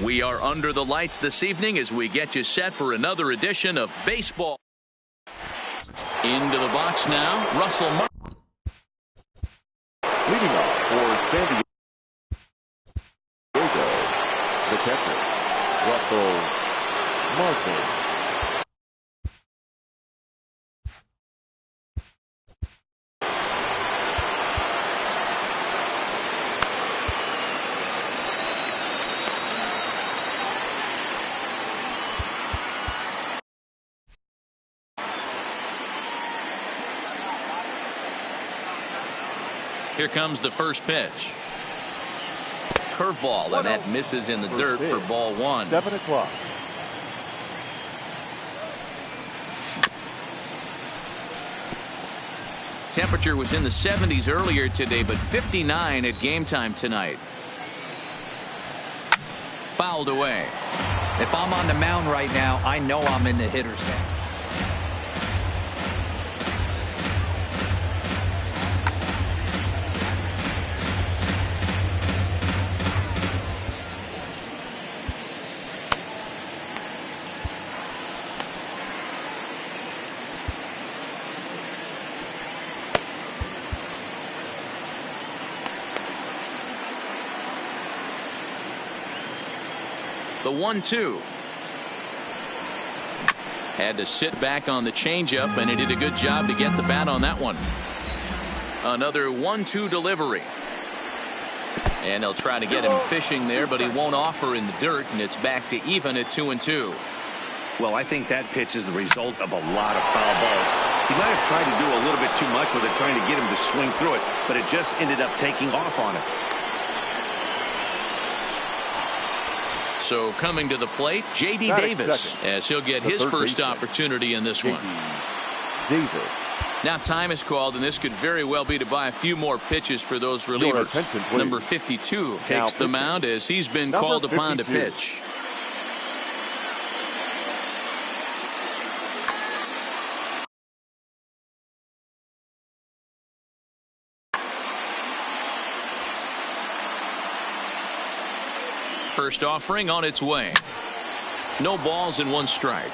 We are under the lights this evening as we get you set for another edition of baseball. Into the box now, Russell Martin. Leading off for San Diego, the catcher, Russell Martin. Here comes the first pitch. Curveball, and that misses in the dirt for ball one. 7 o'clock. Temperature was in the 70s earlier today, but 59 at game time tonight. Fouled away. If I'm on the mound right now, I know I'm in the hitter's stand. The 1-2. Had to sit back on the changeup, and he did a good job to get the bat on that one. Another 1-2 delivery. And they'll try to get him fishing there, but he won't offer in the dirt, and it's back to even at 2-2. Well, I think that pitch is the result of a lot of foul balls. He might have tried to do a little bit too much with it, trying to get him to swing through it, but it just ended up taking off on him. So coming to the plate, J.D. Davis, as he'll get his first opportunity in this one. Davis. Now time is called, and this could very well be to buy a few more pitches for those relievers. Number 52 takes the mound as he's been called upon to pitch. First offering on its way. No balls and 1 strike.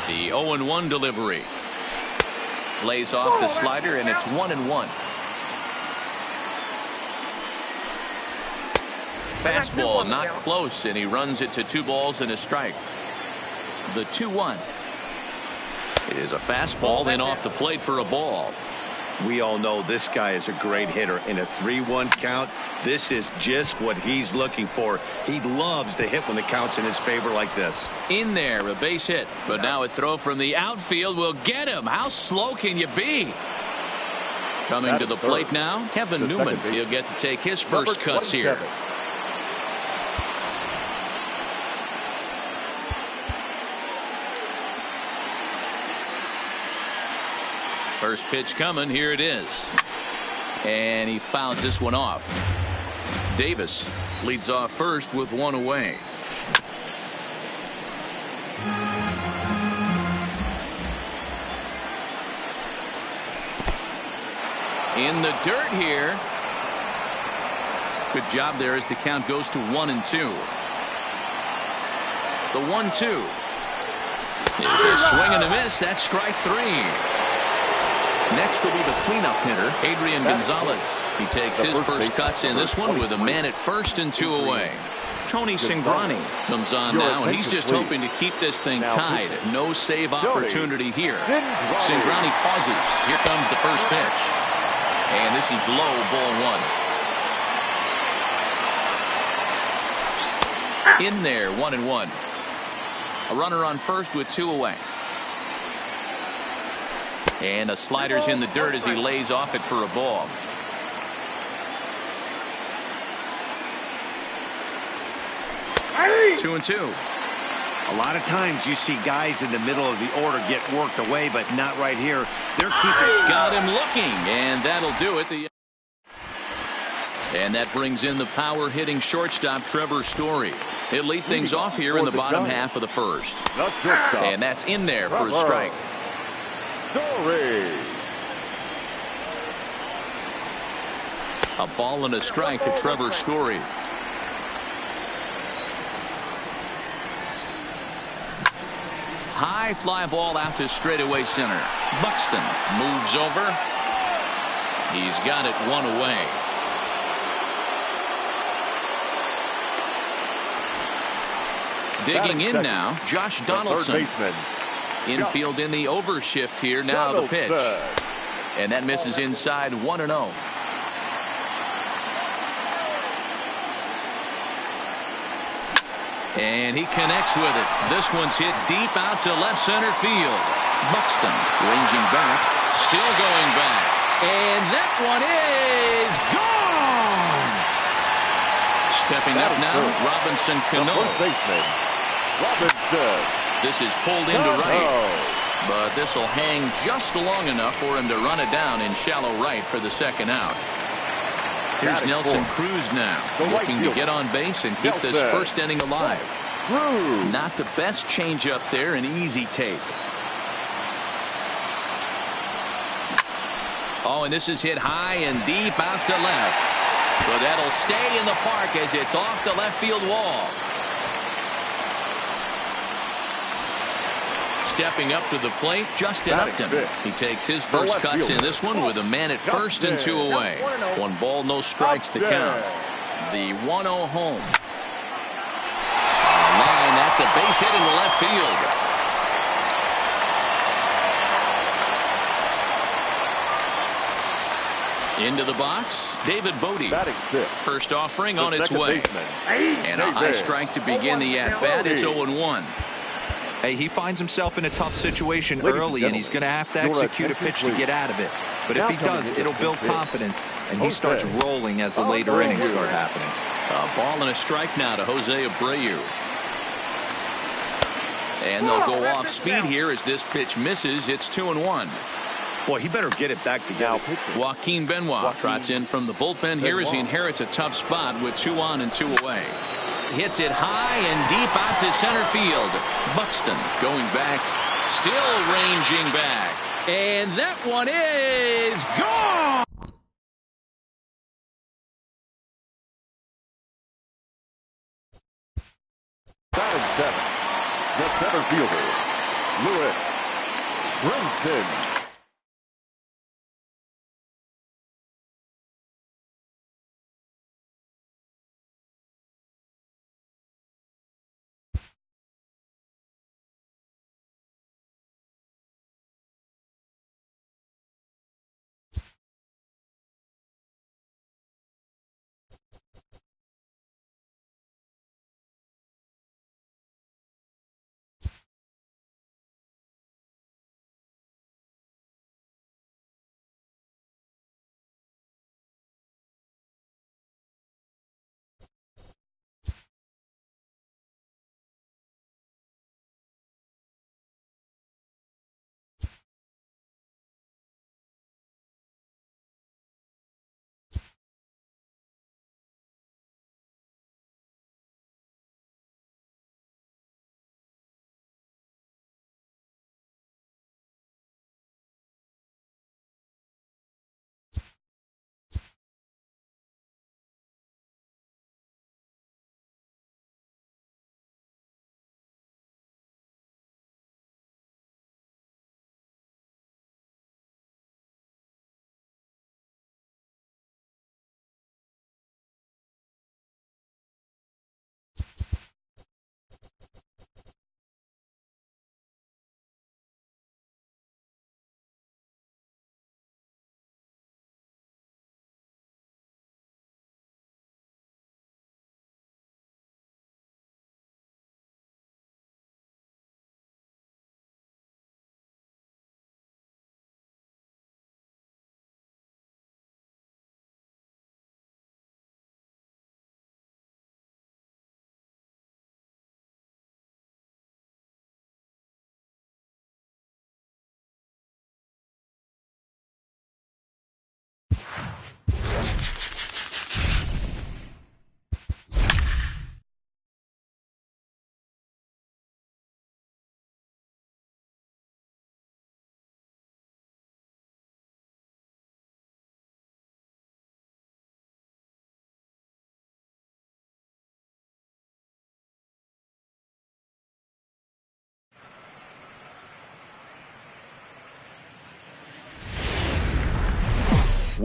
The 0-1 delivery. Lays off the slider, and it's 1-1. Fastball not close, and he runs it to 2 balls and a strike. The 2-1. It is a fastball, then off the plate for a ball. We all know this guy is a great hitter. In a 3-1 count, this is just what he's looking for. He loves to hit when the count's in his favor like this. In there, a base hit, but now a throw from the outfield will get him. How slow can you be? Coming to the plate now, Kevin Newman. He'll get to take his first cuts here. First pitch coming. Here it is. And he fouls this one off. Davis leads off first with 1 away. In the dirt here. Good job there as the count goes to 1-2. The 1-2 is a swing and a miss. That's strike 3. Next will be the cleanup hitter, Adrian Gonzalez. He takes his first cuts in this one with a man at first and 2 away. Tony Cingrani comes on now, and he's just hoping to keep this thing tied. No save opportunity here. Cingrani pauses. Here comes the first pitch. And this is low, ball 1. In there, 1-1. A runner on first with 2 away. And a slider's in the dirt as he lays off it for a ball. Hey. 2-2. A lot of times you see guys in the middle of the order get worked away, but not right here. They're keeping. Got him looking, and that'll do it. And that brings in the power hitting shortstop Trevor Story. He'll lead things off here in the bottom half of the first. And that's in there for a strike. Story. A ball and a strike to Trevor Story. High fly ball out to straightaway center. Buxton moves over. He's got it one away. Digging in now, Josh Donaldson. Infield in the overshift here. Now the pitch. And that misses inside 1-0. And he connects with it. This one's hit deep out to left center field. Buxton ranging back, still going back. And that one is gone. Stepping up now, Robinson Cano. Robinson. This is pulled into right. But this will hang just long enough for him to run it down in shallow right for the second out. Here's Nelson Cruz now, looking to get on base and keep this first inning alive. Not the best changeup there, an easy take. Oh, and this is hit high and deep out to left. But that'll stay in the park as it's off the left field wall. Stepping up to the plate, Justin Upton. He takes his first cuts in this one with a man at first and 2 away. 1 ball, no strikes to count. The 1-0 home. Line, that's a base hit into left field. Into the box, David Bodie. First offering on its way. And a high strike to begin the at-bat. It's 0-1. Hey, he finds himself in a tough situation early, and he's going to have to execute a pitch to get out of it. But if he does, it'll build confidence, and he starts rolling as the later innings start happening. A ball and a strike now to Jose Abreu. And they'll go off speed here as this pitch misses. It's 2-1. Boy, he better get it back together. Joaquin Benoit trots in from the bullpen here as he inherits a tough spot with 2 on and 2 away. Hits it high and deep out to center field. Buxton going back, still ranging back. And that one is gone. Batting 7th, the center fielder, Lewis Brinson.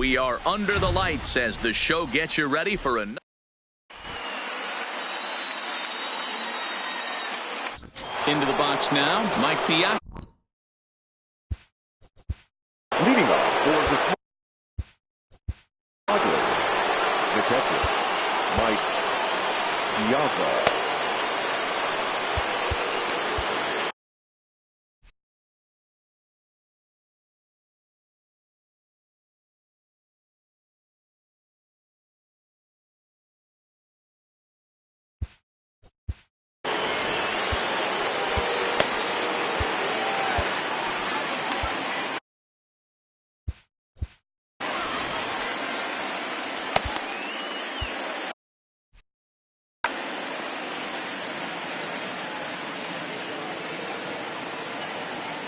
We are under the lights as the show gets you ready for another. Into the box now, Mike Piazza. Leading off for the Padres, the catcher, Mike Piazza.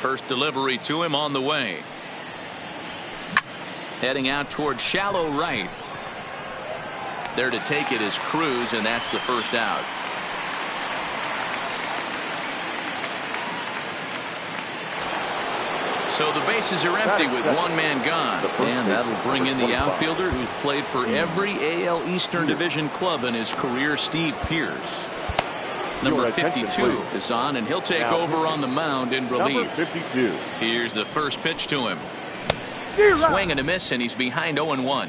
First delivery to him on the way. Heading out towards shallow right. There to take it is Cruz, and that's the first out. So the bases are empty with one man gone. And that'll bring in the outfielder who's played for every AL Eastern Division club in his career, Steve Pearce. Number 52 is on, and he'll take over on the mound in relief. Number 52. Here's the first pitch to him. Swing and a miss, and he's behind 0-1.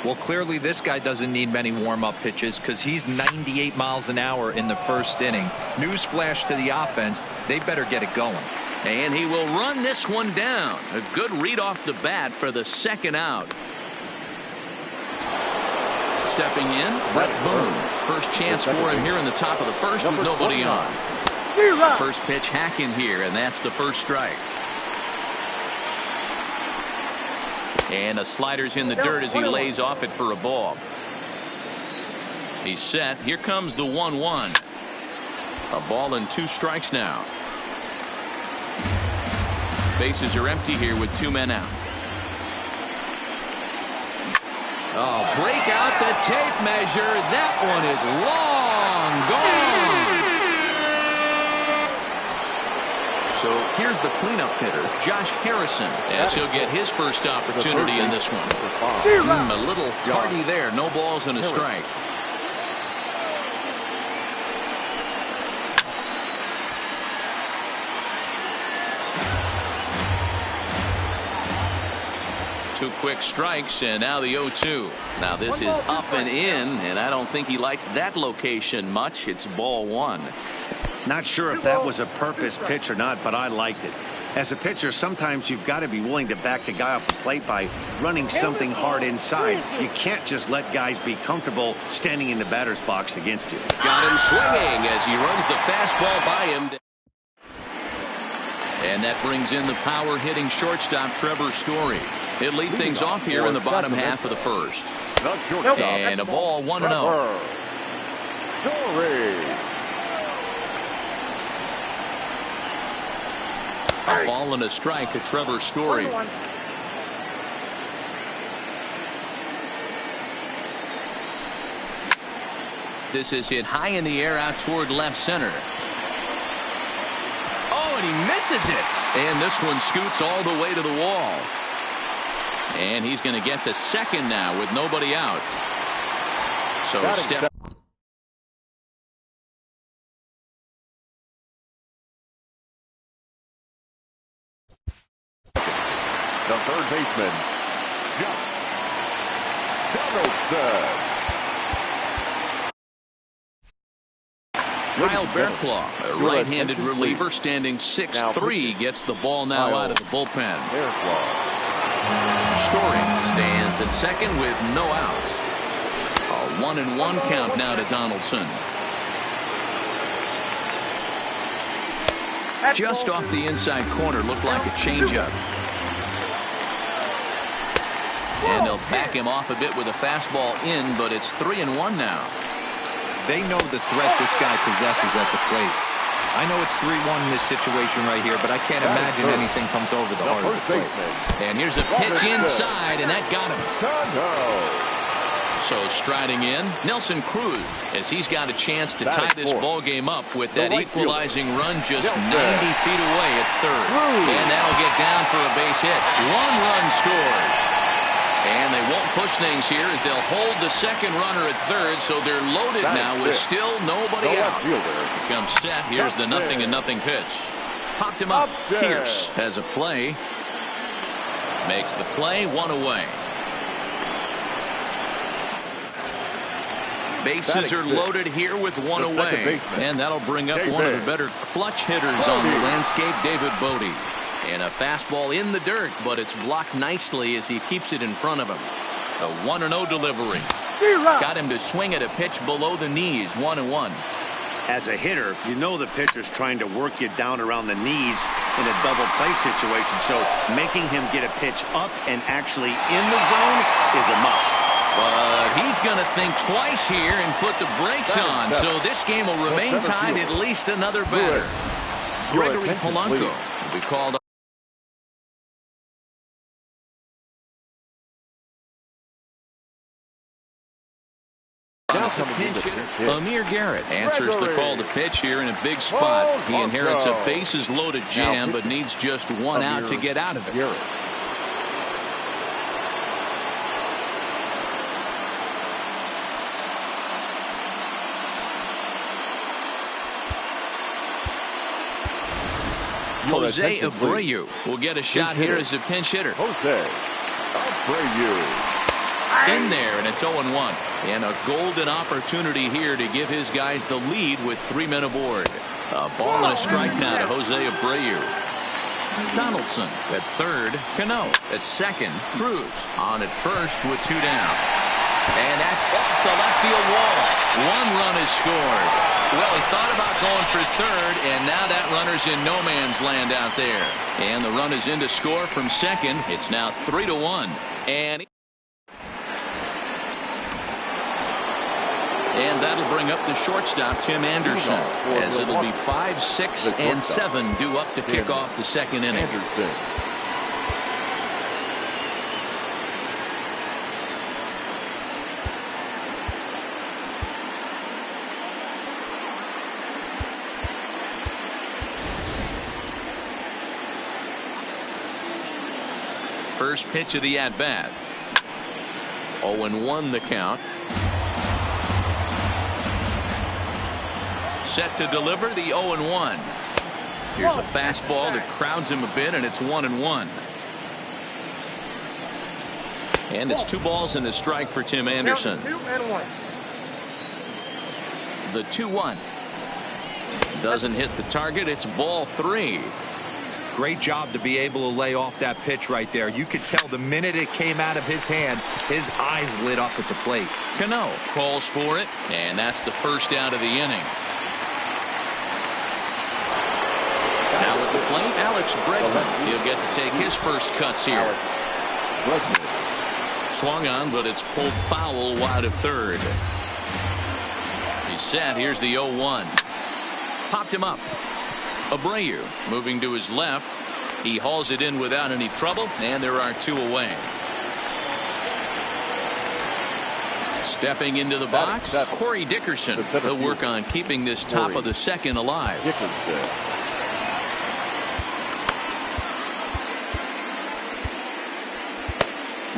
Well, clearly this guy doesn't need many warm-up pitches because he's 98 miles an hour in the first inning. Newsflash to the offense, they better get it going. And he will run this one down. A good read off the bat for the second out. Stepping in, Brett Boone. First chance for him here in the top of the first with nobody on. First pitch hacking here, and that's the first strike. And a slider's in the dirt as he lays off it for a ball. He's set. Here comes the 1-1. A ball and 2 strikes now. Bases are empty here with 2 men out. Oh, break out the tape measure. That one is long gone. So here's the cleanup hitter, Josh Harrison, as he'll get his first opportunity in this one. A little tardy there. No balls and a strike. Two quick strikes, and now the 0-2. Now this is up and in, and I don't think he likes that location much. It's ball 1. Not sure if that was a purpose pitch or not, but I liked it. As a pitcher, sometimes you've got to be willing to back the guy off the plate by running something hard inside. You can't just let guys be comfortable standing in the batter's box against you. Got him swinging as he runs the fastball by him. And that brings in the power-hitting shortstop, Trevor Story. He'll lead things off here in the bottom half of the first. And a ball, 1-0. A ball and a strike to Trevor Story. This is hit high in the air out toward left center. Oh, and he misses it. And this one scoots all the way to the wall. And he's going to get to second now with nobody out. So step. The third baseman, Josh Donaldson. Kyle Bearclaw, a right-handed reliever, standing 6'3", gets the ball now out of the bullpen. Story stands at second with no outs. A 1-1 count now to Donaldson. Just off the inside corner, looked like a changeup. And they'll back him off a bit with a fastball in, but it's 3-1 now. They know the threat this guy possesses at the plate. I know it's 3-1 in this situation right here, but I can't imagine anything comes over the heart of the plate. And here's a pitch inside, and that got him. So striding in, Nelson Cruz, as he's got a chance to tie this ball game up with that equalizing run just 90 feet away at third. And that'll get down for a base hit. 1 run scores. And they won't push things here. They'll hold the second runner at third, so they're loaded now with still nobody out. Becomes set. Here's the 0-0 pitch. Popped him up. Pierce has a play. Makes the play, 1 away. Bases are loaded here with 1 away. And that'll bring up one of the better clutch hitters on the landscape, David Bote. And a fastball in the dirt, but it's blocked nicely as he keeps it in front of him. A 1-0 delivery. Got him to swing at a pitch below the knees, 1-1. As a hitter, you know the pitcher's trying to work you down around the knees in a double play situation. So making him get a pitch up and actually in the zone is a must. But he's going to think twice here and put the brakes on. So this game will remain tied at least another batter. Gregory Polanco will be called up. A pinch hitter. Amir Garrett answers the call to pitch here in a big spot. He inherits a bases loaded jam, but needs just 1 out to get out of it. Jose Abreu will get a shot here as a pinch hitter. Jose Abreu. In there, and it's 0-1. And a golden opportunity here to give his guys the lead with 3 men aboard. A ball and a strike now to Jose Abreu. Donaldson at third. Cano at second. Cruz on at first with 2 down. And that's off the left field wall. 1 run is scored. Well, he thought about going for third, and now that runner's in no man's land out there. And the run is in to score from second. It's now 3-1. And that'll bring up the shortstop, Tim Anderson, as it'll be 5, 6, and 7 due up to kick off the second inning. First pitch of the at-bat. 0-1 the count. Set to deliver the 0-1. Here's a fastball that crowds him a bit, and it's 1-1. And it's 2 balls and a strike for Tim Anderson. The 2-1 doesn't hit the target. It's ball 3. Great job to be able to lay off that pitch right there. You could tell the minute it came out of his hand, his eyes lit up at the plate. Cano calls for it, and that's the first out of the inning. Now at the plate, Alex Bregman. He'll get to take his first cuts here. Swung on, but it's pulled foul wide of third. He's set. Here's the 0-1. Popped him up. Abreu moving to his left. He hauls it in without any trouble, and there are 2 away. Stepping into the box, Corey Dickerson. He'll work on keeping this top of the second alive.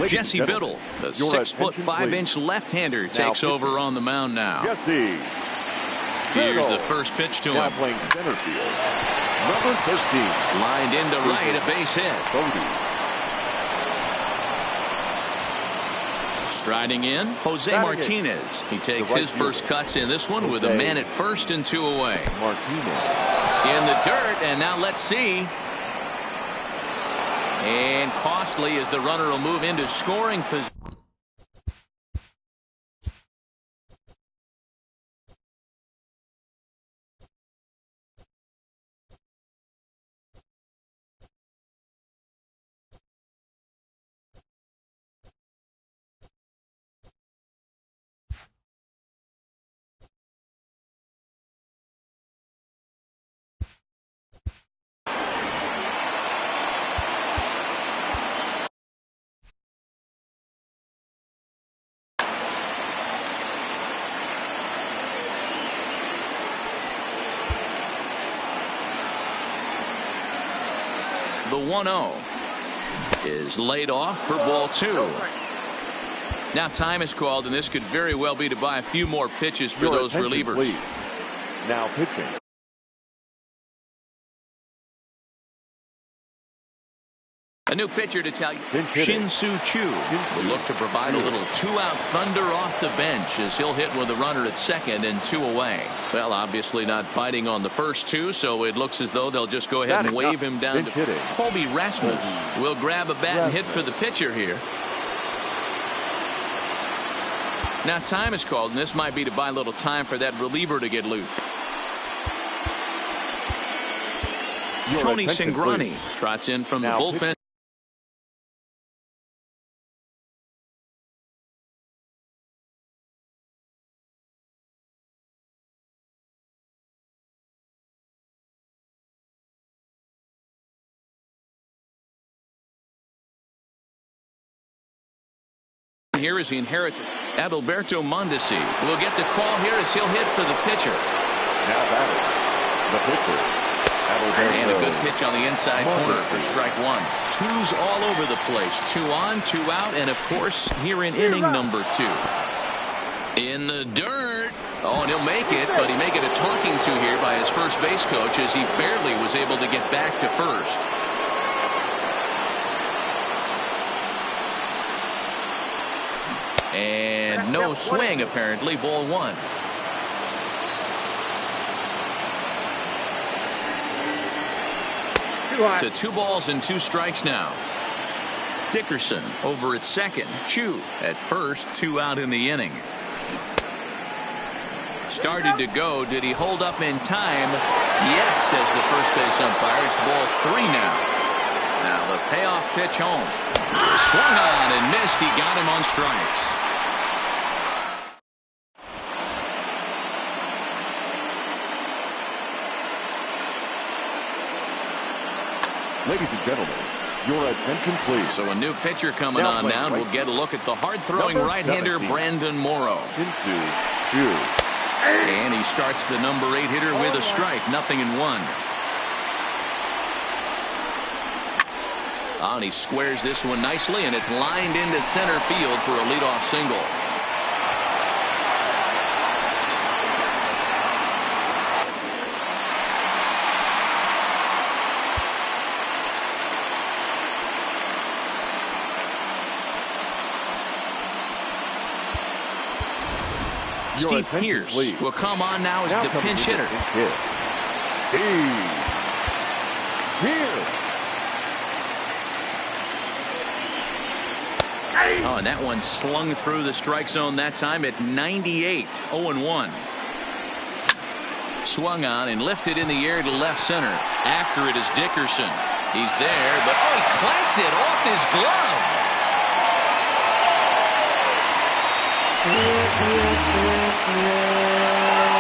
Jesse Biddle, the 6'5" left-hander, takes over on the mound now. Jesse. Here's the first pitch to him. Playing center field. Number 13. Lined into right, a base hit. Striding in, Jose Martinez. He takes his first cuts in this one with a man at first and 2 away. Martinez. In the dirt, and now let's see. And costly as the runner will move into scoring position. The 1-0 is laid off for ball 2. Now time is called, and this could very well be to buy a few more pitches for those relievers. Please. Now pitching. A new pitcher to tell you, Shin-Soo Choo will look to provide a little two-out thunder off the bench as he'll hit with a runner at second and 2 away. Well, obviously not biting on the first 2, so it looks as though they'll just go ahead and wave him down to Colby Rasmus. Will grab a bat and hit for the pitcher here. Now time is called, and this might be to buy a little time for that reliever to get loose. Tony Cingrani trots in from the bullpen. Here as he inherits Adalberto Mondesi will get the call here as he'll hit for the pitcher. Now batting, the pitcher. And a good pitch on the inside corner for strike 1. 2s all over the place. 2 on, 2 out, and of course here in inning number 2. In the dirt. Oh, and he'll make it, but he may get a talking to here by his first base coach as he barely was able to get back to first. And no swing, apparently. Ball 1. To 2 balls and 2 strikes now. Dickerson over at second. Choo at first. 2 out in the inning. Started to go. Did he hold up in time? Yes, says the first base umpire. It's ball 3 now. Now the payoff pitch home. Swung on and missed. He got him on strikes. Ladies and gentlemen, your attention please. So a new pitcher coming on now, and we'll get a look at the hard-throwing right-hander Brandon Morrow. And he starts the number 8 hitter with a strike. 0-1. And he squares this one nicely, and it's lined into center field for a leadoff single. Steve Pearce will come on now as the pinch hitter. Oh, and that one slung through the strike zone that time at 98. 0-1. Swung on and lifted in the air to left center. After it is Dickerson. He's there, but oh, he clanks it off his glove.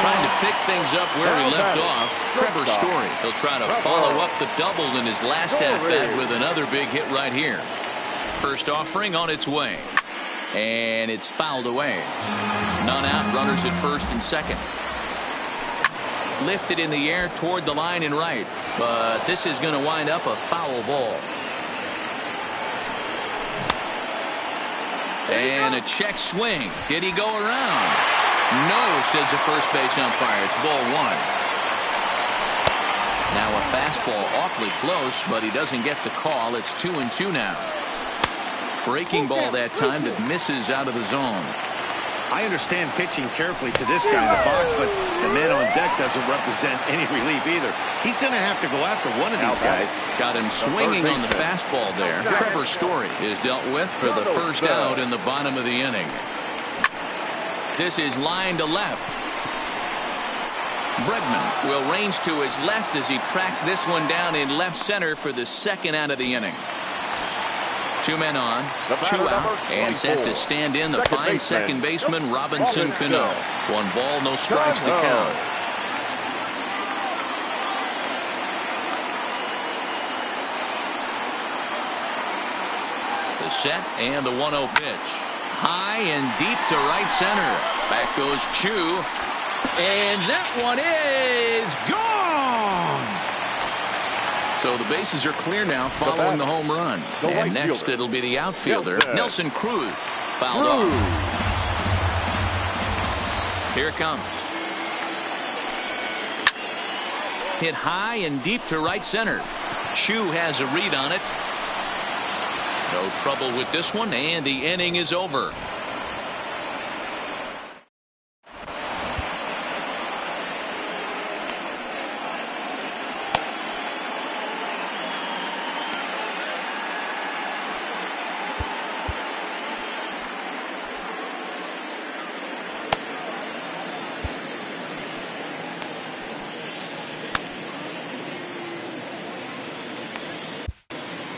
Trying to pick things up where he left off. Trevor Story. He'll try to follow up the double in his last at-bat with another big hit right here. First offering on its way. And it's fouled away. None out. Runners at first and second. Lifted in the air toward the line and right. But this is going to wind up a foul ball. And a check swing. Did he go around? No, says the first base umpire. It's ball 1. Now a fastball awfully close, but he doesn't get the call. It's 2-2 now. Breaking ball that time that misses out of the zone. I understand pitching carefully to this guy in the box, but the man on deck doesn't represent any relief either. He's going to have to go after one of these guys. Got him swinging on the fastball there. Trevor Story is dealt with for the first out in the bottom of the inning. This is line to left. Bregman will range to his left as he tracks this one down in left center for the second out of the inning. 2 men on, 2 out, and set to stand in the fine second baseman Robinson Cano. 1 ball, no strikes to count. The set and the 1-0 pitch. High and deep to right center. Back goes Choo. And that one is gone. So the bases are clear now following the home run. And next it'll be the outfielder, Nelson Cruz. fouled off. Here it comes. Hit high and deep to right center. Chu has a read on it. No trouble with this one, and the inning is over.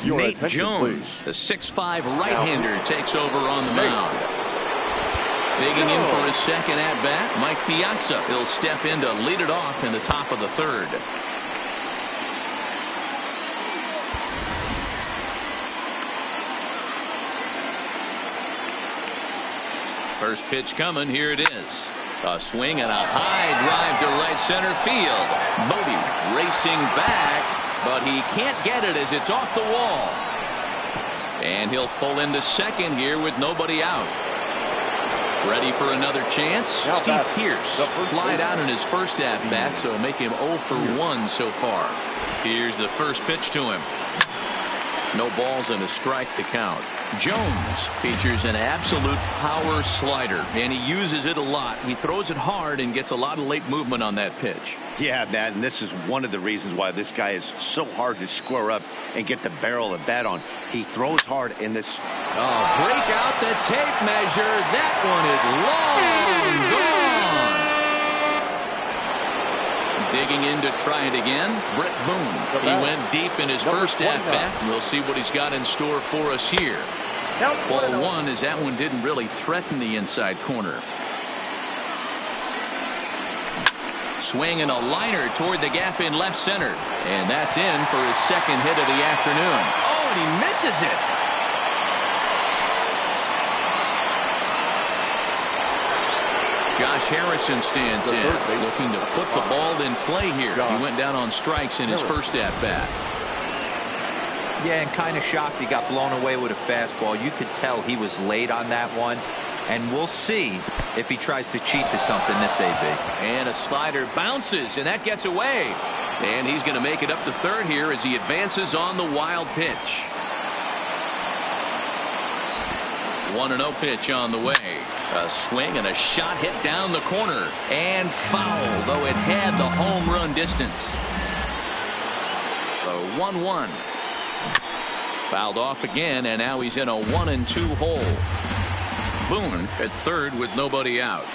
Nate Jones, the 6'5" right-hander, takes over on the mound. Digging in for his second at-bat, Mike Piazza. He'll step in to lead it off in the top of the third. First pitch coming. Here it is. A swing and a high drive to right center field. Bodie racing back, but he can't get it as it's off the wall. And he'll pull into second here with nobody out. Ready for another chance? Steve Pearce flied out in his first at-bat, so make him 0 for 1 so far. Here's the first pitch to him. No balls and a strike to count. Jones features an absolute power slider, and he uses it a lot. He throws it hard and gets a lot of late movement on that pitch. Yeah, Matt, and this is one of the reasons why this guy is so hard to square up and get the barrel of the bat on. He throws hard in this. Oh, break out the tape measure. That one is long gone. Digging in to try it again, Brett Boone. He went deep in his first at-bat. We'll see what he's got in store for us here. Ball one, as that one didn't really threaten the inside corner. Swing and a liner toward the gap in left center. And that's in for his second hit of the afternoon. Oh, and he misses it. Josh Harrison stands in, looking to put the ball in play here. He went down on strikes in his first at-bat. Yeah, and kind of shocked he got blown away with a fastball. You could tell he was late on that one. And we'll see if he tries to cheat to something this AB. And a slider bounces, and that gets away. And he's going to make it up to third here as he advances on the wild pitch. 1-0 pitch on the way. A swing and a shot hit down the corner. And foul, though it had the home run distance. The 1-1. Fouled off again, and now he's in a 1-2 hole. Boone at third with nobody out.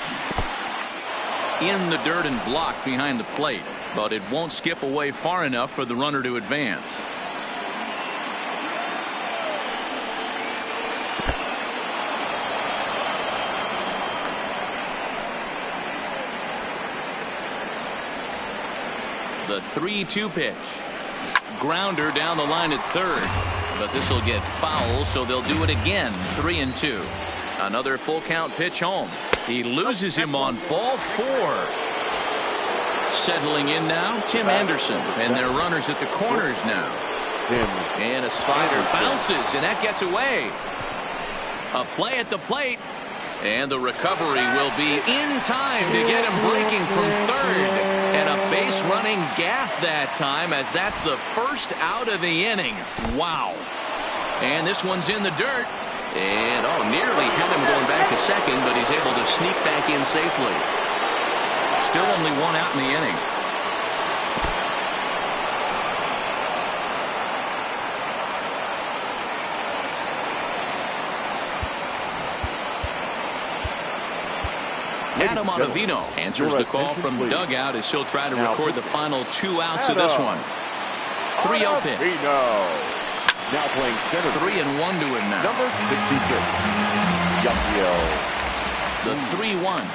In the dirt and blocked behind the plate, but it won't skip away far enough for the runner to advance. The 3-2 pitch. Grounder down the line at third, but this will get foul, so they'll do it again. 3-2. Another full count pitch home. He loses him on ball 4. Settling in now, Tim Anderson, and their runners at the corners now. And a slider bounces, and that gets away. A play at the plate, and the recovery will be in time to get him breaking from third. And a base running gaff that time, as that's the first out of the inning. Wow. And this one's in the dirt. And, nearly had him going back to second, but he's able to sneak back in safely. Still only one out in the inning. Adam Ottavino answers the call from the dugout as he'll try to record the final 2 outs of this one. 3-0 pitch. Now playing center. 3-1 to him now. Number 66. Yuppiel. The 3-1.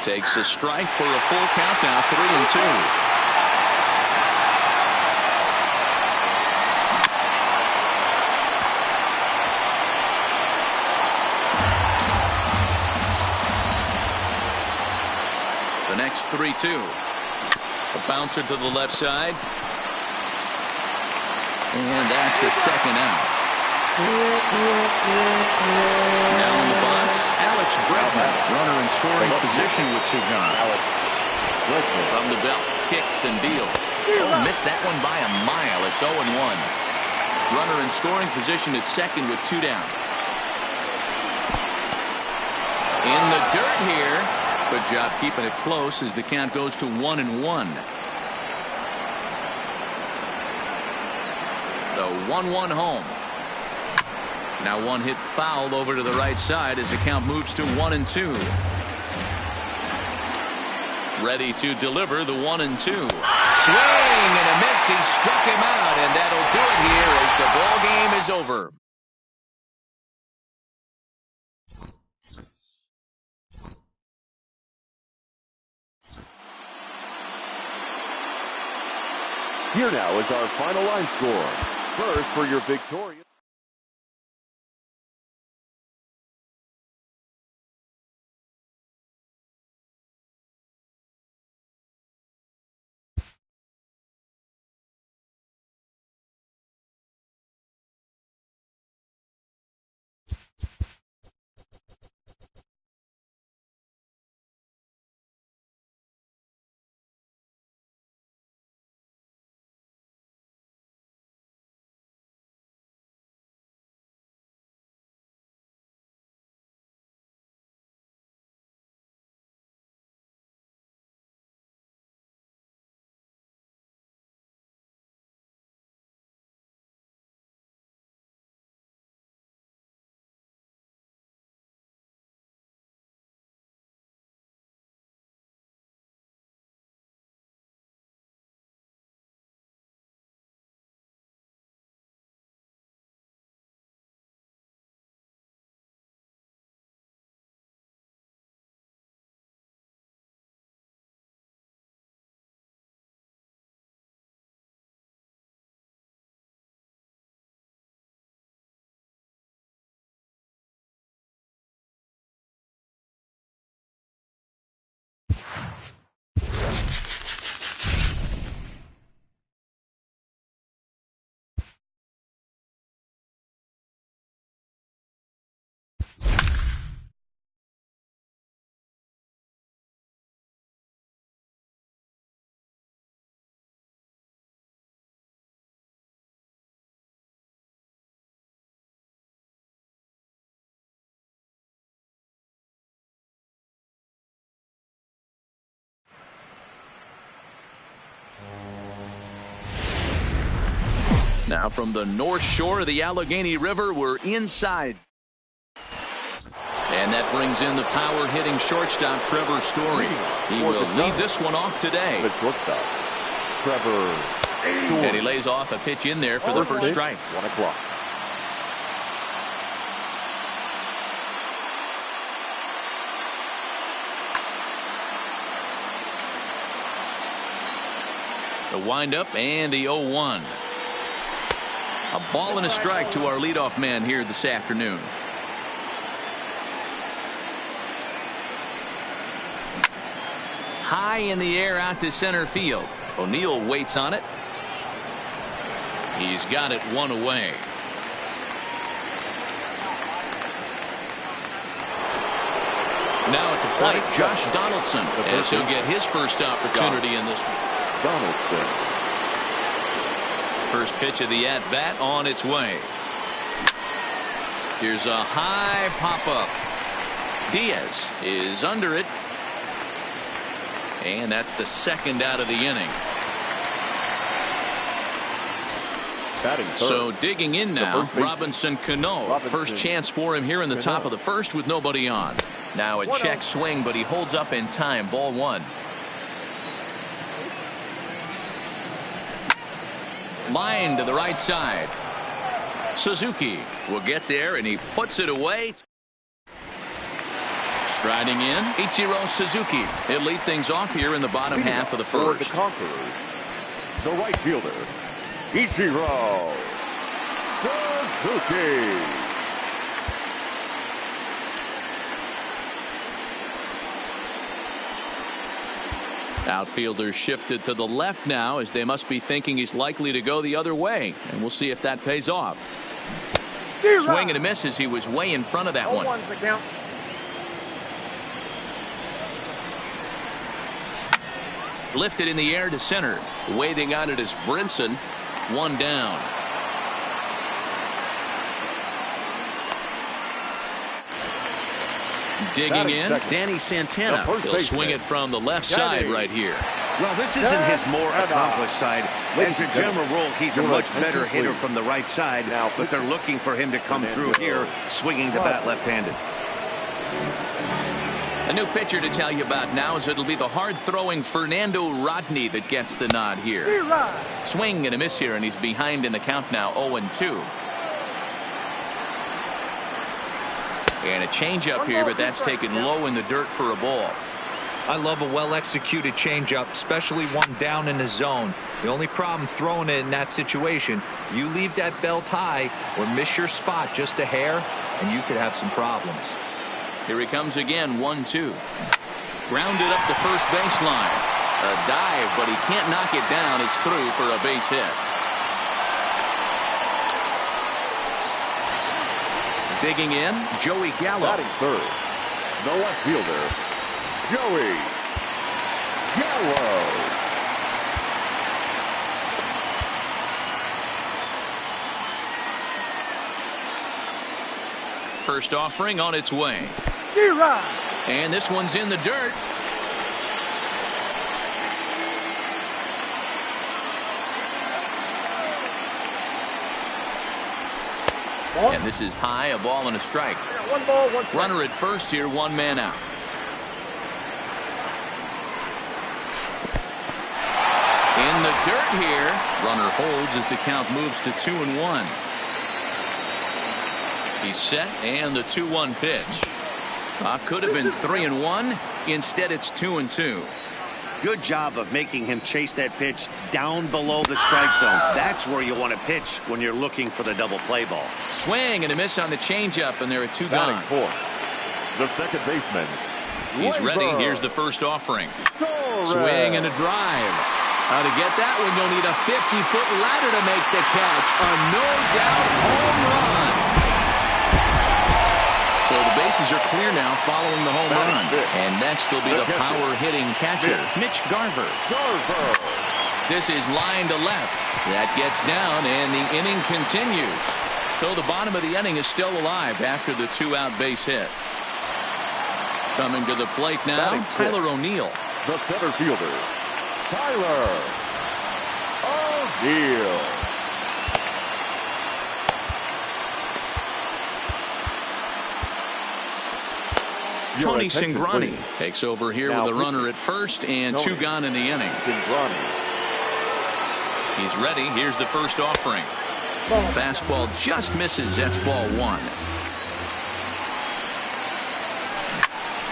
Takes a strike for a full count now. 3-2. The next 3-2. A bouncer to the left side. And that's the second out. Now in the box, Alex Bregman, runner in scoring position with Sugan. From the belt, kicks and deals. Oh, missed that one by a mile. It's 0-1. Runner in scoring position at second with 2 down. In the dirt here. Good job keeping it close as the count goes to 1-1. The 1-1 home. Now one hit fouled over to the right side as the count moves to 1-2. Ready to deliver the 1-2. Swing and a miss. He struck him out, and that'll do it here as the ball game is over. Here now is our final line score. First for your victorious. Now from the north shore of the Allegheny River, we're inside. And that brings in the power-hitting shortstop, Trevor Story. He will lead this one off today. The shortstop, Trevor Story. And he lays off a pitch in there for the first strike. 1 o'clock. The windup and the 0-1. A ball and a strike to our leadoff man here this afternoon. High in the air out to center field. O'Neill waits on it. He's got it one away. Now at the plate, Josh Donaldson, as he'll get his first opportunity in this one. Donaldson. First pitch of the at-bat on its way. Here's a high pop-up. Diaz is under it. And that's the second out of the inning. So digging in now, Robinson Cano. First chance for him here in the top of the first with nobody on. Now a check swing, but he holds up in time. Ball 1. Line to the right side. Suzuki will get there, and he puts it away. Striding in, Ichiro Suzuki. He'll lead things off here in the bottom half of the first. For the Conquerors, the right fielder, Ichiro Suzuki. Outfielders shifted to the left now as they must be thinking he's likely to go the other way, and we'll see if that pays off. Swing and a miss as he was way in front of that one. Lifted in the air to center. Waiting on it is Brinson. One down. Digging in, Danny Santana. He'll swing it from the left side right here. Well, this isn't his more accomplished side. As a general rule, he's a much better hitter from the right side, but they're looking for him to come through here, swinging the bat left-handed. A new pitcher to tell you about now is it'll be the hard-throwing Fernando Rodney that gets the nod here. Swing and a miss here, and he's behind in the count now, 0-2. And a changeup here, but that's taken low in the dirt for a ball. I love a well-executed changeup, especially one down in the zone. The only problem throwing it in that situation, you leave that belt high or miss your spot just a hair, and you could have some problems. Here he comes again, 1-2. Grounded up the first baseline. A dive, but he can't knock it down. It's through for a base hit. Digging in, Joey Gallo. Batting third, the left fielder, Joey Gallo. First offering on its way. And this one's in the dirt. And this is high, a ball and a strike. Runner at first here, one man out. In the dirt here. Runner holds as the count moves to 2-1. He's set, and the 2-1 pitch. Could have been 3-1. Instead, it's 2-2. Good job of making him chase that pitch down below the strike zone. That's where you want to pitch when you're looking for the double play ball. Swing and a miss on the changeup, and there are two Batting gone. fourth, the second baseman. He's ready. Here's the first offering. Swing and a drive. To get that one, you'll need a 50-foot ladder to make the catch. A no-doubt home run. So the bases are clear now following the home run. And next will be the power-hitting catcher, Mitch Garver. This is line to left. That gets down, and the inning continues. So the bottom of the inning is still alive after the two-out base hit. Coming to the plate now, Tyler O'Neill. The center fielder, Tyler O'Neill. Tony Cingrani takes over here with a runner at first and two gone in the inning. He's ready. Here's the first offering. Fastball just misses. That's ball one.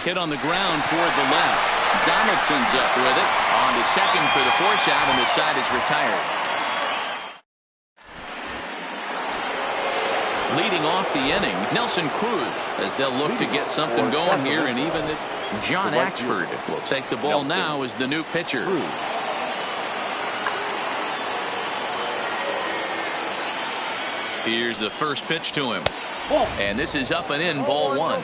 Hit on the ground toward the left. Donaldson's up with it. On to second for the force out, and the side is retired. Leading off the inning, Nelson Cruz, as they'll look to get something going here, and even this John Axford will take the ball now as the new pitcher. Here's the first pitch to him, and this is up and in, ball one.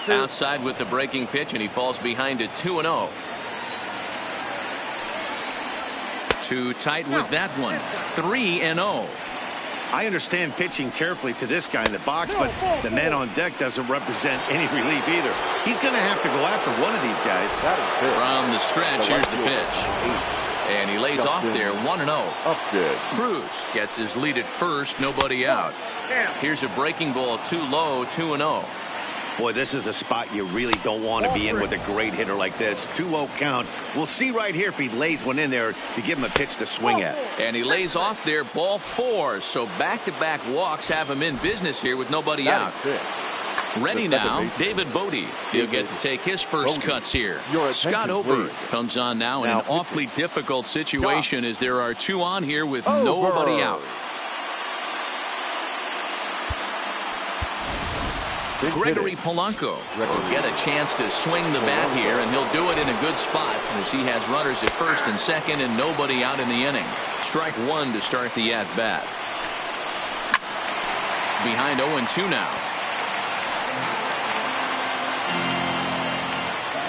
Outside with the breaking pitch, and he falls behind at 2-0. Too tight with that one. 3-0. I understand pitching carefully to this guy in the box, but the man on deck doesn't represent any relief either. He's going to have to go after one of these guys. From the stretch, here's the pitch. And he lays off there, 1-0. Cruz gets his lead at first, nobody out. Here's a breaking ball too low, 2-0. Boy, this is a spot you really don't want to be in with a great hitter like this. 2-0 count. We'll see right here if he lays one in there to give him a pitch to swing at. And he lays off there, ball four. So back-to-back walks have him in business here with nobody out. Ready now, David Bodie. He'll get to take his first cuts here. Scott Oberg comes on now in an awfully difficult situation as there are two on here with nobody out. Gregory Polanco will get a chance to swing the bat here, and he'll do it in a good spot as he has runners at first and second and nobody out in the inning. Strike one to start the at-bat. Behind 0-2 now.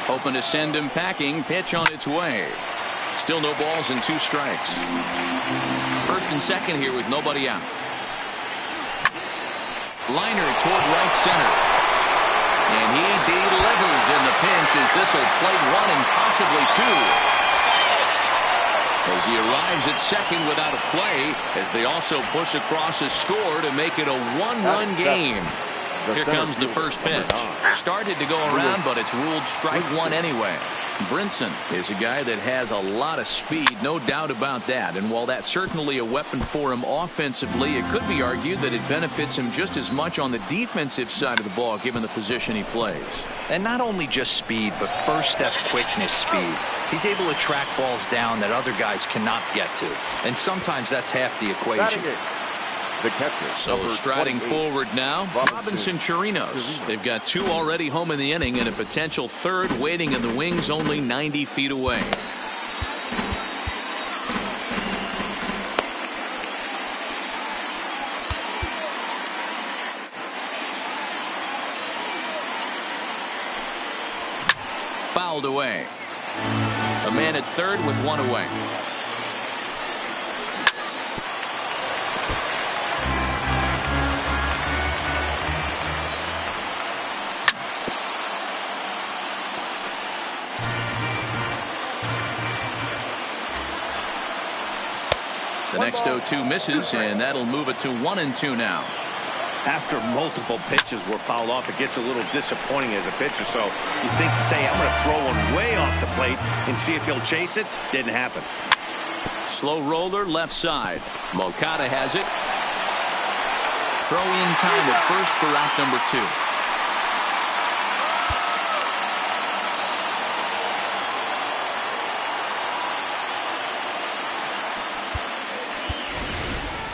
Hoping to send him packing. Pitch on its way. Still no balls and 2 strikes. First and second here with nobody out. Liner toward right center. And he delivers in the pinch as this will plate 1 and possibly 2. As he arrives at second without a play, as they also push across a score to make it a 1-1 game. Here comes the first pitch. Started to go around, but it's ruled strike 1 anyway. Brinson is a guy that has a lot of speed, no doubt about that. And while that's certainly a weapon for him offensively, it could be argued that it benefits him just as much on the defensive side of the ball, given the position he plays. And not only just speed, but first step quickness speed. He's able to track balls down that other guys cannot get to. And sometimes that's half the equation. The catcher. So striding forward now, Robinson Chirinos. They've got 2 already home in the inning and a potential 3rd waiting in the wings only 90 feet away. Fouled away. A man at third with 1 away. The next 0-2 misses, and that'll move it to 1-2 now. After multiple pitches were fouled off, it gets a little disappointing as a pitcher. So you think, say, I'm going to throw one way off the plate and see if he'll chase it. Didn't happen. Slow roller left side. Moncada has it. Throw in time at first for out number 2.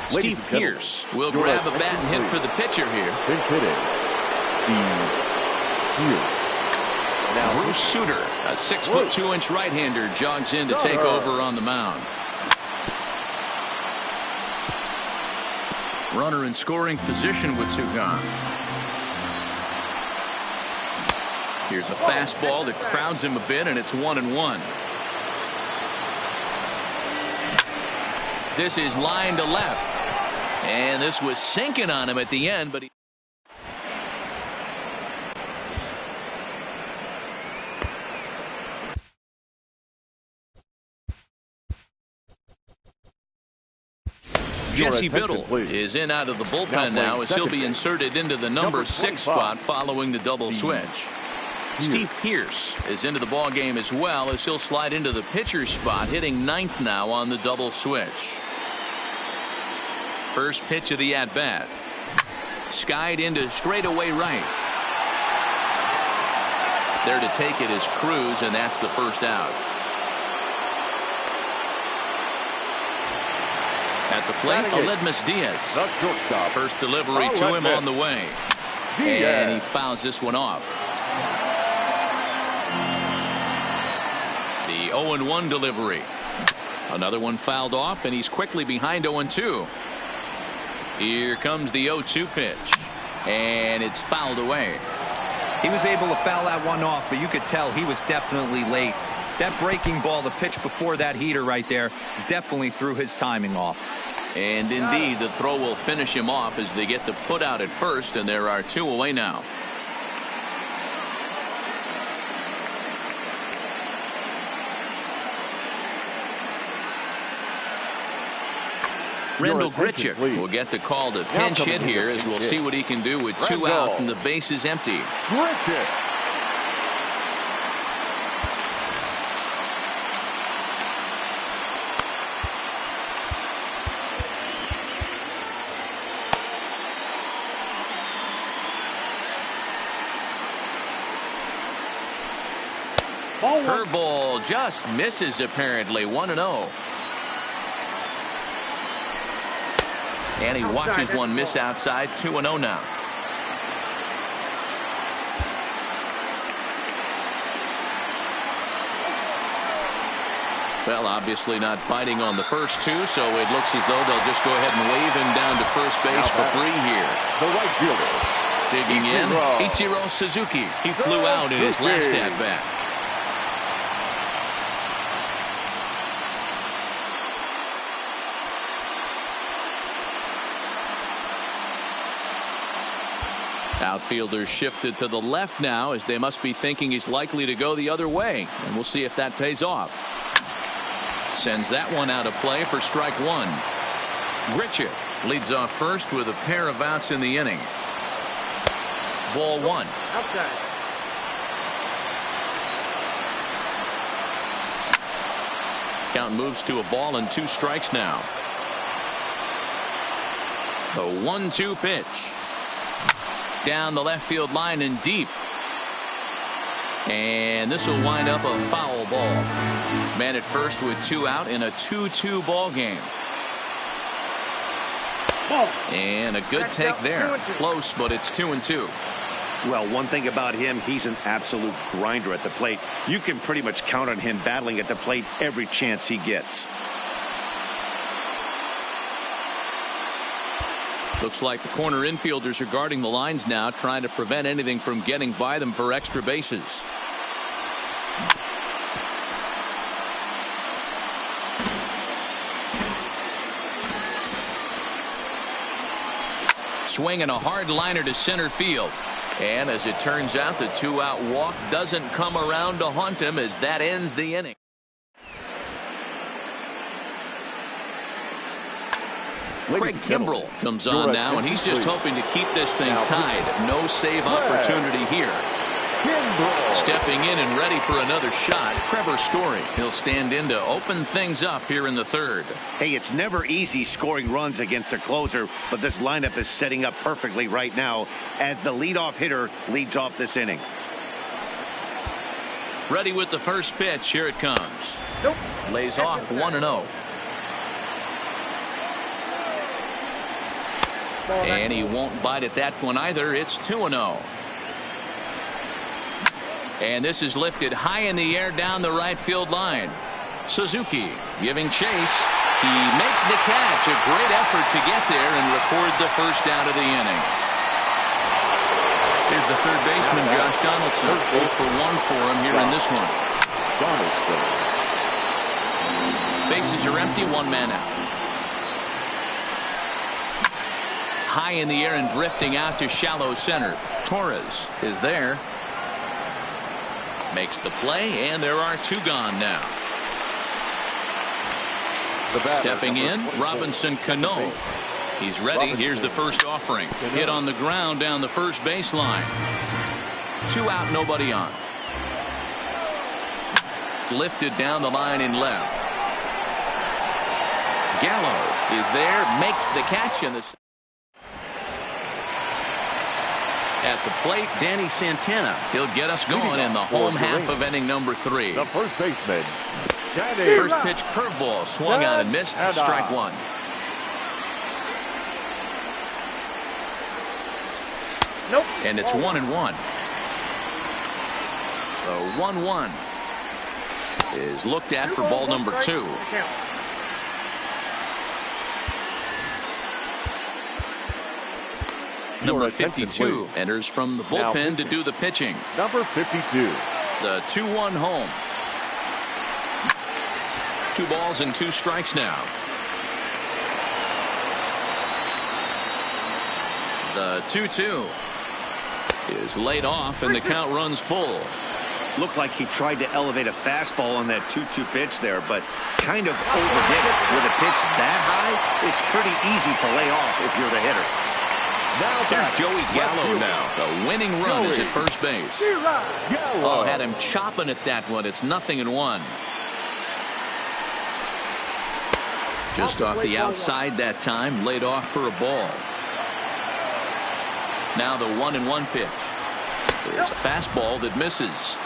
Steve Pearce will grab a bat and hit for the pitcher here. Pinch hitting. Now Bruce Sutter, a 6'2" right-hander, jogs in to take over on the mound. Runner in scoring position with 2 gone. Here's a fastball that crowds him a bit, and it's 1-1. This is line to left. And this was sinking on him at the end, but he... Jesse Biddle is in out of the bullpen now as he'll be inserted into the number 6 spot following the double switch. Steve Pearce is into the ball game as well as he'll slide into the pitcher's spot, hitting 9th now on the double switch. First pitch of the at-bat. Skied into straightaway right. There to take it is Cruz, and that's the first out. At the plate, Aledmus Diaz. First delivery to him on the way. And he fouls this one off. The 0-1 delivery. Another one fouled off, and he's quickly behind 0-2. Here comes the 0-2 pitch, and it's fouled away. He was able to foul that one off, but you could tell he was definitely late. That breaking ball, the pitch before that heater right there, definitely threw his timing off. And indeed, the throw will finish him off as they get the put out at first, and there are 2 away now. Rendell Grichuk will get the call to pinch hit here as we'll see what he can do with 2 out and the bases empty. Grichuk. Curveball just misses apparently. 1-0. And he watches one miss outside. 2-0 now. Well, obviously not biting on the first two, so it looks as though they'll just go ahead and wave him down to first base for free here. The right fielder. Digging in, Ichiro Suzuki. He flew out in his last at-bat. Outfielders shifted to the left now as they must be thinking he's likely to go the other way. And we'll see if that pays off. Sends that one out of play for strike one. Grichuk leads off first with a pair of outs in the inning. Ball one. Outside. Count moves to a ball and 2 strikes now. The 1-2 pitch. Down the left field line and deep. And this will wind up a foul ball. Man at first with 2 out in a 2-2 ball game. And a good take there. Close, but it's 2-2. Well, one thing about him, he's an absolute grinder at the plate. You can pretty much count on him battling at the plate every chance he gets. Looks like the corner infielders are guarding the lines now, trying to prevent anything from getting by them for extra bases. Swinging a hard liner to center field. And as it turns out, the 2-out walk doesn't come around to haunt him as that ends the inning. Craig Kimbrell comes on now, and he's just hoping to keep this thing tied. No save opportunity here. Stepping in and ready for another shot, Trevor Story. He'll stand in to open things up here in the third. Hey, it's never easy scoring runs against a closer, but this lineup is setting up perfectly right now as the leadoff hitter leads off this inning. Ready with the first pitch. Here it comes. Nope. Lays off 1-0. And he won't bite at that one either. It's 2-0. And this is lifted high in the air down the right field line. Suzuki giving chase. He makes the catch. A great effort to get there and record the first out of the inning. Here's the third baseman, Josh Donaldson. 0 for 1 for him here in this one. Bases are empty, 1 man out. High in the air and drifting out to shallow center. Torres is there. Makes the play, and there are 2 gone now. Stepping in, Robinson Cano. He's ready. Here's the first offering. Hit on the ground down the first baseline. 2 out, nobody on. Lifted down the line in left. Gallo is there, makes the catch in the. At the plate, Danny Santana. He'll get us going in the home half of inning number 3. The first baseman, Danny. First pitch curveball swung out and missed. Strike 1. Nope. And it's 1-1. The 1-1 is looked at for ball number 2. Number 52 enters from the bullpen to do the pitching. Number 52. The 2-1 home. 2 balls and 2 strikes now. The 2-2 is laid off and the count runs full. Looked like he tried to elevate a fastball on that 2-2 pitch there, but kind of overdid it. With a pitch that high, it's pretty easy to lay off if you're the hitter. Here's Joey Gallo now. The winning run is at first base. Oh, had him chopping at that one. It's 0-1. Just off the outside that time. Laid off for a ball. Now the 1-1 pitch is a fastball that misses.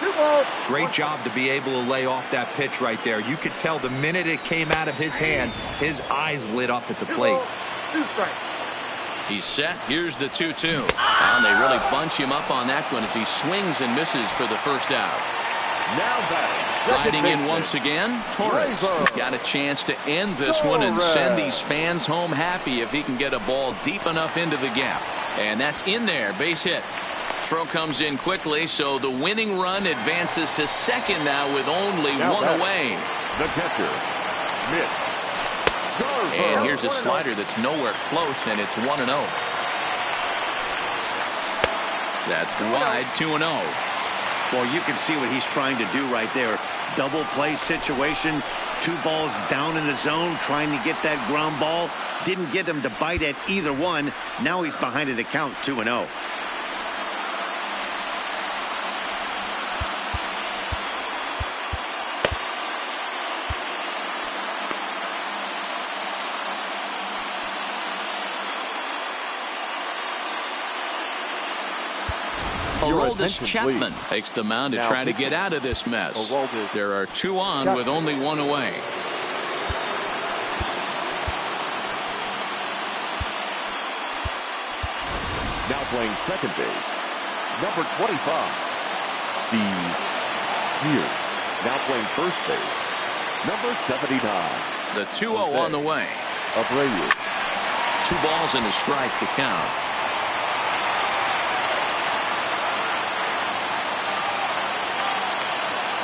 Great job to be able to lay off that pitch right there. You could tell the minute it came out of his hand, his eyes lit up at the plate. 2 strikes. He's set. Here's the 2-2. And they really bunch him up on that one as he swings and misses for the first out. Now batting. Riding in once again, Torres. Got a chance to end this one and send these fans home happy if he can get a ball deep enough into the gap. And that's in there. Base hit. Throw comes in quickly, so the winning run advances to second now with only one away. The catcher, Mitch Garver. And here's a slider that's nowhere close, and it's 1-0. That's wide, 2-0. Well, you can see what he's trying to do right there. Double play situation. 2 balls down in the zone, trying to get that ground ball. Didn't get him to bite at either one. Now he's behind in the count, 2-0. Aroldis Chapman takes the mound to try to get out of this mess. There are 2 on with only 1 away. Now playing second base, number 25, Steve Pearce. Now playing first base, number 79. The 2-0 on the way. Abreu. 2 balls and a strike to count.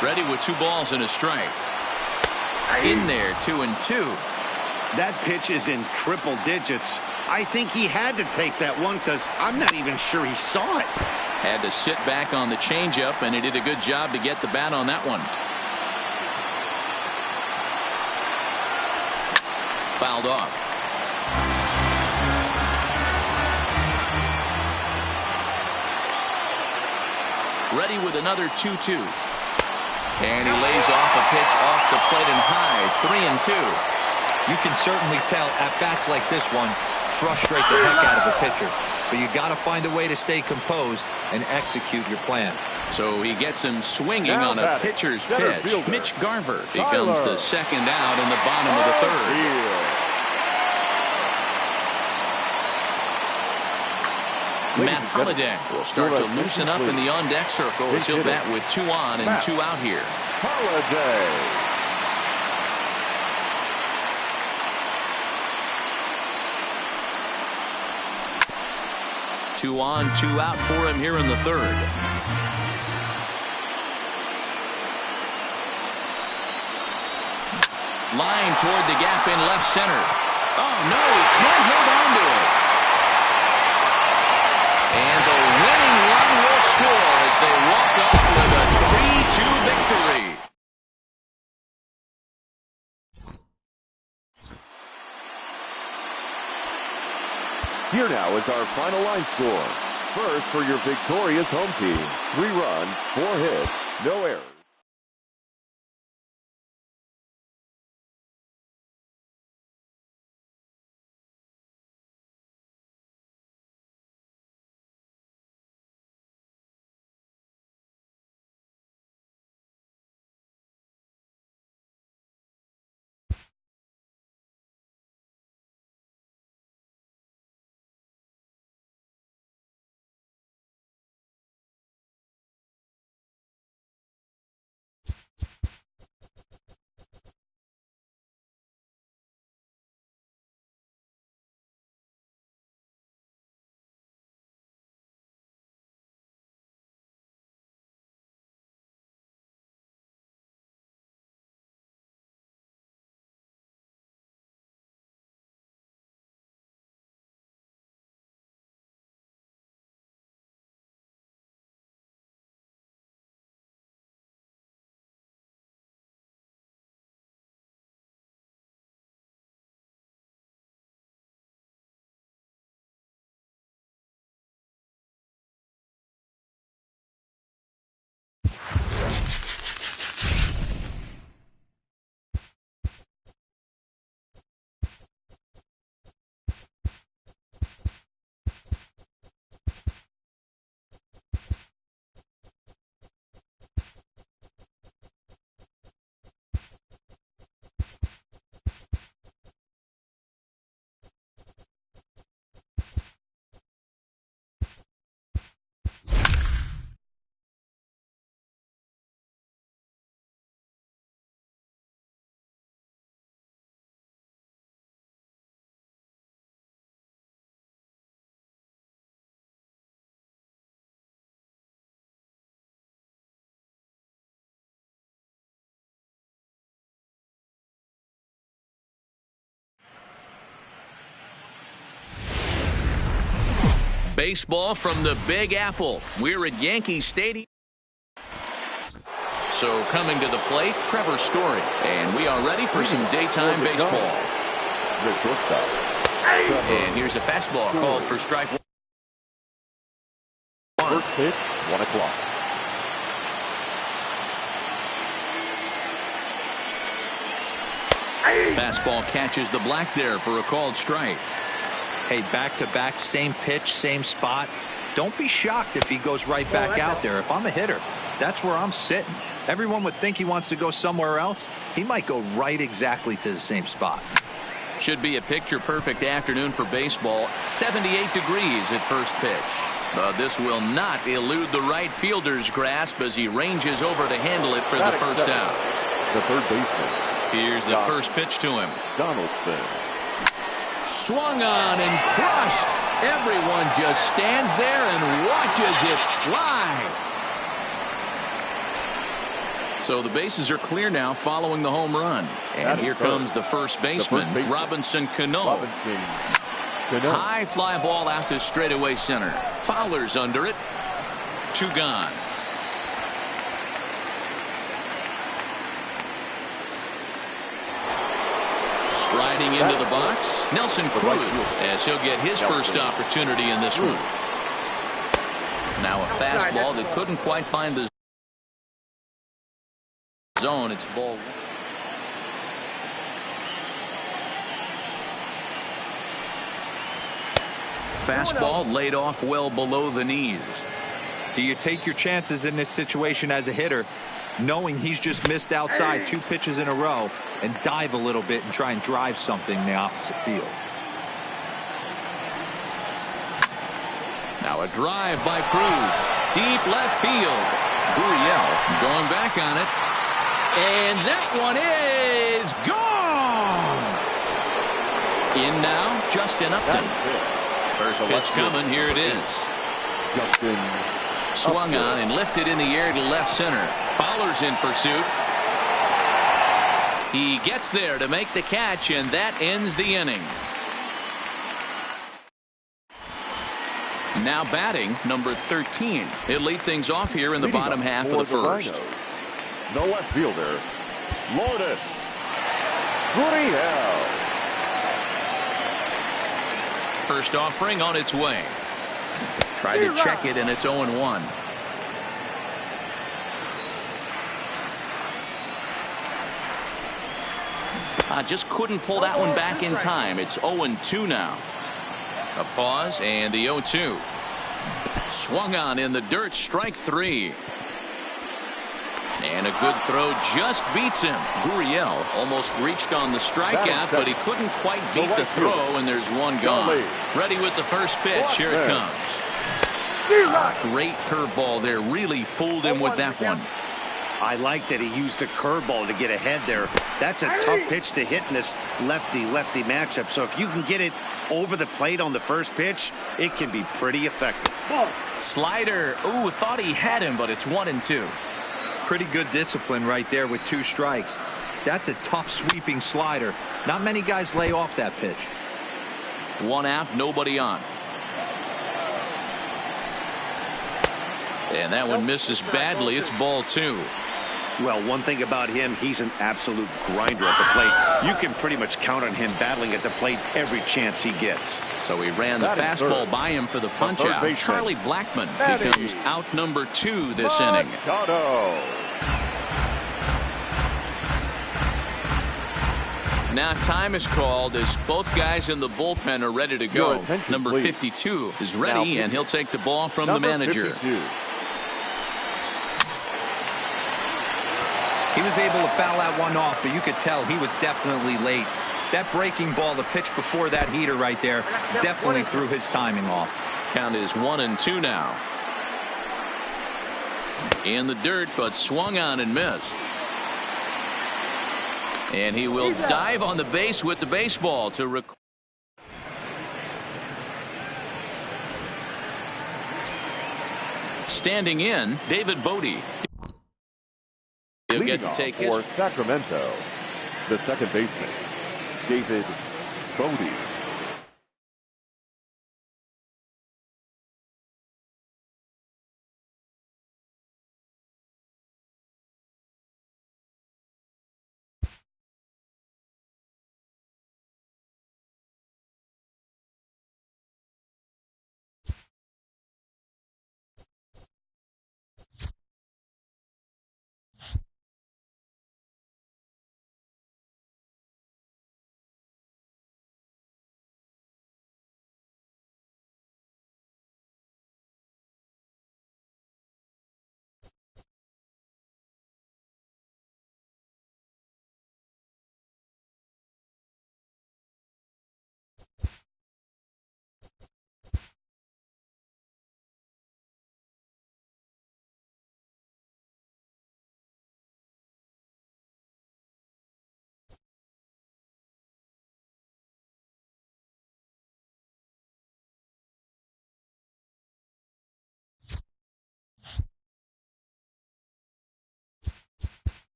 Ready with 2 balls and a strike. In there, 2-2. That pitch is in triple digits. I think he had to take that one because I'm not even sure he saw it. Had to sit back on the changeup, and he did a good job to get the bat on that one. Fouled off. Ready with another 2-2. And he lays off a pitch off the plate and high. 3-2. You can certainly tell at bats like this one frustrate the heck out of a pitcher. But you got to find a way to stay composed and execute your plan. So he gets him swinging on a pitcher's pitch. Mitch Garver becomes the second out in the bottom of the third. Matt Holliday will start to loosen up in the on-deck circle as he'll bat with 2 on and 2 out here. Holliday. 2 on, 2 out for him here in the third. Line toward the gap in left center. Oh, no, he can't hold on to it. And the winning run will score as they walk off with a 3-2 victory. Here now is our final line score. First for your victorious home team. 3 runs, 4 hits, no errors. Baseball from the Big Apple. We're at Yankee Stadium. So coming to the plate, Trevor Story. And we are ready for some daytime baseball. The shortstop. And here's a fastball called for strike one. First pitch, 1 o'clock. Fastball catches the black there for a called strike. Hey, back-to-back, same pitch, same spot. Don't be shocked if he goes right back out there. If I'm a hitter, that's where I'm sitting. Everyone would think he wants to go somewhere else. He might go right exactly to the same spot. Should be a picture-perfect afternoon for baseball. 78 degrees at first pitch. But this will not elude the right fielder's grasp as he ranges over to handle it for the first out. The third baseman. Here's the first pitch to him. Donaldson. Swung on and crushed. Everyone just stands there and watches it fly. So the bases are clear now following the home run. And here comes the first baseman, Robinson Cano. High fly ball out to straightaway center. Fowler's under it. 2 gone. Striding into the box, Nelson Cruz, as he'll get his first opportunity in this one. Now a fastball that couldn't quite find the zone. It's ball 1. Fastball laid off well below the knees. Do you take your chances in this situation as a hitter, knowing he's just missed outside 2 pitches in a row, and dive a little bit and try and drive something in the opposite field? Now a drive by Cruz. Deep left field. Gurriel going back on it. And that one is gone. In now, Justin Upton. First pitch coming. Here it is. Justin swung on and lifted in the air to left center. Fowler's in pursuit. He gets there to make the catch, and that ends the inning. Now batting, number 13. He'll lead things off here in the bottom half of the first. The left fielder, Lourdes Gurriel. First offering on its way. Tried to check it, and it's 0-1. Just couldn't pull that one back in time. It's 0-2 now. A pause and the 0-2. Swung on in the dirt, strike 3. And a good throw just beats him. Gurriel almost reached on the strikeout, but he couldn't quite beat the throw, and there's one gone. Ready with the first pitch. Here it comes. Great curveball there. Really fooled him with that one. I like that he used a curveball to get ahead there. That's a tough pitch to hit in this lefty-lefty matchup. So if you can get it over the plate on the first pitch, it can be pretty effective. Slider. Ooh, thought he had him, but it's 1-2. Pretty good discipline right there with 2 strikes. That's a tough sweeping slider. Not many guys lay off that pitch. 1 out, nobody on. And that one misses badly. It's ball 2. Well, one thing about him, he's an absolute grinder at the plate. You can pretty much count on him battling at the plate every chance he gets. So he ran the fastball by him for the punch out. Charlie Blackmon becomes out number 2 this inning. Now time is called as both guys in the bullpen are ready to go. Number 52 is ready, and he'll take the ball from the manager. 52. He was able to foul that one off, but you could tell he was definitely late. That breaking ball, the pitch before that heater right there, definitely threw his timing off. Count is 1-2 now. In the dirt, but swung on and missed. And he will dive on the base with the baseball to record. Standing in, David Bodie. He'll get to take his. For Sacramento, the second baseman, David Bodie.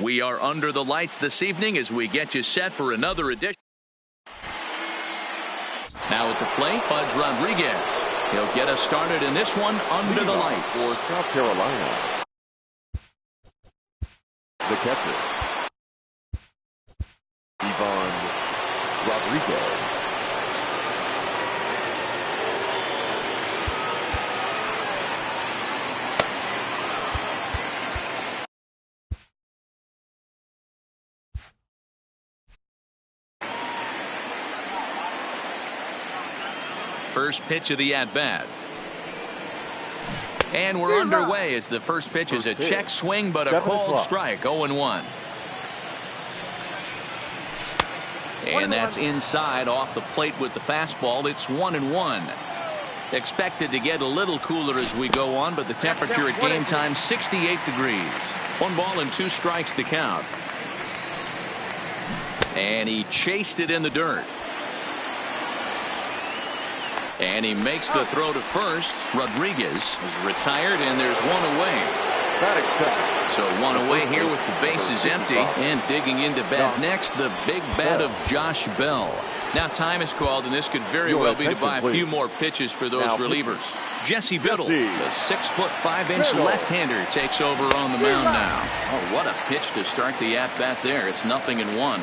We are under the lights this evening as we get you set for another edition. Now at the plate, Pudge Rodriguez. He'll get us started in this one under the lights. For South Carolina, the catcher, Ivan Rodriguez. First pitch of the at-bat. And we're underway as the first pitch is a check swing, but a called strike, 0-1. And that's inside off the plate with the fastball. It's 1-1. Expected to get a little cooler as we go on, but the temperature at game time, 68 degrees. 1 ball and 2 strikes to count. And he chased it in the dirt. And he makes the throw to first. Rodriguez is retired, and there's 1 away. So 1 away here with the bases empty. And digging into bat next, the big bat of Josh Bell. Now time is called, and this could very well be to buy a few more pitches for those relievers. Jesse Biddle, the 6'5" left-hander, takes over on the mound now. Oh, what a pitch to start the at-bat there. It's 0-1.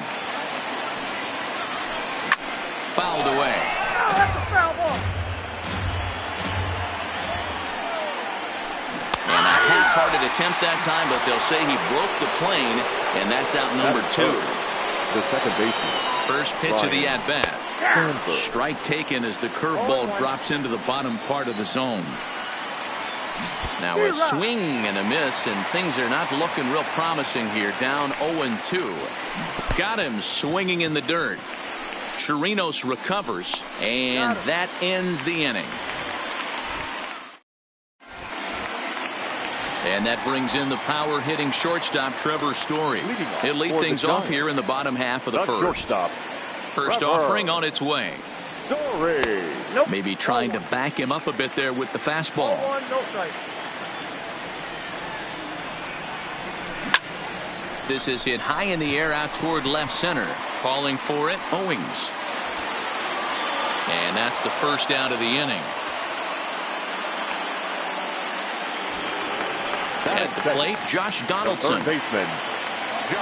Fouled away. That's a foul ball. And a half-hearted attempt that time, but they'll say he broke the plane, and that's out number 2. The second baseman. First pitch of the at-bat. Strike taken as the curveball drops into the bottom part of the zone. Now a swing and a miss, and things are not looking real promising here. Down 0-2. Got him swinging in the dirt. Chirinos recovers, and that ends the inning. And that brings in the power-hitting shortstop, Trevor Story. He'll lead things off here in the bottom half of the first. Shortstop. First offering on its way. Story. Maybe trying to back him up a bit there with the fastball. 1, no strike. This is hit high in the air out toward left center. Calling for it, Owings. And that's the first out of the inning. At the plate, Josh Donaldson.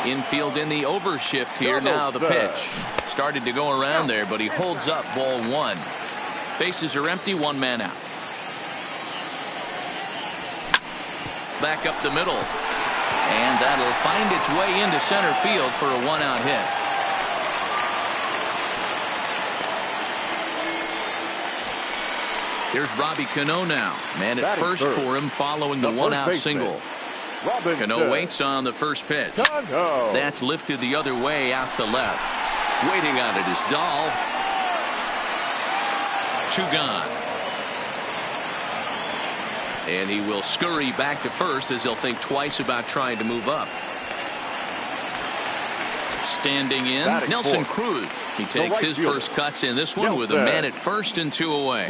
Infield in the overshift here. Now the pitch. Started to go around there, but he holds up ball 1. Bases are empty, 1 man out. Back up the middle. And that'll find its way into center field for a 1-out hit. Here's Robbie Cano now. Man at first for him following the 1-out single. Cano waits on the first pitch. That's lifted the other way out to left. Waiting on it is Dahl. 2 gone. And he will scurry back to first as he'll think twice about trying to move up. Standing in, Nelson Cruz. He takes his first cuts in this one with a man at first and 2 away.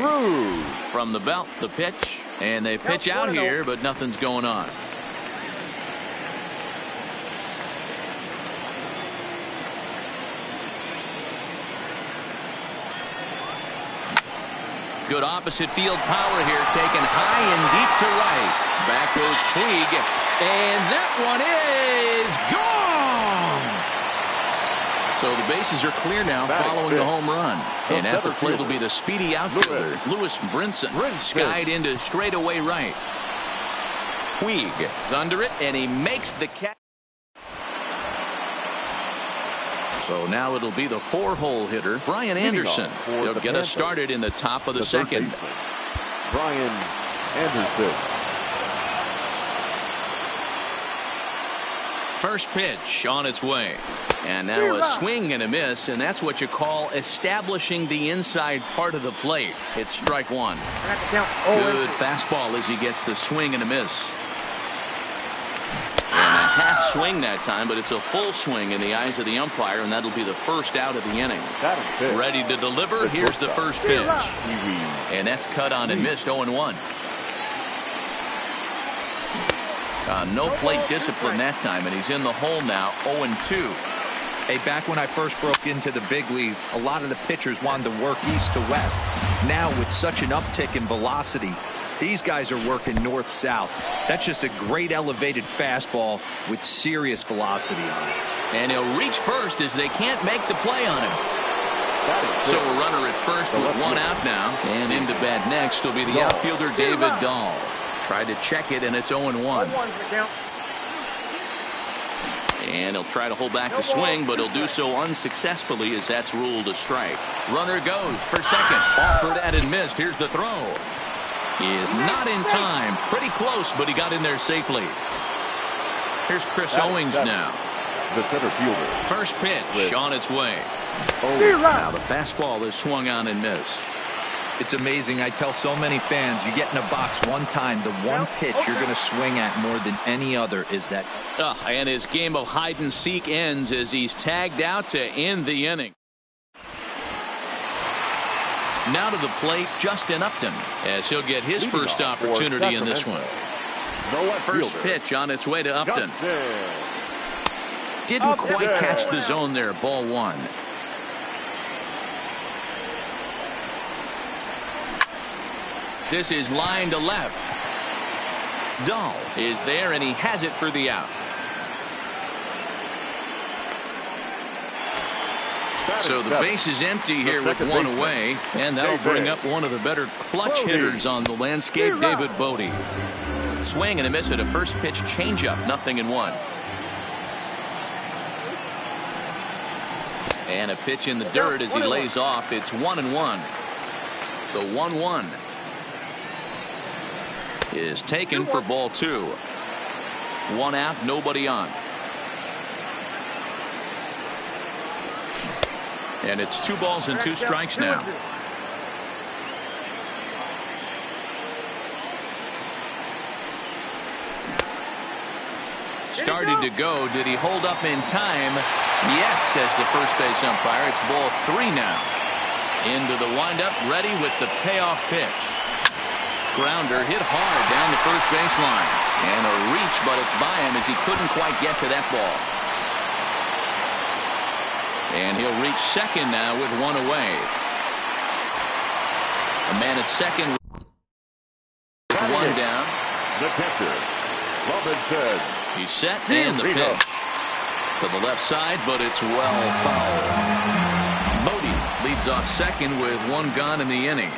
From the belt, the pitch. And they pitch out here, but nothing's going on. Good opposite field power here, taken high and deep to right. Back goes Puig, and that one is gone. So the bases are clear now following the home run. And at the plate will be the speedy outfielder, Lewis Brinson. Skied into straightaway right. Puig is under it, and he makes the catch. So now it'll be the 4-hole hitter, Brian Anderson. He'll get us started in the top of the second. Brian Anderson. First pitch on its way. And now a swing and a miss, and that's what you call establishing the inside part of the plate. It's strike 1. Good fastball as he gets the swing and a miss. Half swing that time, but it's a full swing in the eyes of the umpire, and that'll be the first out of the inning. Ready to deliver. Here's the first pitch. And that's cut on and missed, 0-1. No plate discipline that time, and he's in the hole now, 0-2. Hey, back when I first broke into the big leagues, a lot of the pitchers wanted to work east to west. Now, with such an uptick in velocity, these guys are working north-south. That's just a great elevated fastball with serious velocity on it. And he'll reach first as they can't make the play on him. So a runner at first with one out now. And into bat next will be the outfielder David Dahl. Tried to check it, and it's 0-1. And he'll try to hold back the swing, but he'll do so unsuccessfully as that's ruled a strike. Runner goes for second. Offered at and missed. Here's the throw. He is not in time. Pretty close, but he got in there safely. Here's Chris Owings now. The center fielder. First pitch on its way. Now the fastball is swung on and missed. It's amazing. I tell so many fans, you get in a box one time, the one pitch you're going to swing at more than any other is that. And his game of hide and seek ends as he's tagged out to end the inning. Now to the plate, Justin Upton, as he'll get his first opportunity in this one. First pitch on its way to Upton. Didn't quite catch the zone there. Ball one. This is line to left. Dahl is there, and he has it for the out. So the base is empty here with one away, and that'll bring up one of the better clutch hitters on the landscape, David Bote. Swing and a miss at a first pitch changeup, 0-1. And a pitch in the dirt as he lays off. It's 1-1. The 1-1 is taken for ball two. One out, nobody on. And it's 2 balls and 2 strikes now. Started to go. Did he hold up in time? Yes, says the first base umpire. It's ball 3 now. Into the windup, ready with the payoff pitch. Grounder hit hard down the first baseline. And a reach, but it's by him as he couldn't quite get to that ball. And he'll reach second now with one away. A man at second with one down. The catcher, Robinson. He's set, and the pitch to the left side, but it's well fouled. Bote leads off second with one gone in the inning.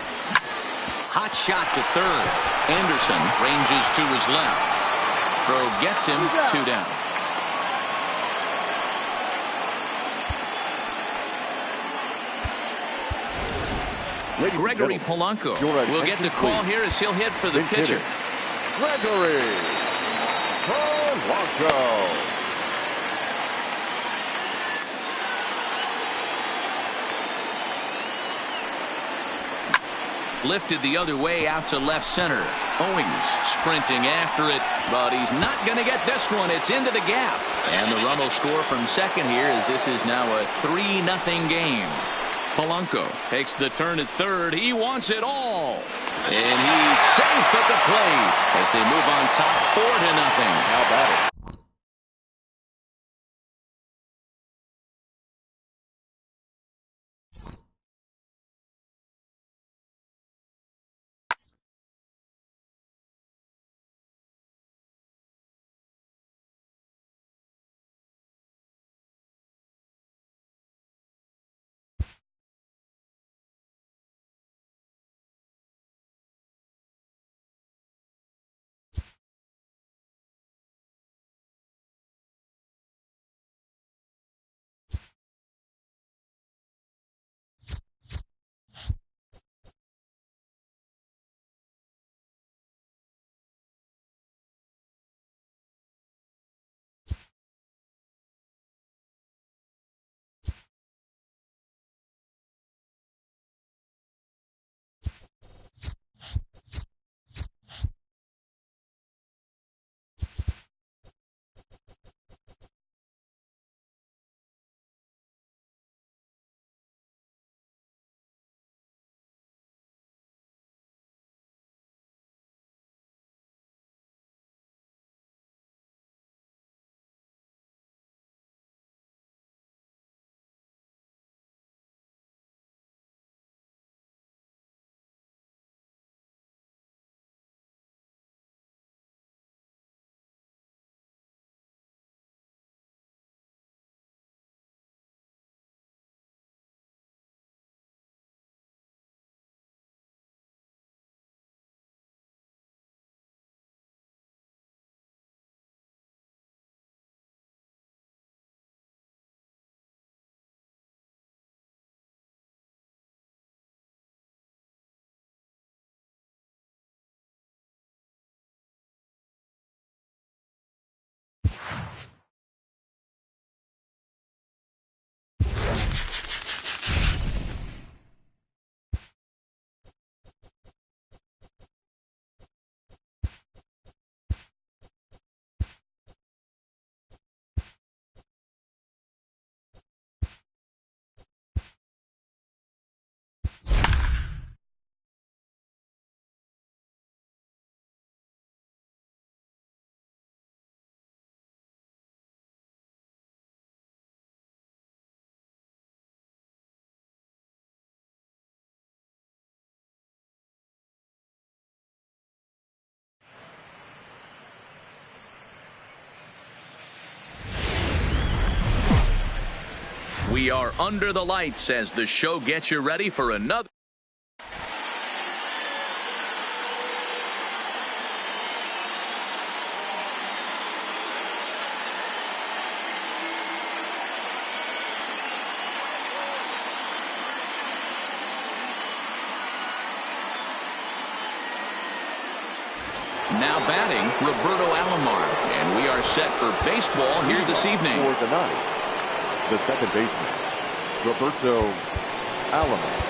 Hot shot to third. Anderson ranges to his left. Throw gets him 2 down. Gregory Polanco will get the call here as he'll hit for the pitcher. Gregory Polanco. Lifted the other way out to left center. Owings sprinting after it, but he's not going to get this one. It's into the gap. And the run will score from second here as this is now a 3-0 game. Polanco takes the turn at third. He wants it all. And he's safe at the plate as they move on top 4-0. How about it? We are under the lights as the show gets you ready for another. Now batting, Roberto Alomar. And we are set for baseball here this evening. For the ninth, the second baseman, Roberto Alomar.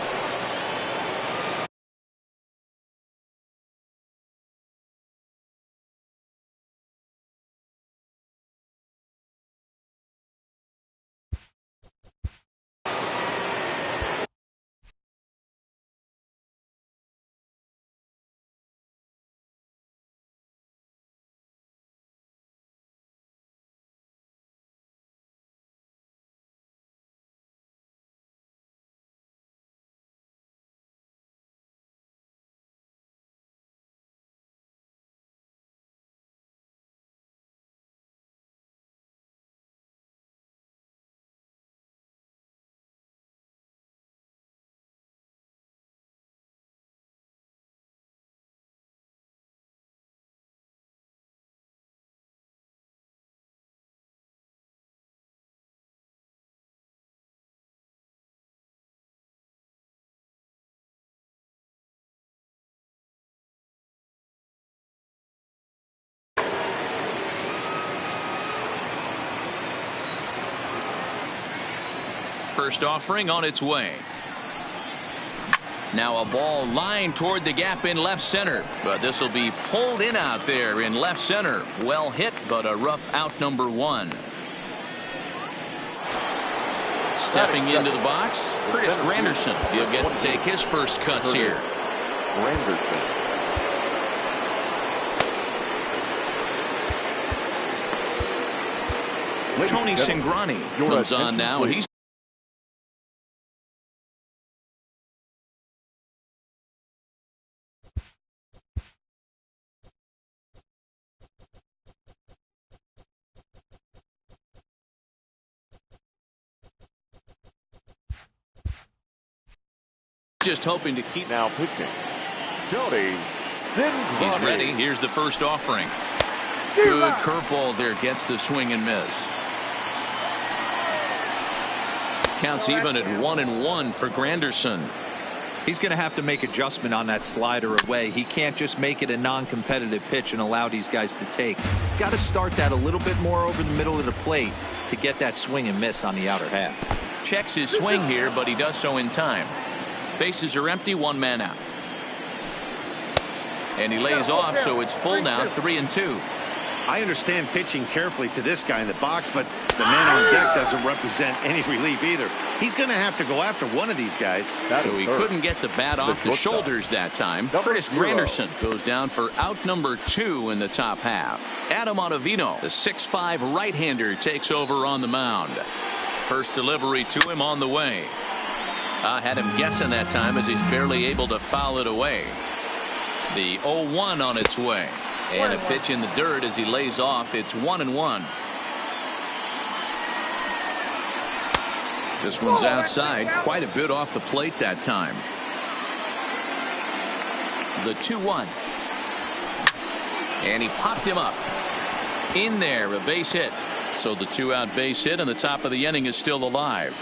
First offering on its way. Now a ball lined toward the gap in left center, but this will be pulled in out there in left center. Well hit, but a rough out, number one. Stepping into the box, Curtis Granderson. He'll get to take his first cuts here. Granderson. Tony Cingrani comes on now, and he's just hoping to keep. Now pitching, Tony Cingrani. He's ready. Here's the first offering. Good curveball there, gets the swing and miss. Counts even at 1-1 for Granderson. He's going to have to make adjustment on that slider away. He can't just make it a non-competitive pitch and allow these guys to take. He's got to start that a little bit more over the middle of the plate to get that swing and miss on the outer half. Checks his swing here, but he does so in time. Bases are empty, one man out. And he lays off, so it's full now, 3-2. I understand pitching carefully to this guy in the box, but the man on deck doesn't represent any relief either. He's going to have to go after one of these guys. So he couldn't get the bat off the shoulders that time. Curtis Granderson goes down for out number 2 in the top half. Adam Ottavino, the 6'5" right-hander, takes over on the mound. First delivery to him on the way. I had him guessing that time as he's barely able to foul it away. The 0-1 on its way. And a pitch in the dirt as he lays off. It's 1-1. This one's outside, quite a bit off the plate that time. The 2-1. And he popped him up. In there, a base hit. So the 2-out base hit, and the top of the inning is still alive.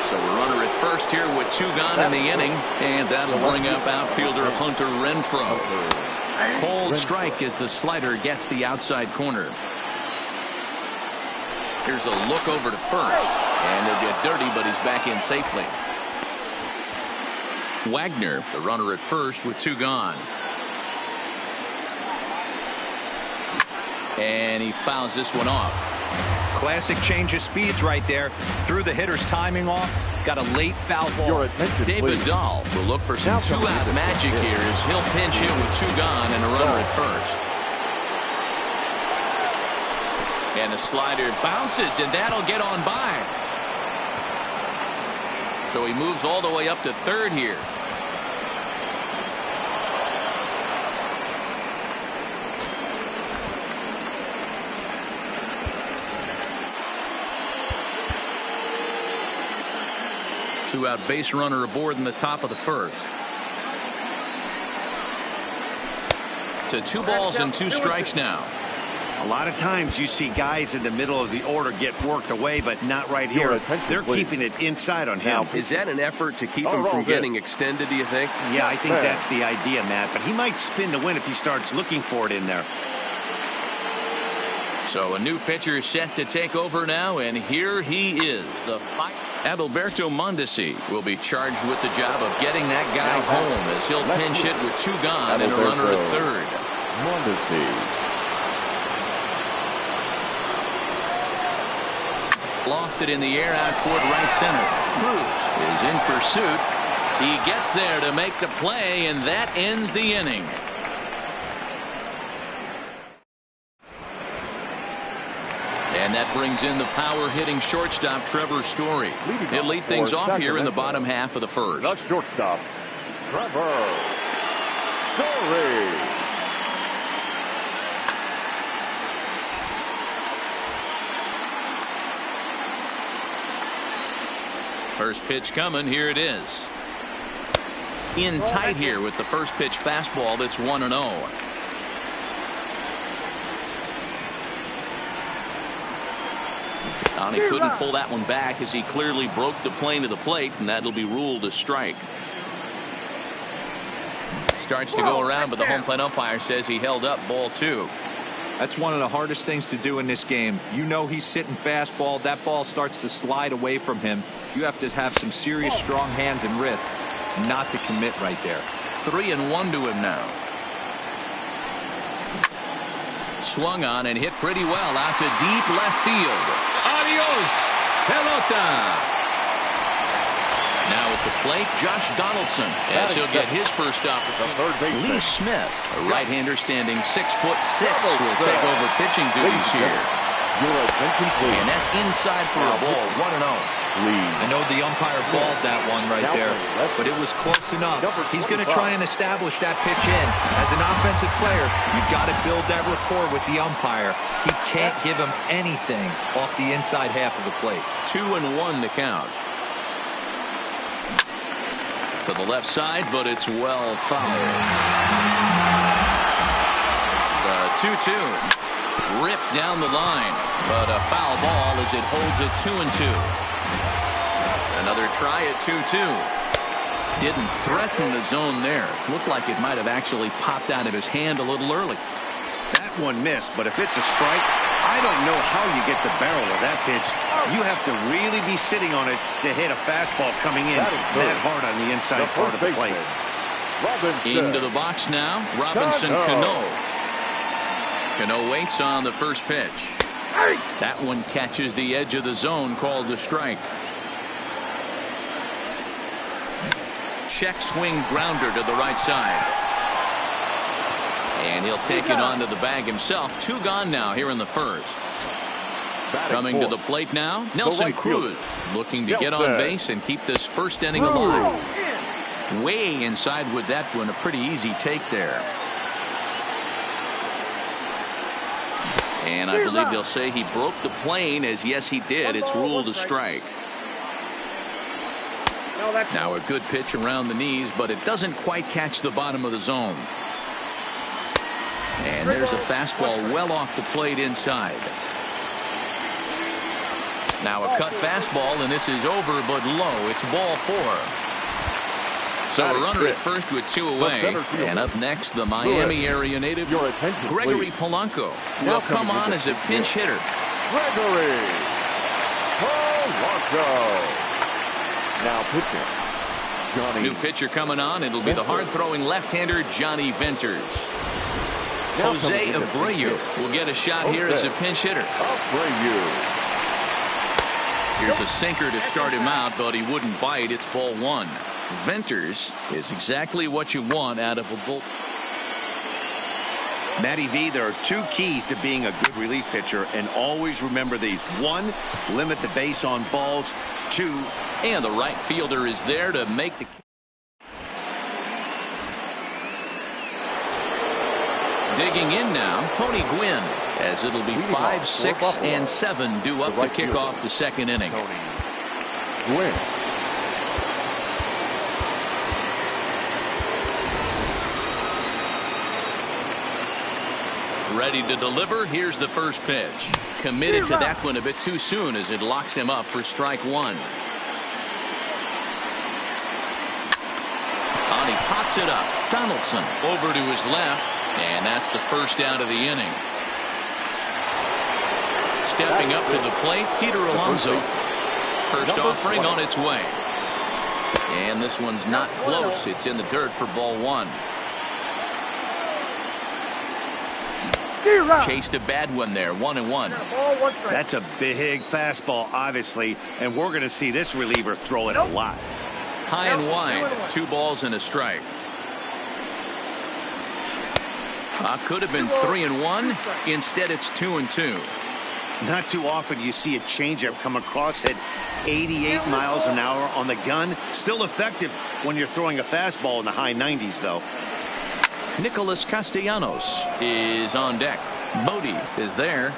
So a runner at first here with 2 gone in the inning, and that'll bring up outfielder Hunter Renfroe. Cold strike as the slider gets the outside corner. Here's a look over to first, and he'll get dirty, but he's back in safely. Wagner, the runner at first with 2 gone. And he fouls this one off. Classic change of speeds right there. Threw the hitter's timing off. Got a late foul ball. Your attention, David please. Dahl will look for some 2-out magic here as he'll pinch hit with 2 gone and a runner at first. And the slider bounces, and that'll get on by. So he moves all the way up to third here. 2-out base runner aboard in the top of the first. To 2 balls and 2 strikes now. A lot of times you see guys in the middle of the order get worked away, but not right here. They're keeping it inside on him. Is that an effort to keep him from getting extended, do you think? Yeah, I think that's the idea, Matt. But he might spin to win if he starts looking for it in there. So a new pitcher set to take over now, and here he is. The Adalberto Mondesi will be charged with the job of getting that guy home as he'll pinch hit with 2 gone and a runner at third. Mondesi. Lofted in the air out toward right center. Cruz is in pursuit. He gets there to make the play, and that ends the inning. And that brings in the power-hitting shortstop Trevor Story. He'll lead things off here in the bottom half of the first. The shortstop, Trevor Story. First pitch coming. Here it is. In tight here with the first pitch fastball that's 1-0. He couldn't pull that one back as he clearly broke the plane to the plate, and that'll be ruled a strike. Starts to go around, but the home plate umpire says he held up, ball 2. That's one of the hardest things to do in this game. You know he's sitting fastball. That ball starts to slide away from him. You have to have some serious strong hands and wrists not to commit right there. 3-1 to him now. Swung on and hit pretty well out to deep left field. Adios, pelota. Now at the plate, Josh Donaldson, as he'll get his first opportunity. Lee Smith, a right-hander standing 6'6", will take over pitching duties here. And that's inside for a ball, 1-0. I know the umpire balled that one right there, but it was close enough. He's going to try and establish that pitch in. As an offensive player, you've got to build that rapport with the umpire. He can't give him anything off the inside half of the plate. 2-1 to count. To the left side, but it's well fouled. The 2-2 ripped down the line, but a foul ball as it holds it 2-2. Another try at 2-2. Didn't threaten the zone there. Looked like it might have actually popped out of his hand a little early. That one missed, but if it's a strike, I don't know how you get the barrel of that pitch. You have to really be sitting on it to hit a fastball coming in that hard on the inside part of the plate. Into the box now, Robinson Cano. Cano waits on the first pitch. That one catches the edge of the zone, called a strike. Check swing grounder to the right side. And he'll take it onto the bag himself. 2 gone now here in the first. Coming to the plate now, Nelson Cruz looking to get on base and keep this first inning alive. Way inside with that one, a pretty easy take there. And I believe they'll say he broke the plane, as yes he did. It's ruled a strike. Now a good pitch around the knees, but it doesn't quite catch the bottom of the zone. And there's a fastball well off the plate inside. Now a cut fastball, and this is over but low. It's ball 4. So a runner at first with 2 away. And up next, the Miami area native Gregory Polanco will come on as a pinch hitter. Gregory Polanco. Now pitching, Johnny. New pitcher coming on. It'll be the hard-throwing left-hander Johnny Venters. Jose Abreu will get a shot here as a pinch hitter. Abreu. Here's a sinker to start him out, but he wouldn't bite. It's ball 1. Venters is exactly what you want out of a bull. Matty V, there are 2 keys to being a good relief pitcher, and always remember these. 1, limit the base on balls. 2, and the right fielder is there to make the. Digging in now, Tony Gwynn, as it'll be 5, 6, and 7 due up to kick off the second inning. Gwynn. Ready to deliver. Here's the first pitch. Committed to that one a bit too soon as it locks him up for strike one. And he pops it up. Donaldson over to his left, and that's the first out of the inning. Stepping up to the plate, Peter Alonso. First offering on its way. And this one's not close. It's in the dirt for ball one. Chased a bad one there. 1-1. That's a big fastball, obviously, and we're going to see this reliever throw it a lot. High and wide. 2 balls and a strike. Could have been 3-1. Instead, it's 2-2. Not too often you see a changeup come across at 88 miles an hour on the gun. Still effective when you're throwing a fastball in the high 90s, though. Nicholas Castellanos is on deck. Bodie is there.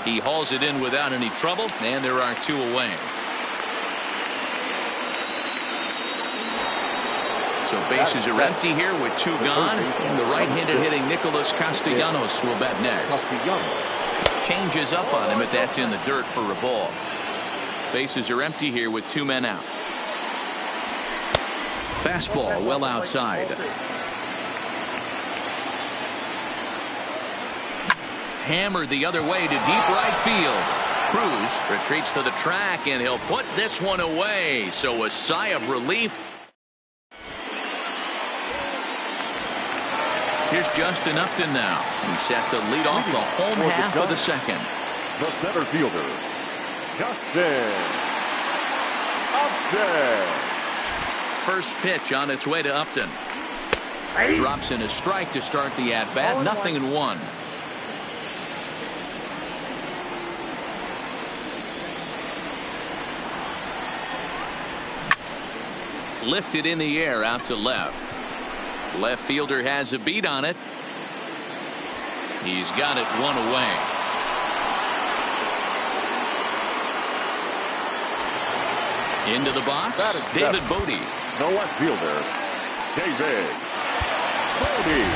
He hauls it in without any trouble, and there are 2 away. So bases are empty here with 2 gone. And the right-handed hitting Nicholas Castellanos will bat next. Changes up on him, but that's in the dirt for a ball. Bases are empty here with 2 men out. Fastball well outside. Hammered the other way to deep right field. Cruz retreats to the track, and he'll put this one away. So a sigh of relief. Here's Justin Upton now. He's set to lead off the home half of the second. The center fielder, Justin Upton. First pitch on its way to Upton. Drops in a strike to start the at-bat. 0-1. Lifted in the air out to left. Left fielder has a beat on it. He's got it 1 away. Into the box, David Bodie. The left fielder, David Bodie.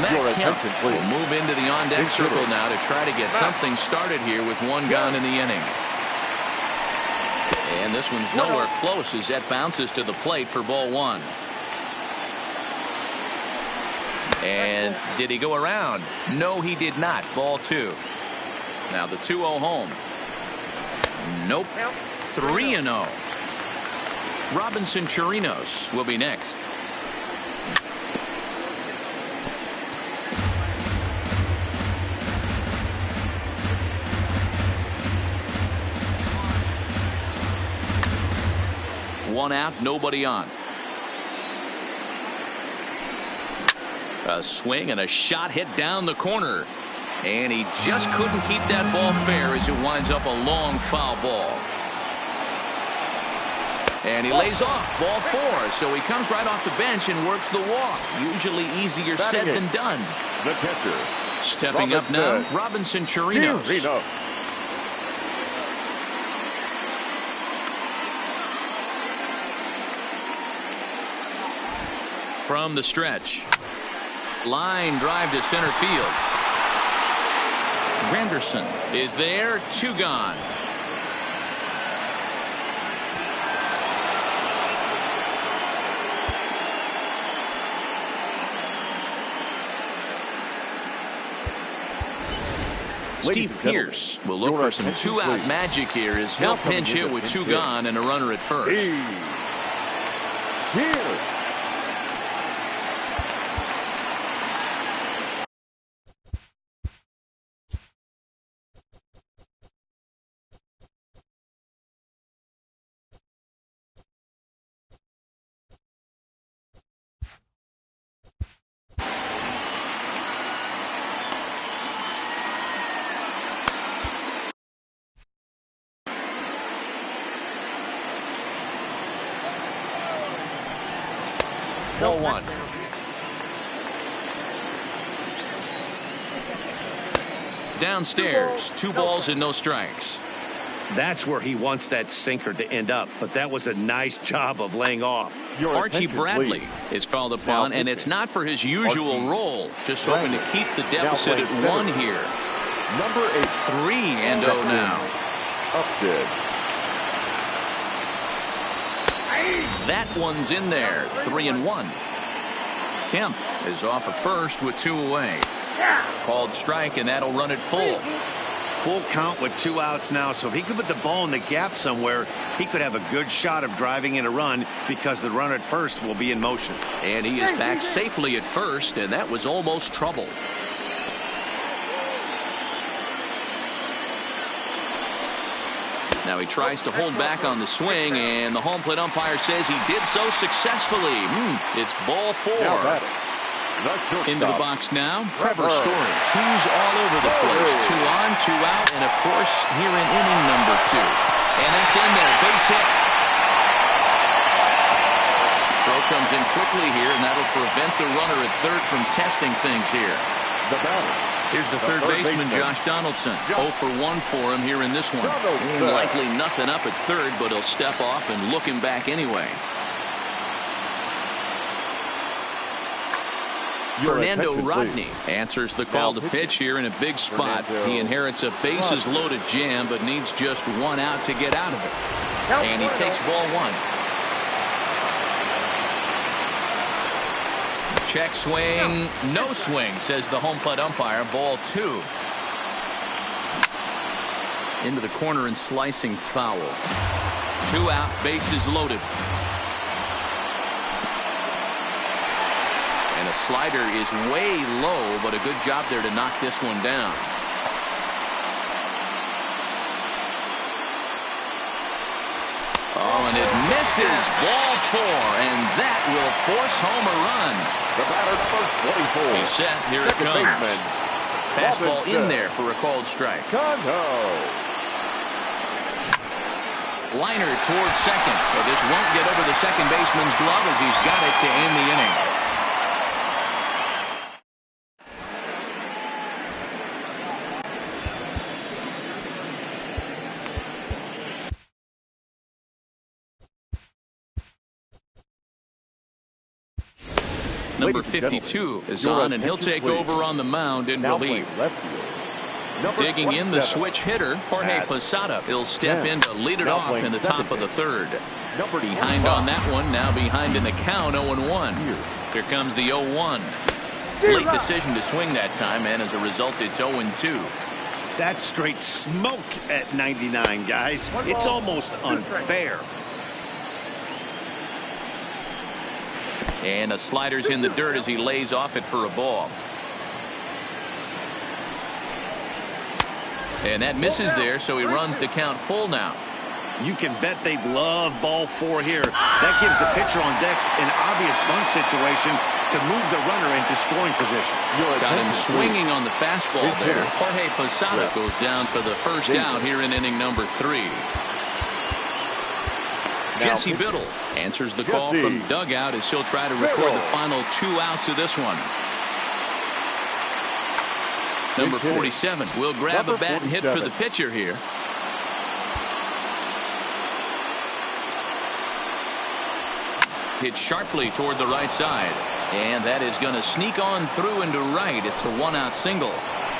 Matt Kemp will move into the on-deck circle now to try to get something started here with 1 gone in the inning. And this one's nowhere close as that bounces to the plate for ball 1. And did he go around? No, he did not. Ball 2. Now the 2-0 home. Nope. 3-0. Robinson Chirinos will be next. One out, nobody on. A swing and a shot hit down the corner. And he just couldn't keep that ball fair as it winds up a long foul ball. And he lays off ball 4. So he comes right off the bench and works the walk. Usually easier said than done. The catcher. Stepping up now, Robinson Chirinos. From the stretch. Line drive to center field. Granderson is there. 2 gone. Steve Pearce will look for some 2-out magic here as he'll pinch hit with 2 gone and a runner at first. Here. Ball 1. Downstairs, 2 balls and no strikes. That's where he wants that sinker to end up, but that was a nice job of laying off. Archie Bradley is called upon, and it's not for his usual role. Just hoping to keep the deficit at 1 here. Number 8. 3-0 now. Upton. That one's in there. 3-1. Kemp is off at first with 2 away. Called strike, and that'll run it full. Full count with 2 outs now, so if he could put the ball in the gap somewhere, he could have a good shot of driving in a run because the runner at first will be in motion. And he is back safely at first, and that was almost trouble. Now he tries to hold back on the swing, and the home plate umpire says he did so successfully. It's ball 4. Into the box now, Trevor Story. 2's all over the place. 2 on, 2 out, and of course here in inning number 2. And that's in there, base hit. Throw comes in quickly here, and that'll prevent the runner at third from testing things here. The batter. Here's the third baseman, Josh Donaldson. 0 for 1 for him here in this one. Likely nothing up at third, but he'll step off and look him back anyway. Fernando Rodney answers the call to pitch here in a big spot. He inherits a bases loaded jam, but needs just 1 out to get out of it. And he takes ball 1. Check swing, no swing, says the home plate umpire. Ball 2. Into the corner and slicing foul. 2 out, bases loaded. And a slider is way low, but a good job there to knock this one down. Oh, and it misses. Ball 4, and that will force home a run. The batter, number 24. He's set. Here it comes. Baseman. Fastball in there for a called strike. Conto. Liner towards second, but this won't get over the second baseman's glove as he's got it to end the inning. Number 52 is on, and he'll take over on the mound in relief. Digging in the switch hitter, Jorge Posada. He'll step in to lead it off in the top of the third. Behind on that one, now behind in the count, 0-1. Here comes the 0-1. Late decision to swing that time, and as a result, it's 0-2. That's straight smoke at 99, guys. It's almost unfair. And a slider's in the dirt as he lays off it for a ball. And that misses there, so he runs the count full now. You can bet they love ball 4 here. That gives the pitcher on deck an obvious bunt situation to move the runner into scoring position. Got him swinging on the fastball there. Jorge Posada goes down for the first out here in inning number 3. Jesse Biddle answers the call from dugout as he'll try to record the final 2 outs of this one. Number 47 will grab a bat and hit for the pitcher here. Hit sharply toward the right side, and that is going to sneak on through into right. It's a 1-out single.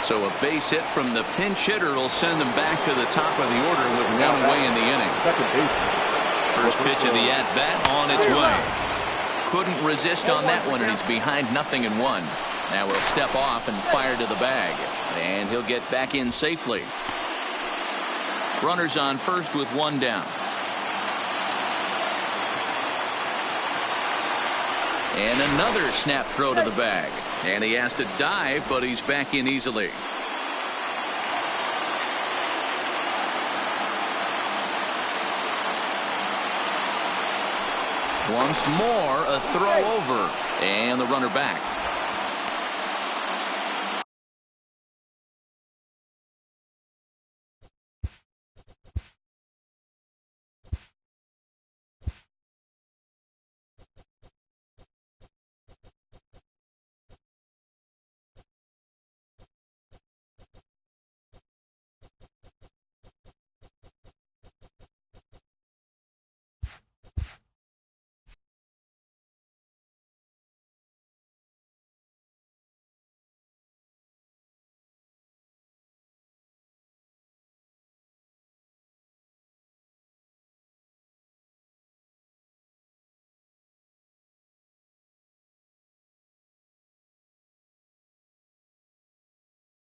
So a base hit from the pinch hitter will send them back to the top of the order with 1 away in the inning. First pitch of the at-bat on its way. Couldn't resist on that one, and he's behind 0-1. Now he'll step off and fire to the bag, and he'll get back in safely. Runners on first with 1 down. And another snap throw to the bag, and he has to dive, but he's back in easily. Once more, a throw over, and the runner back.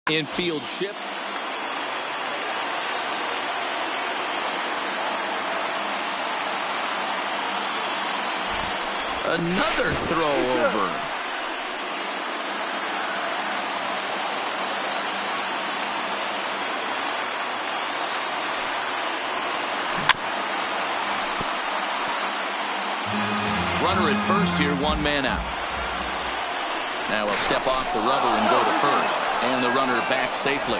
Infield shift. Another throw over. Runner at first here, one man out. Now he'll step off the rubber and go to first. And the runner back safely.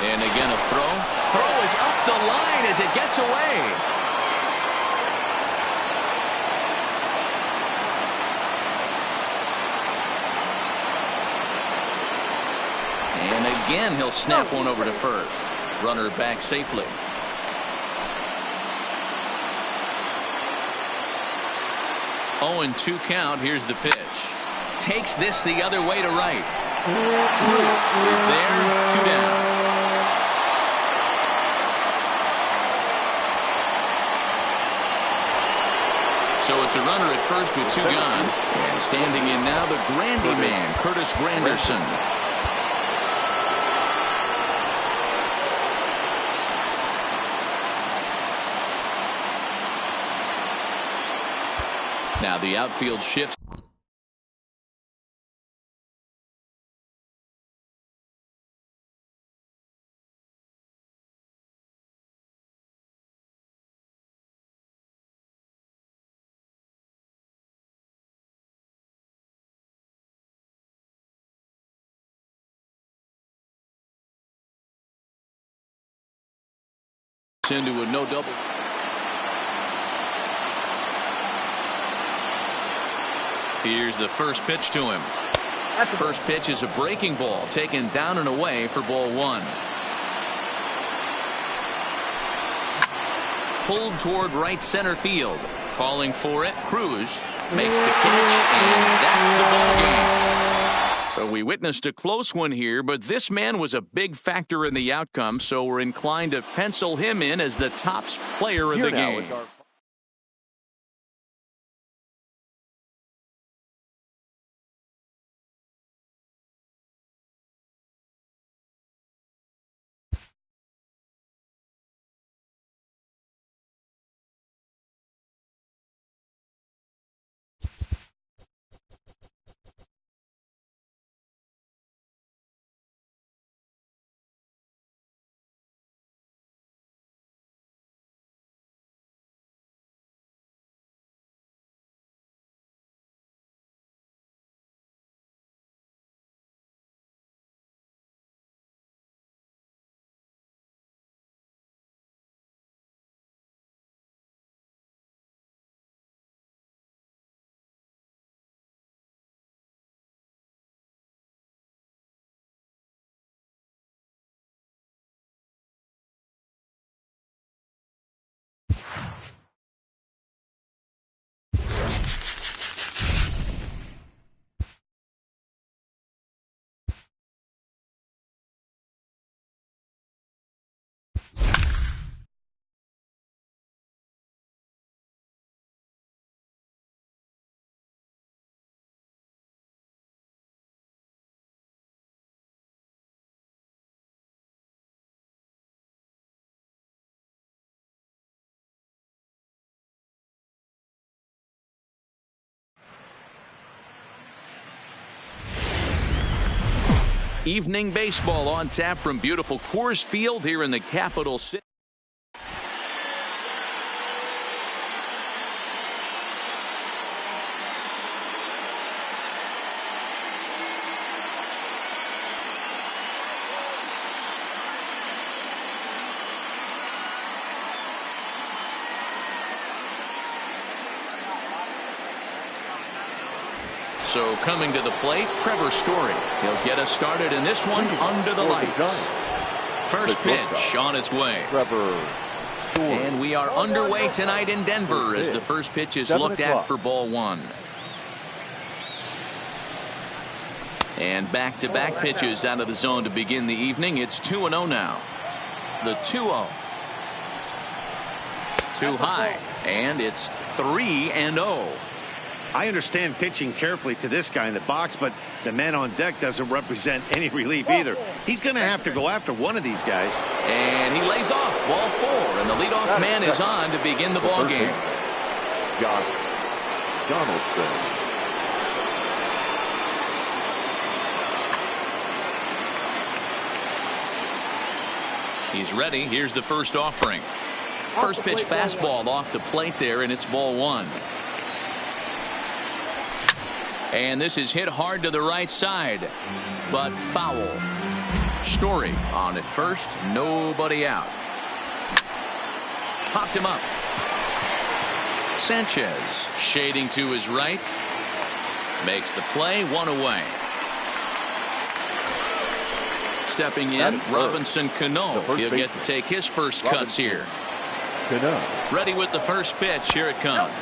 And again a throw. Throw is up the line as it gets away. And again he'll snap one over to first. Runner back safely. 0-2 count. Here's the pitch. Takes this the other way to right. Cruz is there. 2 down. So it's a runner at first with 2 gone. And standing in now the Grandy man, Curtis Granderson. Now the outfield shifts. Into a no double. Here's the first pitch to him. First pitch is a breaking ball taken down and away for ball 1. Pulled toward right center field. Calling for it. Cruz makes the catch, and that's the ball game. So we witnessed a close one here, but this man was a big factor in the outcome, so we're inclined to pencil him in as the top player of the game. Evening baseball on tap from beautiful Coors Field here in the capital city. So coming to the plate, Trevor Story. He'll get us started in this one under the lights. First pitch on its way. And we are underway tonight in Denver as the first pitch is looked at for ball 1. And back-to-back pitches out of the zone to begin the evening. It's 2-0 now. The 2-0. Too high. And it's 3-0. I understand pitching carefully to this guy in the box, but the man on deck doesn't represent any relief either. He's going to have to go after one of these guys. And he lays off ball 4, and the leadoff man is on to begin the ball game. Josh Donaldson. He's ready. Here's the first offering. First pitch fastball off the plate there, and it's ball 1. And this is hit hard to the right side, but foul. Story on at first, nobody out. Popped him up. Sanchez shading to his right. Makes the play, 1 away. Stepping in, Robinson Cano. He'll get to take his first cuts here. Ready with the first pitch. Here it comes.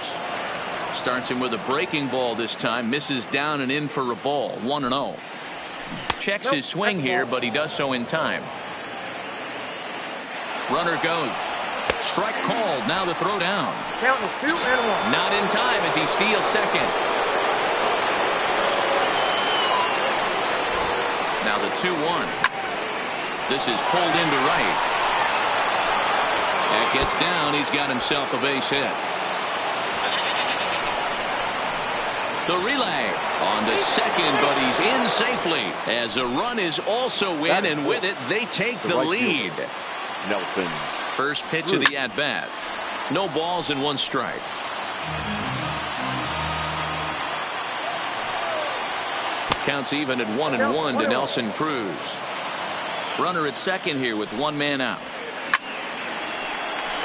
Starts him with a breaking ball this time. Misses down and in for a ball. 1-0. Checks his swing here, but he does so in time. Runner goes. Strike called. Now the throw down. Count is 2 and 1. Not in time as he steals second. Now the 2-1. This is pulled into right. That gets down. He's got himself a base hit. The relay on to second, but he's in safely as a run is also in, and with it they take the lead. Nelson. First pitch of the at bat. No balls and 1 strike. Counts even at 1-1 to Nelson Cruz. Runner at second here with 1 man out.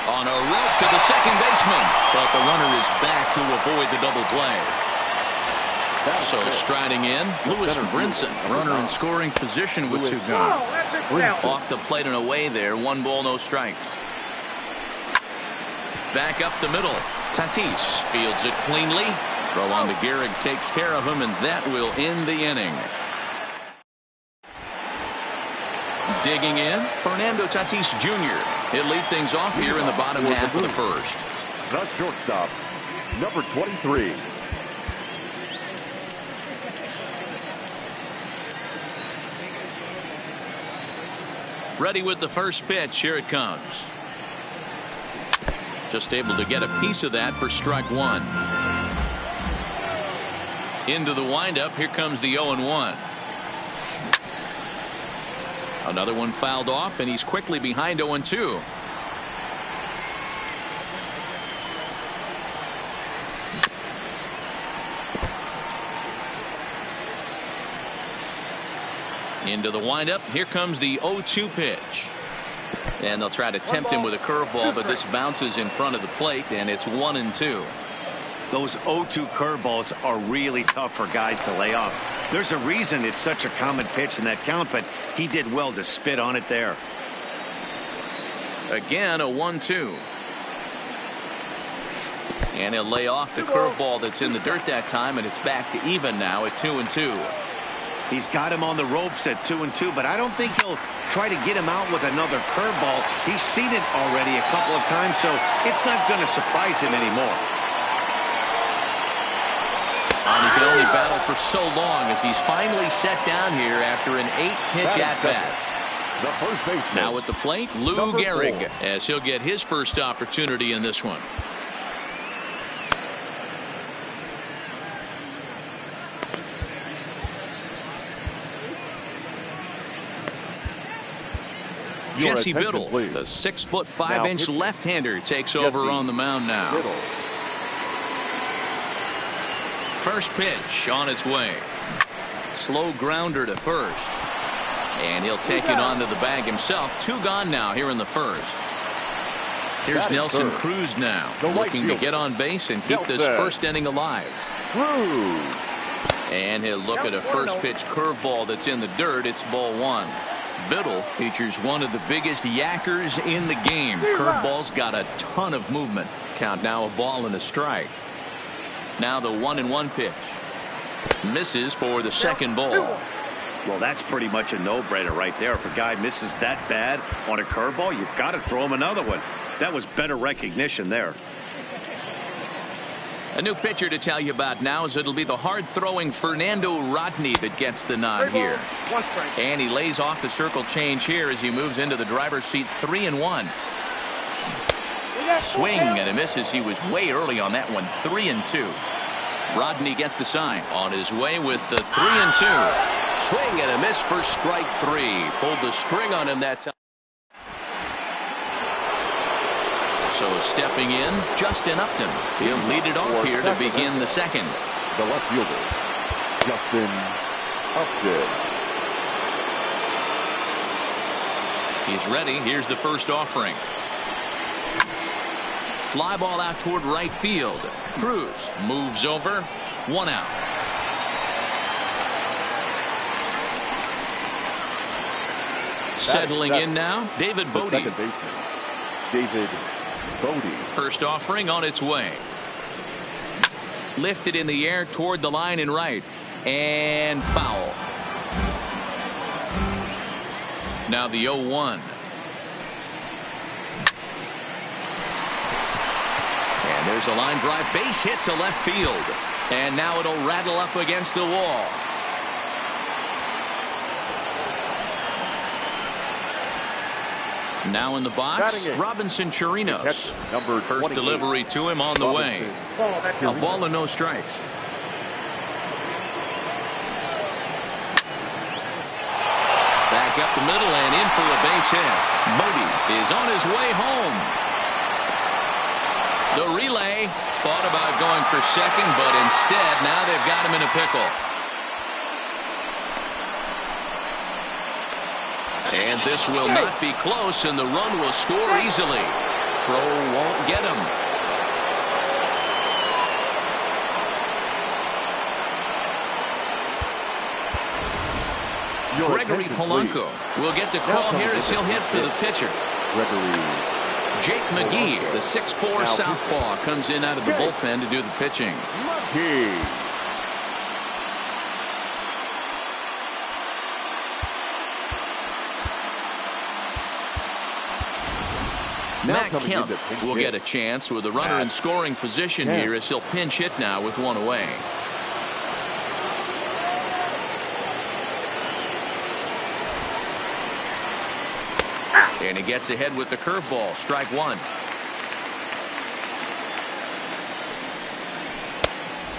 On a rope to the second baseman, but the runner is back to avoid the double play. Also striding in, Lewis Brinson, runner in scoring position with 2 gone. Off the plate and away there, 1 ball, no strikes. Back up the middle. Tatis fields it cleanly. Throw on to Gehrig, takes care of him, and that will end the inning. Digging in, Fernando Tatis Jr. He'll lead things off here in the bottom half of the first. The shortstop, number 23. Ready with the first pitch. Here it comes. Just able to get a piece of that for strike 1. Into the windup. Here comes the 0-1. Another one fouled off, and he's quickly behind 0-2. Into the windup. Here comes the 0-2 pitch. And they'll try to tempt him with a curveball, but this bounces in front of the plate, and it's 1-2. Those 0-2 curveballs are really tough for guys to lay off. There's a reason it's such a common pitch in that count, but he did well to spit on it there. Again, a 1-2. And he'll lay off the curveball that's in the dirt that time, and it's back to even now at 2-2. He's got him on the ropes at 2-2, but I don't think he'll try to get him out with another curveball. He's seen it already a couple of times, so it's not going to surprise him anymore. And he can only battle for so long as he's finally set down here after an 8-pitch at-bat. The first baseman. Now at the plate, Lou Gehrig, as he'll get his first opportunity in this one. Jesse Biddle, the 6'5" left-hander, takes over on the mound now. Biddle. First pitch on its way. Slow grounder to first. And he'll take it onto the bag himself. 2 gone now here in the first. Here's Nelson Cruz now, looking to get on base and keep this first inning alive. Cruz. And he'll look at a first pitch curveball that's in the dirt. It's ball 1. Biddle features one of the biggest yackers in the game. Curveball's got a ton of movement. Count now a ball and a strike. Now the 1-1 pitch. Misses for the second ball. Well, that's pretty much a no-brainer right there. If a guy misses that bad on a curveball, you've got to throw him another one. That was better recognition there. A new pitcher to tell you about now is it'll be the hard-throwing Fernando Rodney that gets the nod here. And he lays off the circle change here as he moves into the driver's seat 3-1. Swing and a miss as he was way early on that one. 3-2. Rodney gets the sign on his way with the 3-2. Swing and a miss for strike 3. Pulled the string on him that time. So stepping in, Justin Upton. He'll lead it off here to begin the second. The left fielder, Justin Upton. He's ready. Here's the first offering. Fly ball out toward right field. Cruz moves over. 1 out. Settling in now, David Bodie. Second baseman, David Bodie. First offering on its way. Lifted in the air toward the line and right. And foul. Now the 0-1. And there's a line drive. Base hit to left field. And now it'll rattle up against the wall. Now in the box, Robinson Chirinos. Number First delivery to him on the way. A ball and no strikes. Back up the middle and in for a base hit. Bodie is on his way home. The relay thought about going for second, but instead now they've got him in a pickle. And this will not be close, and the run will score easily. Throw won't get him. Gregory Polanco will get the call here as he'll hit for the pitcher. Jake McGee, the 6'4" southpaw, comes in out of the bullpen to do the pitching. Matt Kemp will get a chance with a runner in scoring position here as he'll pinch hit now with one away. And he gets ahead with the curveball. Strike 1.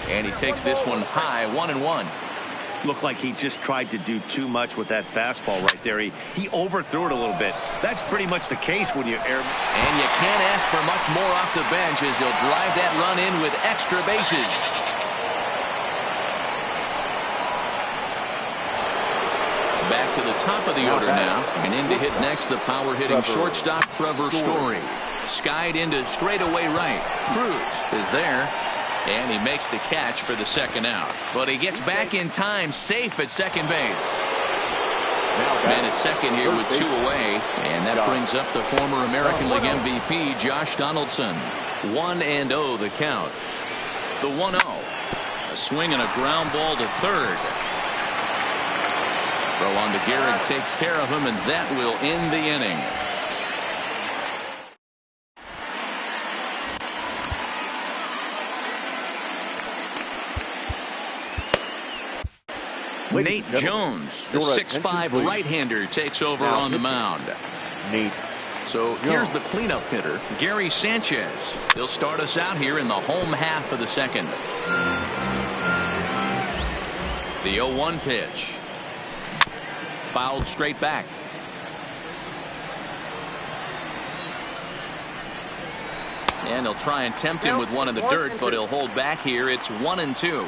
And he takes this one high. 1-1. Looked like he just tried to do too much with that fastball right there. He overthrew it a little bit. That's pretty much the case when you air. And you can't ask for much more off the bench as he'll drive that run in with extra bases. Back to the top of the order now. And in to hit next, the power-hitting shortstop, Trevor Story. Skied into straightaway right. Cruz is there. And he makes the catch for the second out. But he gets back in time, safe at second base. Man at second here with 2 away. And that brings up the former American League MVP, Josh Donaldson. 1-0 the count. The 1-0. A swing and a ground ball to third. Throw on to Gehrig, takes care of him, and that will end the inning. Nate Jones, the 6'5" right-hander, takes over on the mound. So here's the cleanup hitter, Gary Sanchez. He'll start us out here in the home half of the second. The 0-1 pitch. Fouled straight back. And he'll try and tempt him with one in the dirt, but he'll hold back here. It's 1-2.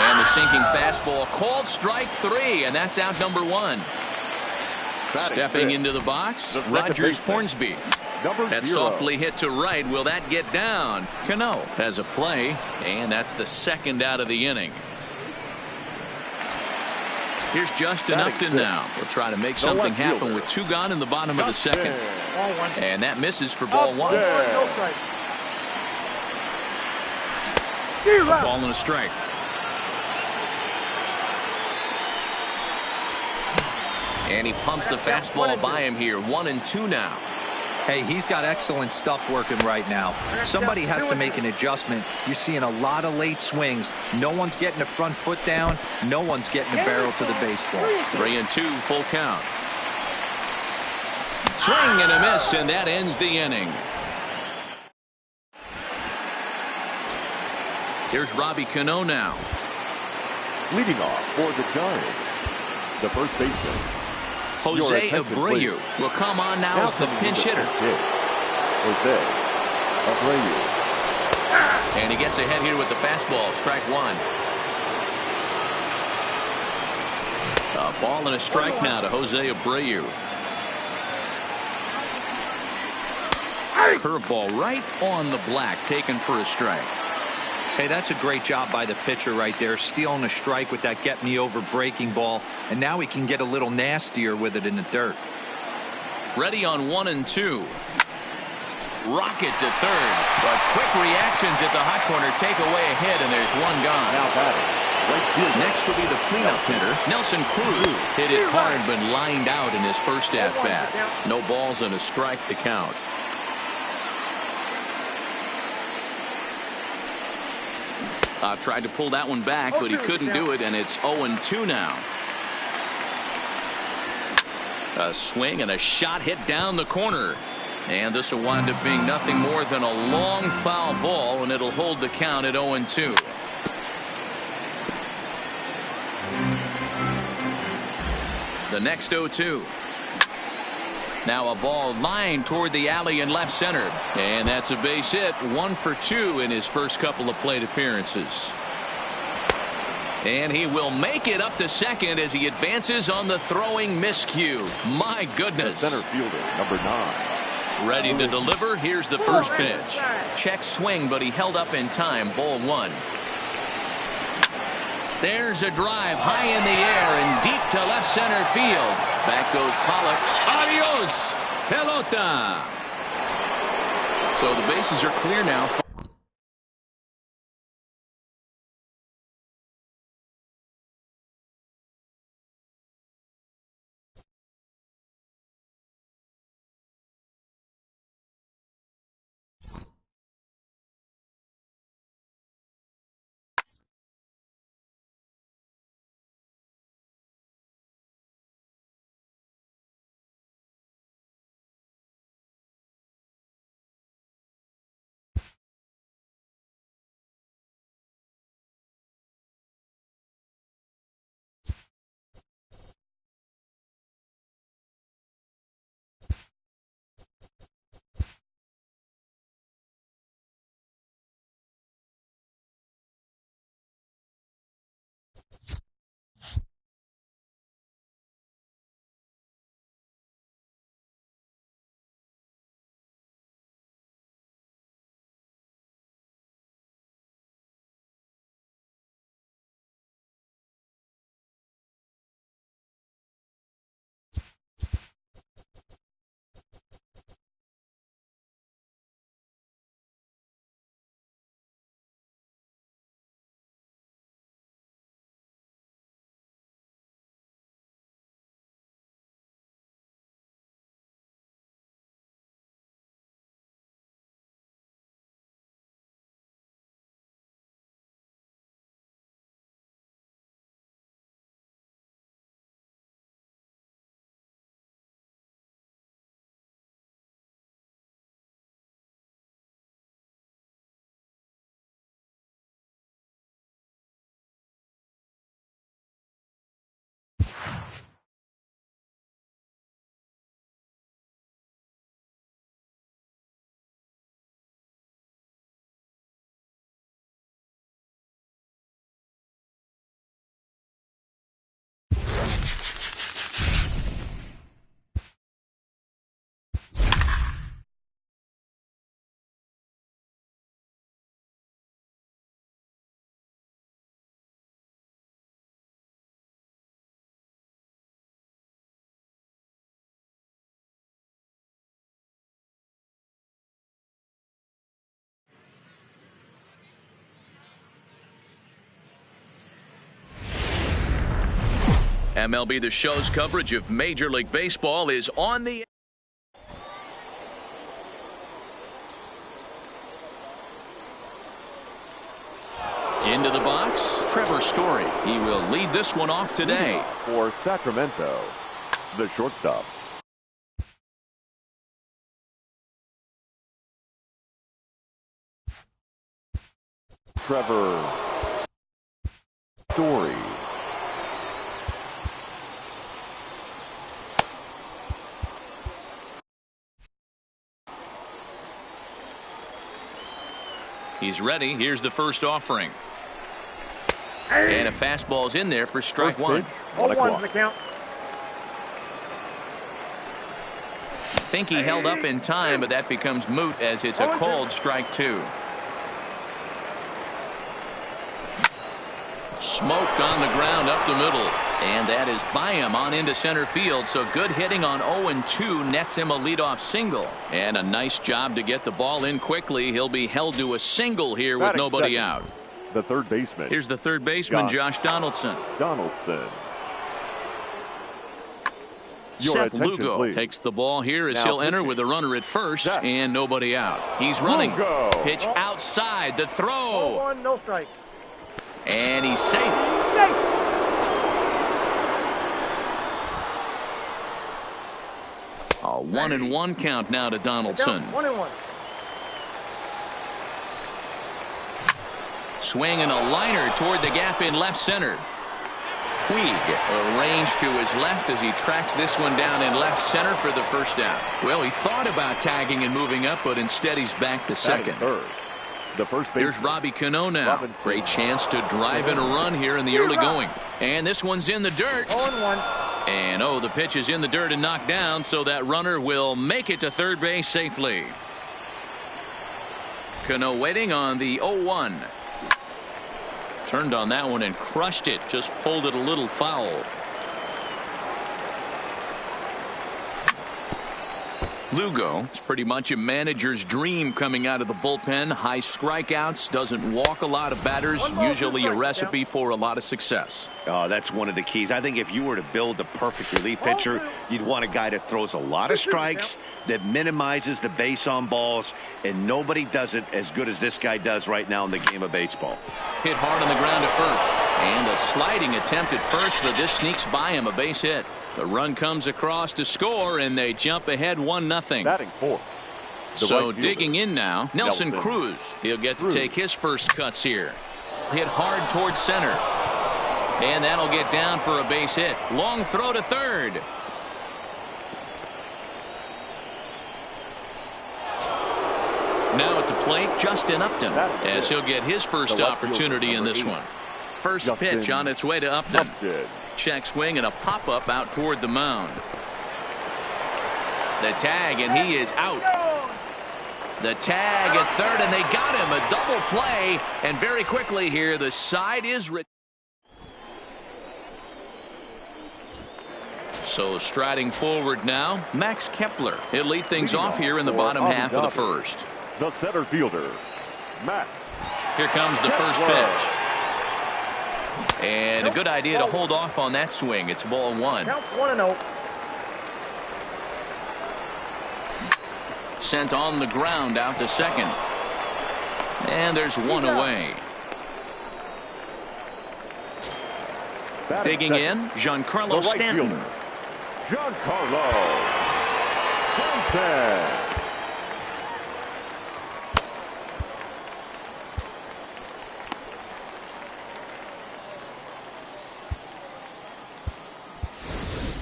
And the sinking fastball called strike 3, and that's out number 1. Stepping into the box, Rogers Hornsby. That softly hit to right. Will that get down? Cano has a play, and that's the second out of the inning. Here's Justin Upton now. We'll try to make something happen with 2 gone in the bottom of the second. And that misses for ball 1. A ball and a strike. And he pumps the fastball by him here. 1-2 now. Hey, he's got excellent stuff working right now. Somebody has to make an adjustment. You're seeing a lot of late swings. No one's getting the front foot down. No one's getting the barrel to the baseball. 3-2, full count. Swing and a miss, and that ends the inning. Here's Robbie Cano now. Leading off for the Giants, the first baseman, Jose Abreu will come on now as the pinch hitter. Jose Abreu. And he gets ahead here with the fastball, strike one. A ball and a strike now to Jose Abreu. Curveball right on the black, taken for a strike. Hey, that's a great job by the pitcher right there, stealing a strike with that get-me-over breaking ball, and now he can get a little nastier with it in the dirt. Ready on 1 and 2. Rocket to third, but quick reactions at the hot corner take away a hit, and there's one gone. Now batting, right field. Next will be the cleanup hitter, Nelson Cruz. Hit it hard, but lined out in his first at-bat. No balls and a strike to count. Tried to pull that one back, but he couldn't do it, and it's 0-2 now. A swing and a shot hit down the corner. And this will wind up being nothing more than a long foul ball, and it'll hold the count at 0-2. The next 0-2. Now a ball lined toward the alley in left center. And that's a base hit. 1 for 2 in his first couple of plate appearances. And he will make it up to second as he advances on the throwing miscue. My goodness. Center fielder, number 9. Ready to deliver. Here's the first pitch. Check swing, but he held up in time. Ball 1. There's a drive high in the air and deep to left center field. Back goes Pollock. Adios, pelota. So the bases are clear now. MLB The Show's coverage of Major League Baseball is on the Into the box, Trevor Story. He will lead this one off today. For Sacramento, the shortstop. Trevor Story. He's ready. Here's the first offering. And a fastball's in there for strike one. 0-1's the count. Think he held up in time, but that becomes moot as it's a called strike two. Smoked on the ground up the middle. And that is by him on into center field. So good hitting on 0-2 nets him a leadoff single. And a nice job to get the ball in quickly. He'll be held to a single here with nobody out. The third baseman. Here's the third baseman, Josh Donaldson. Seth Lugo takes the ball here as he'll enter with a runner at first and nobody out. He's running. Pitch outside. The throw. 0-1, no strike. And he's safe. A 1-1 count now to Donaldson. 1-1. Swinging a liner toward the gap in left center. Puig arranged to his left as he tracks this one down in left center for the first out. Well, he thought about tagging and moving up, but instead he's back to second. The first baseman. Here's Robbie Cano now. Great chance to drive in a run here in the early going. And this one's in the dirt. 0-1. And the pitch is in the dirt and knocked down, so that runner will make it to third base safely. Cano waiting on the 0-1. Turned on that one and crushed it. Just pulled it a little foul. Lugo, it's pretty much a manager's dream coming out of the bullpen. High strikeouts, doesn't walk a lot of batters, usually a recipe for a lot of success. Oh, that's one of the keys. I think if you were to build a perfect relief pitcher, you'd want a guy that throws a lot of strikes, that minimizes the base on balls, and nobody does it as good as this guy does right now in the game of baseball. Hit hard on the ground at first. And a sliding attempt at first, but this sneaks by him, a base hit. The run comes across to score, and they jump ahead 1-0. Batting fourth. So digging in now, Nelson Cruz. He'll get to take his first cuts here. Hit hard towards center. And that'll get down for a base hit. Long throw to third. Now at the plate, Justin Upton, as he'll get his first opportunity in this one. First pitch on its way to Upton. Check swing and a pop-up out toward the mound. The tag, and he is out. The tag at third, and they got him. A double play, and very quickly here, the side is... So striding forward now, Max Kepler. He'll lead things off here in the bottom half of the first. The center fielder, Max. Here comes the first pitch. And a good idea to hold off on that swing. It's ball one. Count 1-0. Sent on the ground out to second. And there's one away. Digging in, Giancarlo Stanton. Giancarlo Stanton.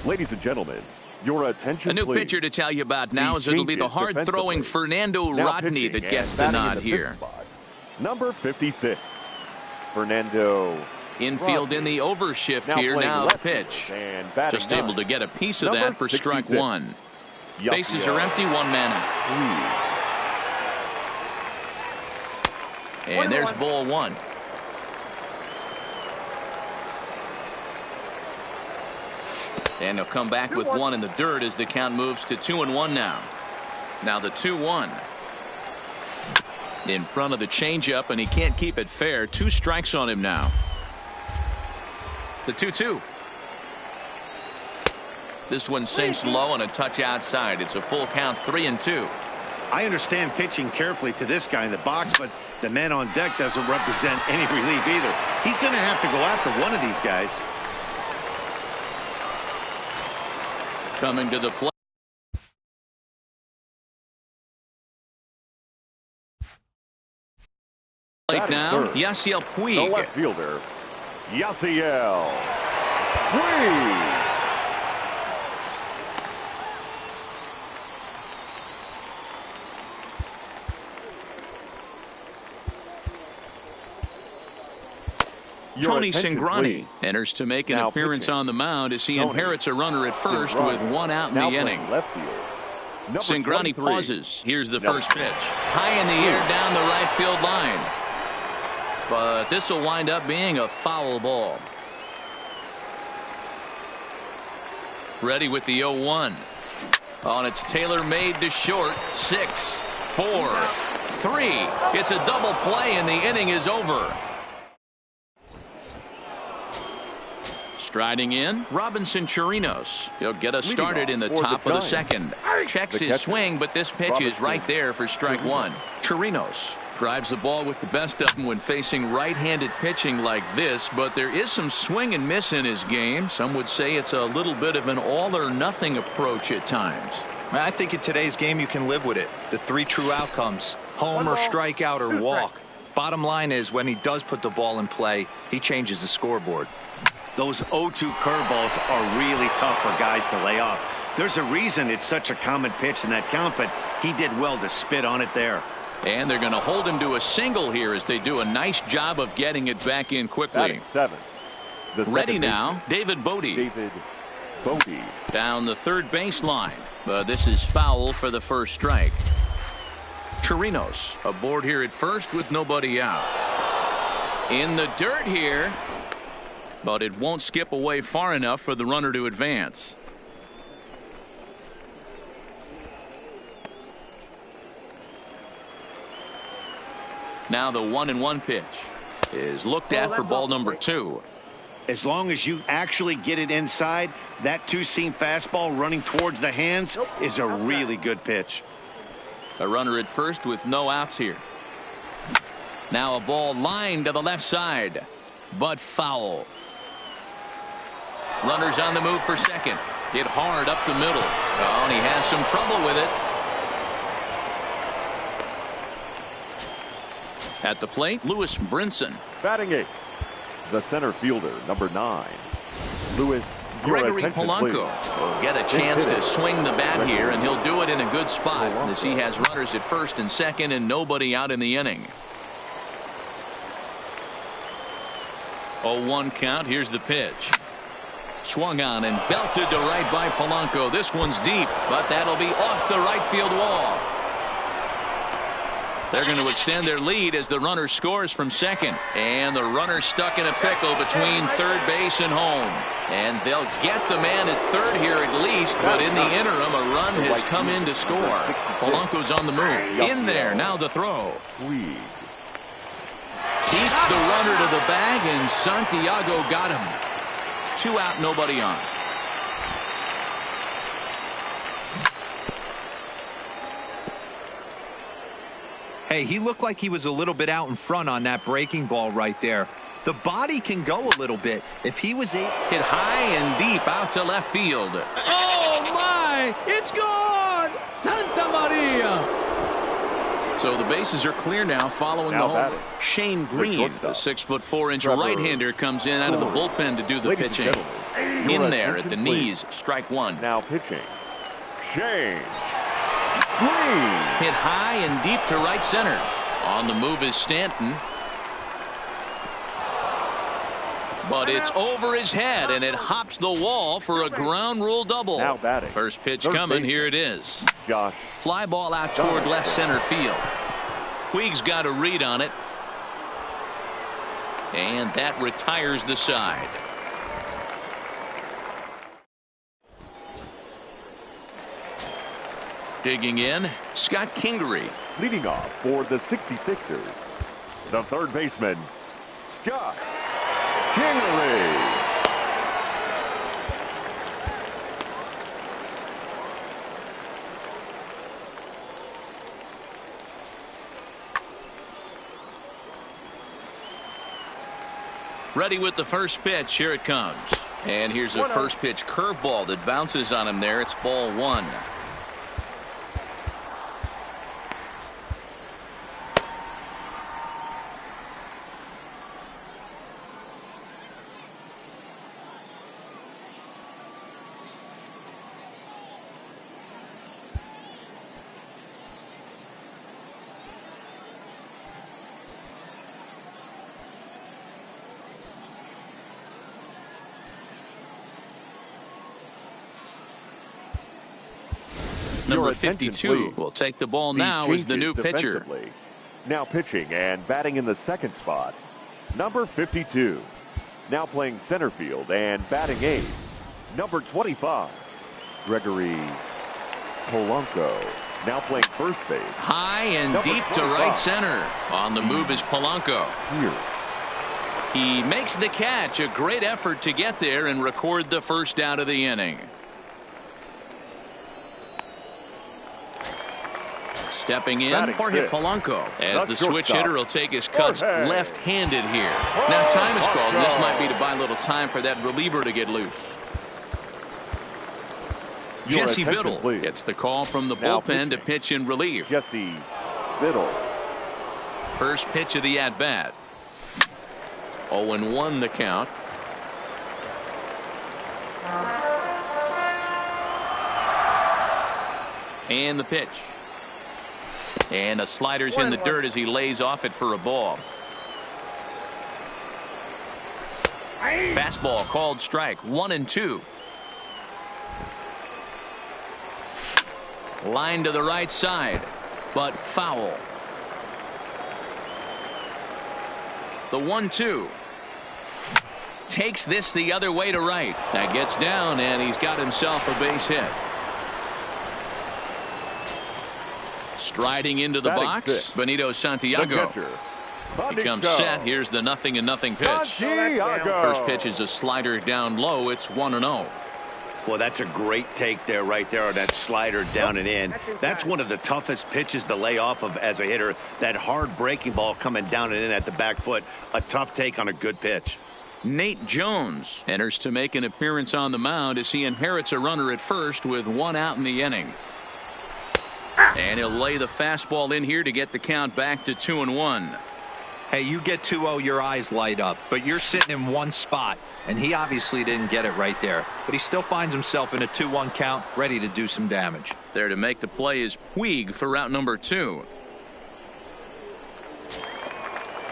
Ladies and gentlemen, your attention, A new please. pitcher to tell you about now is it'll be the hard-throwing Fernando Rodney that gets the nod here. Number 56, Fernando. Infield in the overshift here now the pitch. Just able to get a piece of that for strike one. Bases are empty, one man out. And there's ball one. And he'll come back with one in the dirt as the count moves to 2-1 now. Now the 2-1. In front of the changeup, and he can't keep it fair. 2 strikes on him now. The 2-2. This one sinks low and a touch outside. It's a full count, 3-2. I understand pitching carefully to this guy in the box, but the man on deck doesn't represent any relief either. He's going to have to go after one of these guys. Coming to the plate. Now, Yasiel Puig. The left fielder, Yasiel Puig. Tony Cingrani enters to make an appearance on the mound as he inherits a runner at first with one out in the inning. Cingrani pauses. Here's the first pitch. High in the air down the right field line. But this will wind up being a foul ball. Ready with the 0-1. On its tailor-made to short. 6, 4, 3. It's a double play and the inning is over. Striding in, Robinson Chirinos. He'll get us started in the top of the second. Checks his swing, but this pitch is right there for strike one. Chirinos drives the ball with the best of them when facing right-handed pitching like this, but there is some swing and miss in his game. Some would say it's a little bit of an all-or-nothing approach at times. I think in today's game you can live with it. The 3 true outcomes: home or strikeout or walk. Bottom line is, when he does put the ball in play, he changes the scoreboard. Those 0-2 curveballs are really tough for guys to lay off. There's a reason it's such a common pitch in that count, but he did well to spit on it there. And they're going to hold him to a single here as they do a nice job of getting it back in quickly. Ready now, David Bodie. Down the third baseline. But this is foul for the first strike. Chirinos aboard here at first with nobody out. In the dirt here. But it won't skip away far enough for the runner to advance. Now the 1-1 pitch is looked at for ball number 2. As long as you actually get it inside, that two-seam fastball running towards the hands is a really good pitch. A runner at first with no outs here. Now a ball lined to the left side, but foul. Runners on the move for second. Hit hard up the middle. Oh, and he has some trouble with it. At the plate, Lewis Brinson. Batting 8th, the center fielder, number 9, Lewis. Gregory Polanco will get a chance to swing the bat here, and he'll do it in a good spot as he has runners at first and second and nobody out in the inning. 0-1 count. Here's the pitch. Swung on and belted to right by Polanco. This one's deep, but that'll be off the right field wall. They're going to extend their lead as the runner scores from second. And the runner stuck in a pickle between third base and home. And they'll get the man at third here at least, but in the interim, a run has come in to score. Polanco's on the move. In there, now the throw. Keeps the runner to the bag, and Santiago got him. 2 out, nobody on. Hey, he looked like he was a little bit out in front on that breaking ball right there. The body can go a little bit. If he was hit high and deep out to left field. Oh my! It's gone! Santa Maria! So the bases are clear now following the home. Shane Green, the 6'4" right-hander, comes in out of the bullpen to do the pitching. In there at the knees, strike one. Now pitching, Shane Green. Hit high and deep to right center. On the move is Stanton. But it's over his head, and it hops the wall for a ground rule double. Now batting. First pitch coming. Here it is. Josh. Fly ball out toward left center field. Puig's got a read on it. And that retires the side. Digging in, Scott Kingery. Leading off for the 66ers, the third baseman, Scott Kingery. Ready with the first pitch. Here it comes. And here's a first pitch curveball that bounces on him there. It's ball 1. Number 52 will take the ball now as the new pitcher. Now pitching and batting in the second spot, number 52. Now playing center field and batting 8th, number 25, Gregory Polanco. Now playing first base. High and deep to right center. On the move is Polanco. He makes the catch. A great effort to get there and record the first out of the inning. Stepping in for hit Polanco as the switch hitter will take his cuts left-handed here. Now time is called, and this might be to buy a little time for that reliever to get loose. Jesse Biddle gets the call from the bullpen to pitch in relief. Jesse Biddle. First pitch of the at-bat. 0-1 the count. And the pitch. And a slider's in the dirt as he lays off it for a ball. Fastball called strike. 1-2. Line to the right side, but foul. The 1-2. Takes this the other way to right. That gets down, and he's got himself a base hit. Striding into the box, Benito Santiago. He comes set. Here's the 0-0 pitch. First pitch is a slider down low. It's 1-0. Well, that's a great take there, right there, on that slider down and in. That's one of the toughest pitches to lay off of as a hitter. That hard breaking ball coming down and in at the back foot. A tough take on a good pitch. Nate Jones enters to make an appearance on the mound as he inherits a runner at first with 1 out in the inning. And he'll lay the fastball in here to get the count back to 2-1. Hey, you get 2-0, your eyes light up, but you're sitting in one spot, and he obviously didn't get it right there. But he still finds himself in a 2-1 count, ready to do some damage. There to make the play is Puig for route number 2.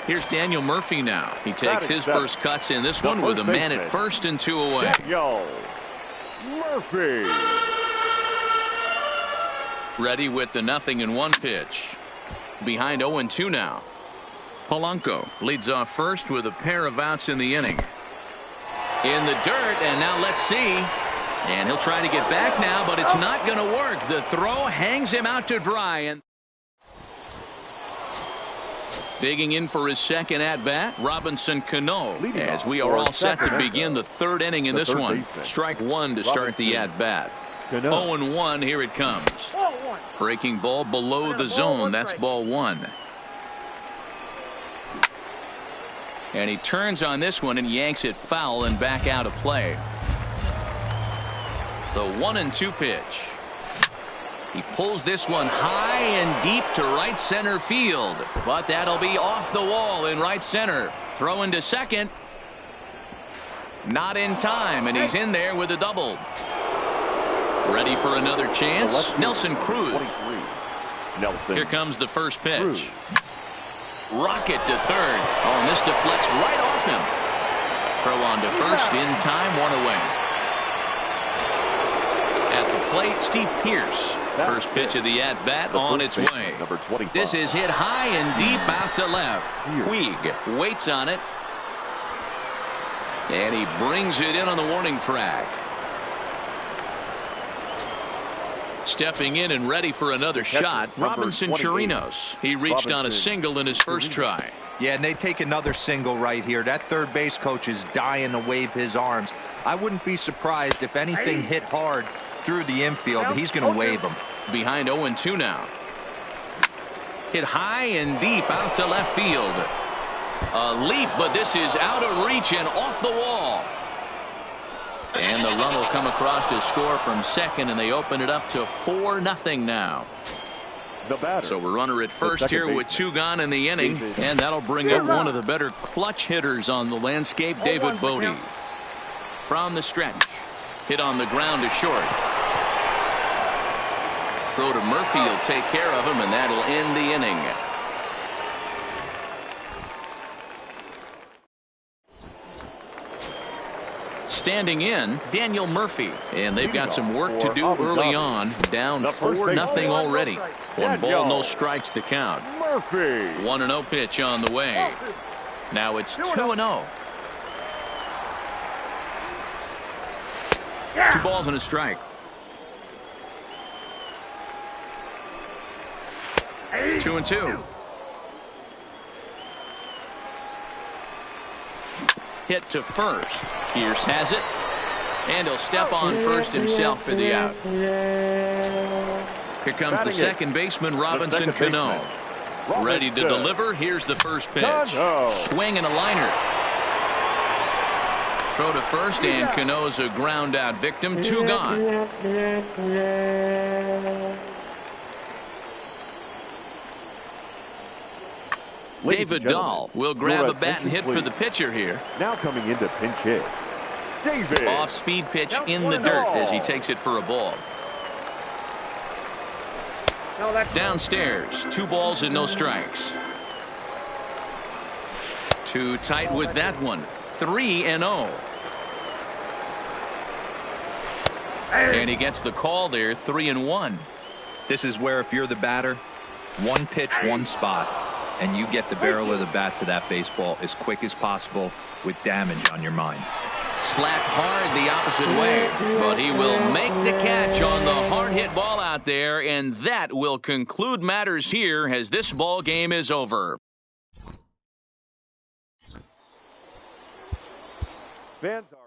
Here's Daniel Murphy now. He takes his first cuts in this one with a man at first and 2 away. Daniel Murphy. Ready with the 0-1 pitch. Behind 0-2 now. Polanco leads off first with a pair of outs in the inning. In the dirt, and now let's see. And he'll try to get back now, but it's not going to work. The throw hangs him out to dry. And digging in for his second at-bat, Robinson Cano, as we are all set to begin the 3rd inning in this one. Strike 1 to start the at-bat. 0-1, here it comes. Breaking ball below the zone. That's ball 1. And he turns on this one and yanks it foul and back out of play. The 1-2 pitch. He pulls this one high and deep to right center field, but that'll be off the wall in right center. Throw into second. Not in time, and he's in there with a double. Ready for another chance. Nelson Cruz. Here comes the first pitch. Rocket to third. Oh, and this deflects right off him. Throw on to first in time, 1 away. At the plate, Steve Pearce. First pitch of the at-bat on its way. This is hit high and deep out to left. Puig waits on it. And he brings it in on the warning track. Stepping in and ready for another shot, Robinson Chirinos. He reached on a single in his first try. Yeah, and they take another single right here. That third base coach is dying to wave his arms. I wouldn't be surprised if anything hit hard through the infield. He's going to wave them. Behind 0-2 now. Hit high and deep out to left field. A leap, but this is out of reach and off the wall. And the run will come across to score from second, and they open it up to 4-0 now. The batter. So we're runner at first here with 2 gone in the inning, and that'll bring up one of the better clutch hitters on the landscape, David Bote. From the stretch, hit on the ground to short. Throw to Murphy will take care of him, and that'll end the inning. Standing in, Daniel Murphy, and they've got some work to do early on. Down 4-0 already. 1 ball, no strikes to count. Murphy. 1-0 pitch on the way. Now it's 2-0. 2 balls and a strike. 2-2. Hit to first. Pierce has it, and he'll step on first himself for the out. Here comes the second baseman, Robinson Cano. Ready to deliver. Here's the first pitch. Swing and a liner. Throw to first, and Cano's a ground out victim. 2 gone. David Dahl will grab a bat and hit for the pitcher here. Now coming into pinch hit, David. Off-speed pitch in the dirt as he takes it for a ball. Downstairs, 2 balls and no strikes. Too tight with that one. 3-0. And he gets the call there. 3-1. This is where, if you're the batter, 1 pitch, 1 spot, and you get the barrel of the bat to that baseball as quick as possible with damage on your mind. Slapped hard the opposite way, but he will make the catch on the hard hit ball out there, and that will conclude matters here as this ball game is over. Fans are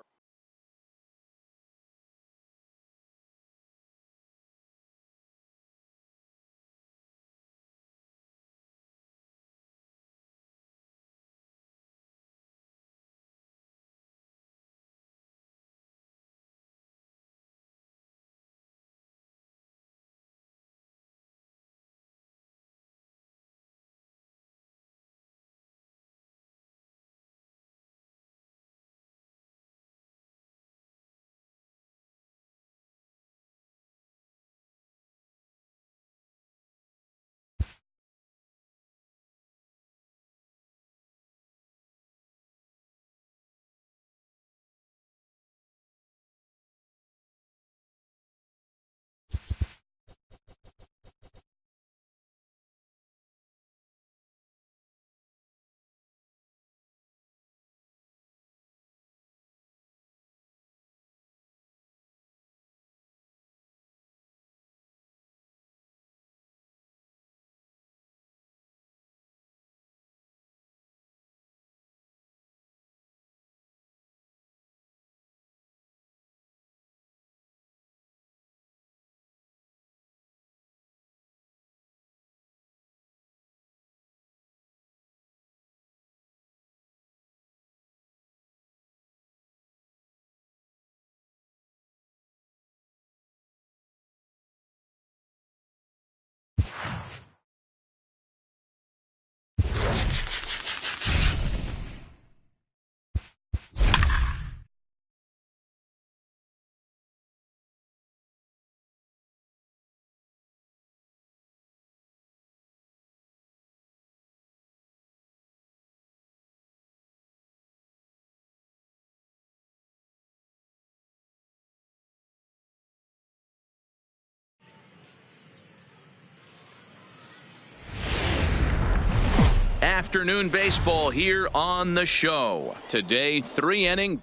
afternoon baseball here on the show. Today, 3-inning.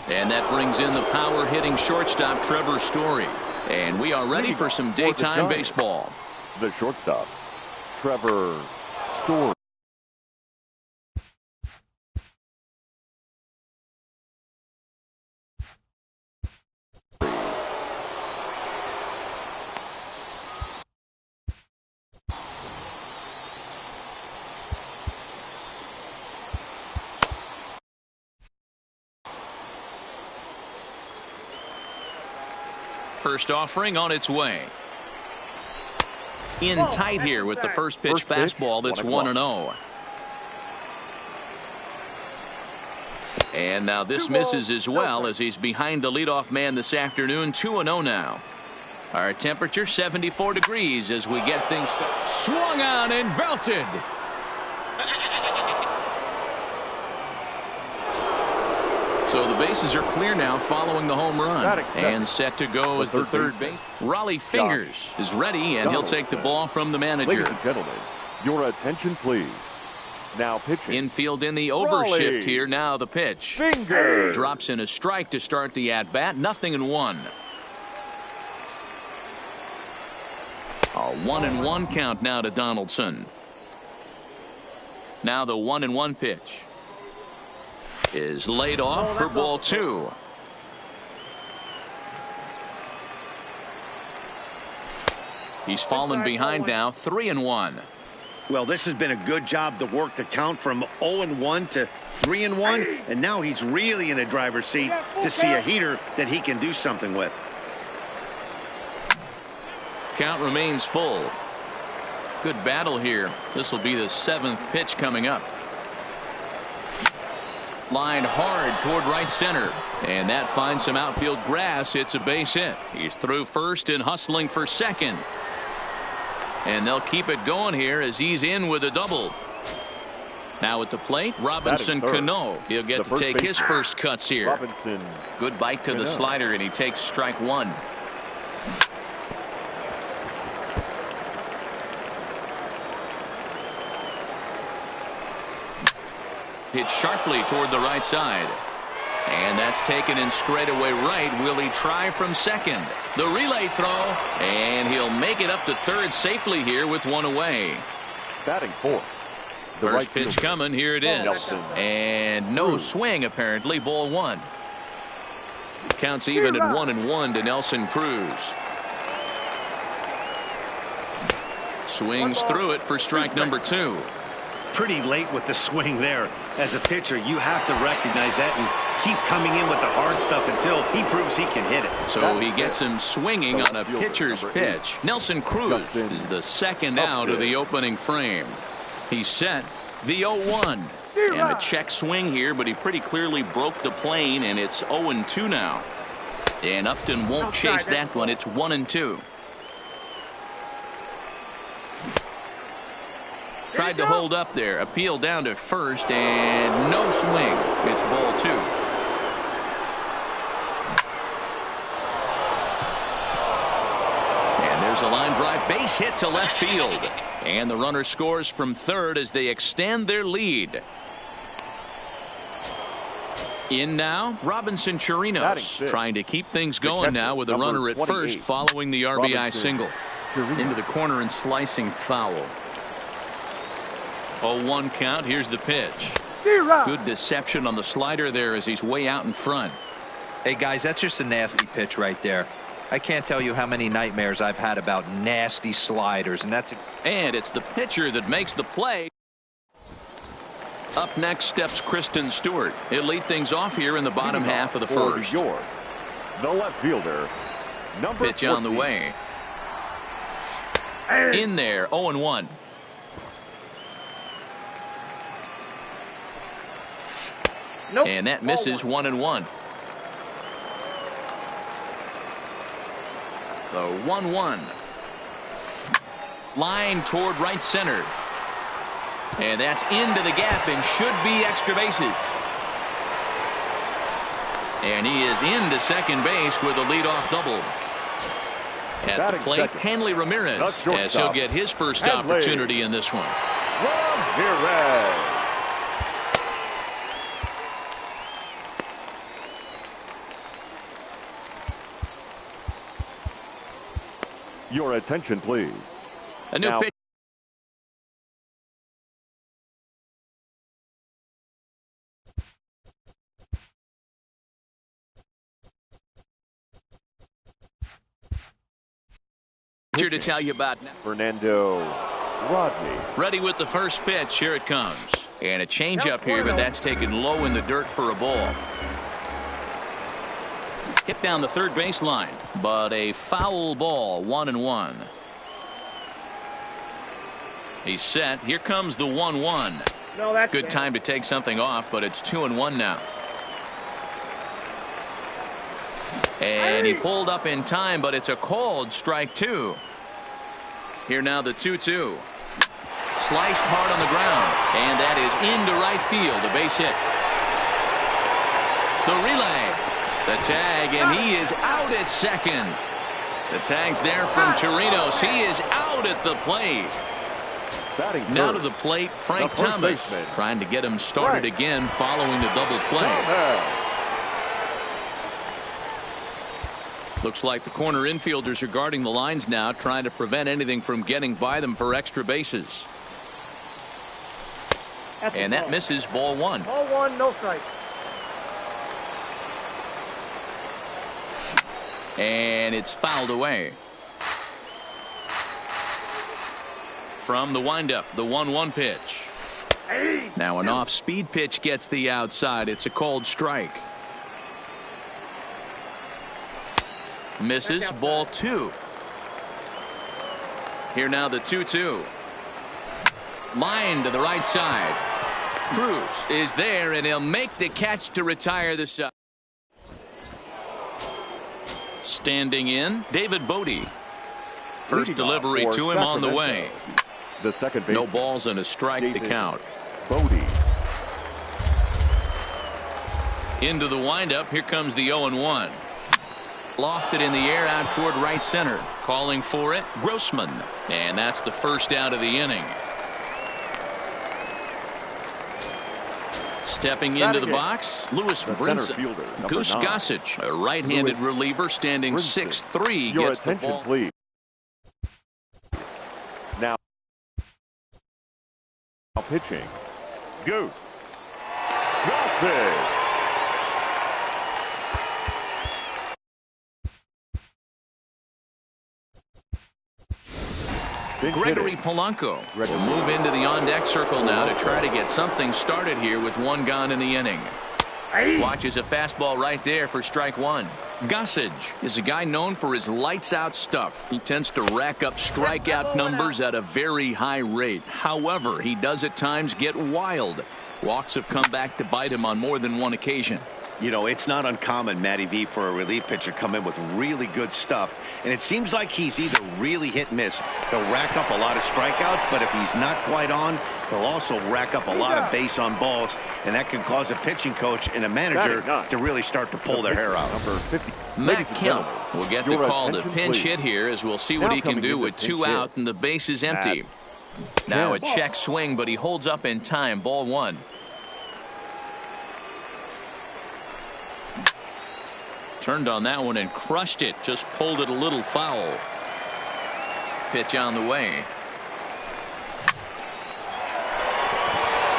And that brings in the power hitting shortstop Trevor Story. And we are ready for some daytime baseball. The shortstop, Trevor Story. first offering on its way. In tight here with the first pitch fastball that's 1-0. And now this misses as well as he's behind the leadoff man this afternoon. 2-0 now. Our temperature 74 degrees as we get things started. Swung on and belted. So the bases are clear now following the home run. And set to go as the third base. Rollie Fingers is ready, and he'll take the ball from the manager. Ladies and gentlemen, your attention please. Now pitching. Infield in the overshift here. Now the pitch. Fingers. Drops in a strike to start the at-bat. 0-1. A 1-1 count now to Donaldson. Now the 1-1 pitch is laid off for ball 2. He's fallen behind now. 3-1. Well, this has been a good job to work the count from 0-1 to 3-1, and now he's really in the driver's seat to see a heater that he can do something with. Count remains full. Good battle here. This will be the 7th pitch coming up. Line hard toward right center, and that finds some outfield grass. It's a base hit. He's through first and hustling for second. And they'll keep it going here as he's in with a double. Now at the plate, Robinson Cano. He'll get to take his first cuts here. Robinson. Good bite to the slider, and he takes strike 1. Hit sharply toward the right side. And that's taken in straightaway right. Will he try from second? The relay throw, and he'll make it up to third safely here with 1 away. Batting fourth. The First pitch coming. Here it is. Nelson. And no swing apparently. Ball 1. Counts even at 1-1 to Nelson Cruz. Swings through it for strike number 2. Pretty late with the swing there. As a pitcher, you have to recognize that and keep coming in with the hard stuff until he proves he can hit it. So he gets him swinging on a pitcher's pitch. Nelson Cruz is the second out of the opening frame. He's set the 0-1. And a check swing here, but he pretty clearly broke the plane, and it's 0-2 now. And Upton won't chase that one. It's 1-2. Tried to hold up there. Appeal down to first, and no swing. It's ball 2. And there's a line drive base hit to left field. And the runner scores from third as they extend their lead. In now, Robinson Chirinos trying to keep things going now with a runner at first following the RBI single. Into the corner and slicing foul. 0-1 count. Here's the pitch. Good deception on the slider there as he's way out in front. Hey guys, that's just a nasty pitch right there. I can't tell you how many nightmares I've had about nasty sliders, and it's the pitcher that makes the play. Up next steps Kristen Stewart. He'll lead things off here in the bottom half of the first. The left fielder, number pitch on the way. In there. 0-1. Nope. And that misses. 1-1. The 1-1. Line toward right center. And that's into the gap and should be extra bases. And he is into second base with a leadoff double. At the plate, Hanley Ramirez, as he'll get his first opportunity in this one. Ramirez. Your attention, please. A new pitch. To tell you about now. Fernando Rodney. Ready with the first pitch. Here it comes. And a changeup here, but that's taken low in the dirt for a ball. hit down the third baseline, but a foul ball. 1-1. He's set. Here comes the 1-1. No, that's good time to take something off, but it's 2-1 now. And he pulled up in time, but it's a called strike 2. Here now the 2-2. Sliced hard on the ground, and that is into right field. A base hit. The relay. The tag, and he is out at second. The tag's there from Chirinos. He is out at the plate. Now to the plate, Frank Thomas, trying to get him started again following the double play. Looks like the corner infielders are guarding the lines now, trying to prevent anything from getting by them for extra bases. And that misses. Ball 1. Ball 1, no strike. And it's fouled away. From the windup, the 1-1 pitch. Now an off-speed pitch gets the outside. It's a called strike. Misses. Ball 2. Here now the 2-2. Line to the right side. Cruz is there, and he'll make the catch to retire the side. Standing in, David Bodie. First delivery to him on the way. The second base. No balls and a strike to count. Bodie. Into the windup. Here comes the 0-1. Lofted in the air out toward right center. Calling for it, Grossman. And that's the first out of the inning. Stepping into the box, Lewis Brinson. Goose Gossage, a right-handed reliever, standing 6'3", gets the ball. Please. Now pitching, Goose Gossage. Gregory Polanco will move into the on-deck circle now to try to get something started here with one gone in the inning. Watches a fastball right there for strike 1. Gossage is a guy known for his lights-out stuff. He tends to rack up strikeout numbers at a very high rate. However, he does at times get wild. Walks have come back to bite him on more than one occasion. You know, it's not uncommon, Matty V, for a relief pitcher come in with really good stuff. And it seems like he's either really hit and miss. He'll rack up a lot of strikeouts, but if he's not quite on, he'll also rack up a lot of base on balls. And that can cause a pitching coach and a manager to really start to pull their hair out. Number 50. Matt Kemp will get the call to pinch hit here, as we'll see what he can do with 2 out and the base is empty. Now a check swing, but he holds up in time. Ball 1. Turned on that one and crushed it. Just pulled it a little foul. Pitch on the way.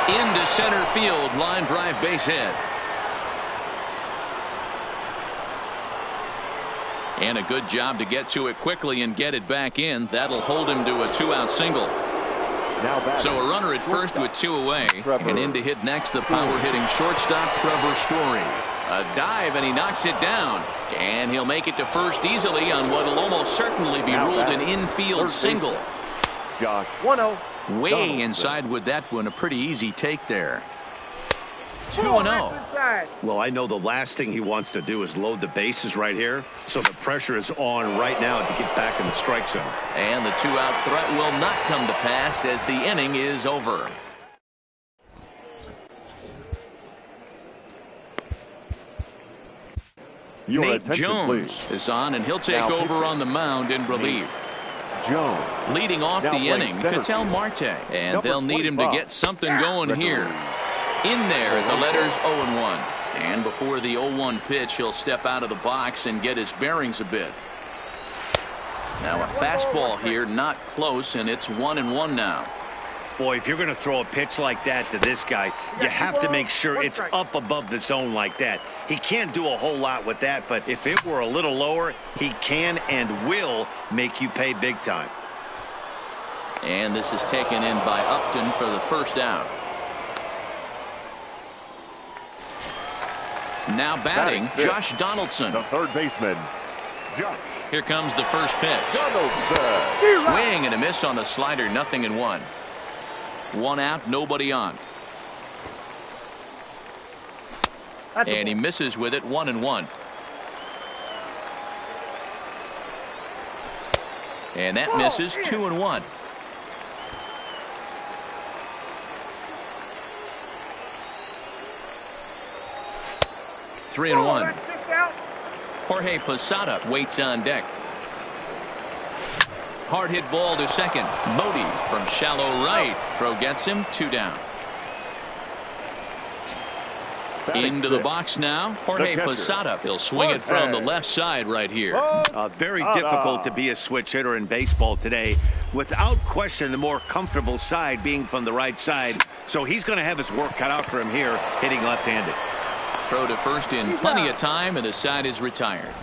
Into center field. Line drive, base hit. And a good job to get to it quickly and get it back in. That'll hold him to a 2-out single. So a runner at first with 2 away. And in to hit next, the power-hitting shortstop, Trevor Story. A dive, and he knocks it down. And he'll make it to first easily on what will almost certainly be ruled an infield single. Josh 1-0. Way inside with that one. A pretty easy take there. 2-0. Well, I know the last thing he wants to do is load the bases right here. So the pressure is on right now to get back in the strike zone. And the 2-out threat will not come to pass as the inning is over. Nate Jones is on, and he'll take over on the mound in relief. Jones. Leading off the inning, Ketel Marte. And they'll need him to get something going here. In there, the letters 0-1. And before the 0-1 pitch, he'll step out of the box and get his bearings a bit. Now a fastball here, not close, and it's 1-1 now. Boy, if you're going to throw a pitch like that to this guy, you have to make sure it's up above the zone like that. He can't do a whole lot with that, but if it were a little lower, he can and will make you pay big time. And this is taken in by Upton for the first out. Now batting, Josh Donaldson. The third baseman, Josh. Here comes the first pitch. Donaldson. Swing and a miss on the slider, 0-1. One out, nobody on. And he misses with it, 1-1. And that misses, 2-1. Three and one. Jorge Posada waits on deck. Hard hit ball to second. Modi from shallow right. Throw gets him, 2 down. Into the box now. Jorge Posada. He'll swing it from the left side right here. Very difficult to be a switch hitter in baseball today. Without question, the more comfortable side being from the right side. So he's going to have his work cut out for him here, hitting left-handed. Throw to first in plenty of time, and the side is retired.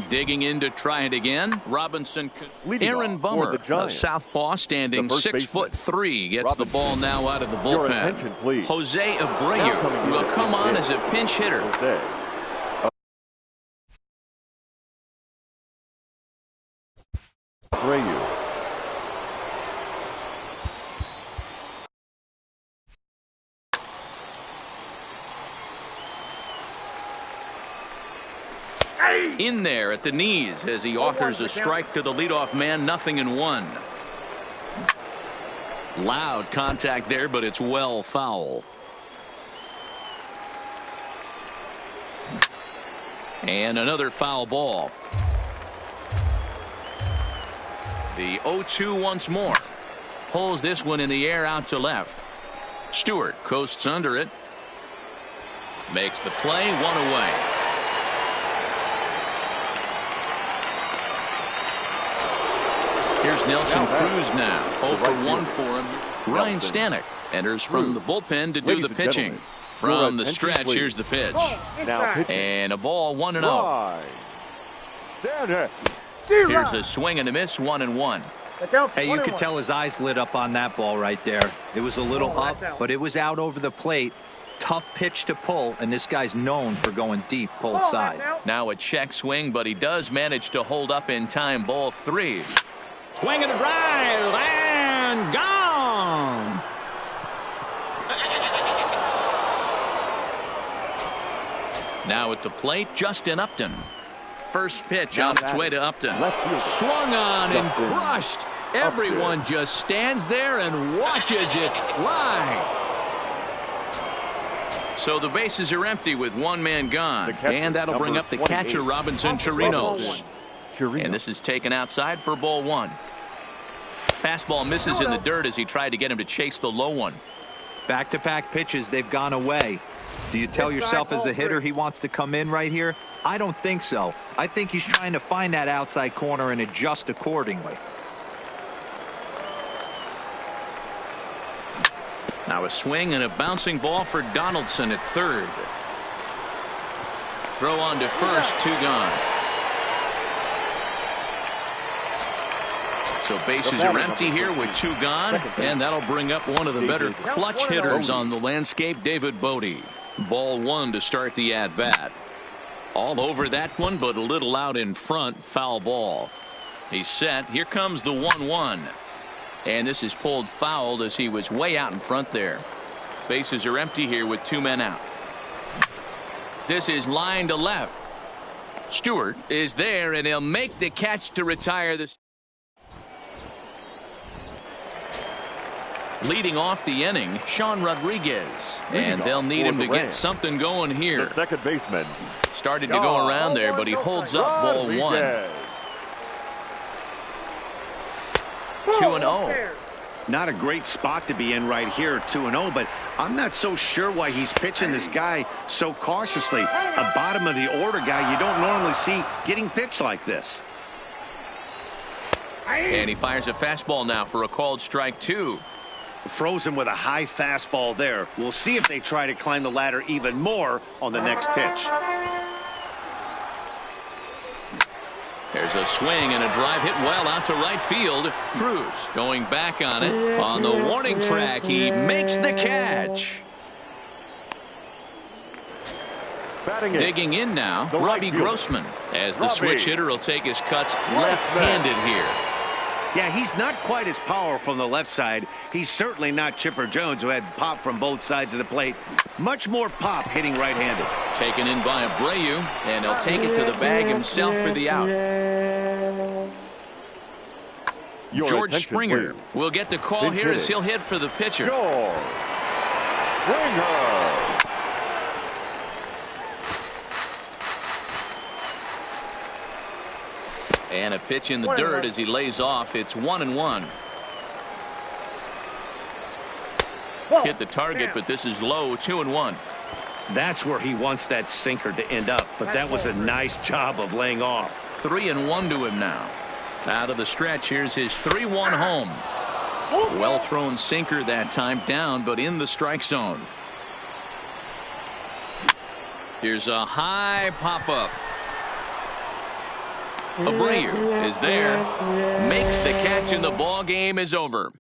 Digging in to try it again. Robinson. Aaron Bummer, a southpaw, standing 6'3", gets the ball now out of the bullpen. Jose Abreu will come on as a pinch hitter. Abreu. In there at the knees as he offers a strike to the leadoff man, 0-1. Loud contact there, but it's well foul. And another foul ball. The 0-2 once more. Pulls this one in the air out to left. Stewart coasts under it. Makes the play, 1 away. Here's Nelson Cruz now. 0 for 1 for him. Ryan Stanek enters from the bullpen to do the pitching. From the stretch, here's the pitch. And a ball, 1-0. Here's a swing and a miss, 1-1. Hey, you could tell his eyes lit up on that ball right there. It was a little up, but it was out over the plate. Tough pitch to pull, and this guy's known for going deep, pull side. Now a check swing, but he does manage to hold up in time. Ball 3. Swing and a drive, and gone. Now at the plate, Justin Upton. First pitch on its way to Upton. Swung on and crushed. Everyone just stands there and watches it fly. So the bases are empty with one man gone. And that'll bring up the catcher, Robinson Chirinos. And this is taken outside for ball 1. Fastball misses in the dirt as he tried to get him to chase the low one. Back-to-back pitches, they've gone away. Do you tell yourself as a hitter he wants to come in right here? I don't think so. I think he's trying to find that outside corner and adjust accordingly. Now a swing and a bouncing ball for Donaldson at third. Throw on to first, 2 gone. So bases are empty here with 2 gone, and that'll bring up one of the better clutch hitters on the landscape, David Bote. Ball 1 to start the at-bat. All over that one, but a little out in front, foul ball. He's set. Here comes the 1-1. And this is pulled fouled as he was way out in front there. Bases are empty here with 2 men out. This is line to left. Stewart is there, and he'll make the catch to retire this. Leading off the inning, Sean Rodriguez. And they'll need him to get something going here. The second baseman. Started to go around there, but he holds up ball 1. 2-0. Not a great spot to be in right here, 2-0, but I'm not so sure why he's pitching this guy so cautiously. A bottom of the order guy you don't normally see getting pitched like this. And he fires a fastball now for a called strike 2. Frozen with a high fastball there. We'll see if they try to climb the ladder even more on the next pitch. There's a swing and a drive hit well out to right field. Cruz going back on it. On the warning track, he makes the catch. Digging in now, Robbie Grossman, as the switch hitter will take his cuts left-handed here. Yeah, he's not quite as powerful from the left side. He's certainly not Chipper Jones, who had pop from both sides of the plate. Much more pop hitting right-handed. Taken in by Abreu, and he'll take it to the bag himself for the out. George Springer will get the call here as he'll hit for the pitcher. George Springer. And a pitch in the dirt as he lays off. It's 1-1. Hit the target, but this is low. 2-1. That's where he wants that sinker to end up, but that was a nice job of laying off. 3-1 to him now. Out of the stretch, here's his 3-1 home. Well thrown sinker that time, down but in the strike zone. Here's a high pop-up. Abreu is there, makes the catch, and the ball game is over.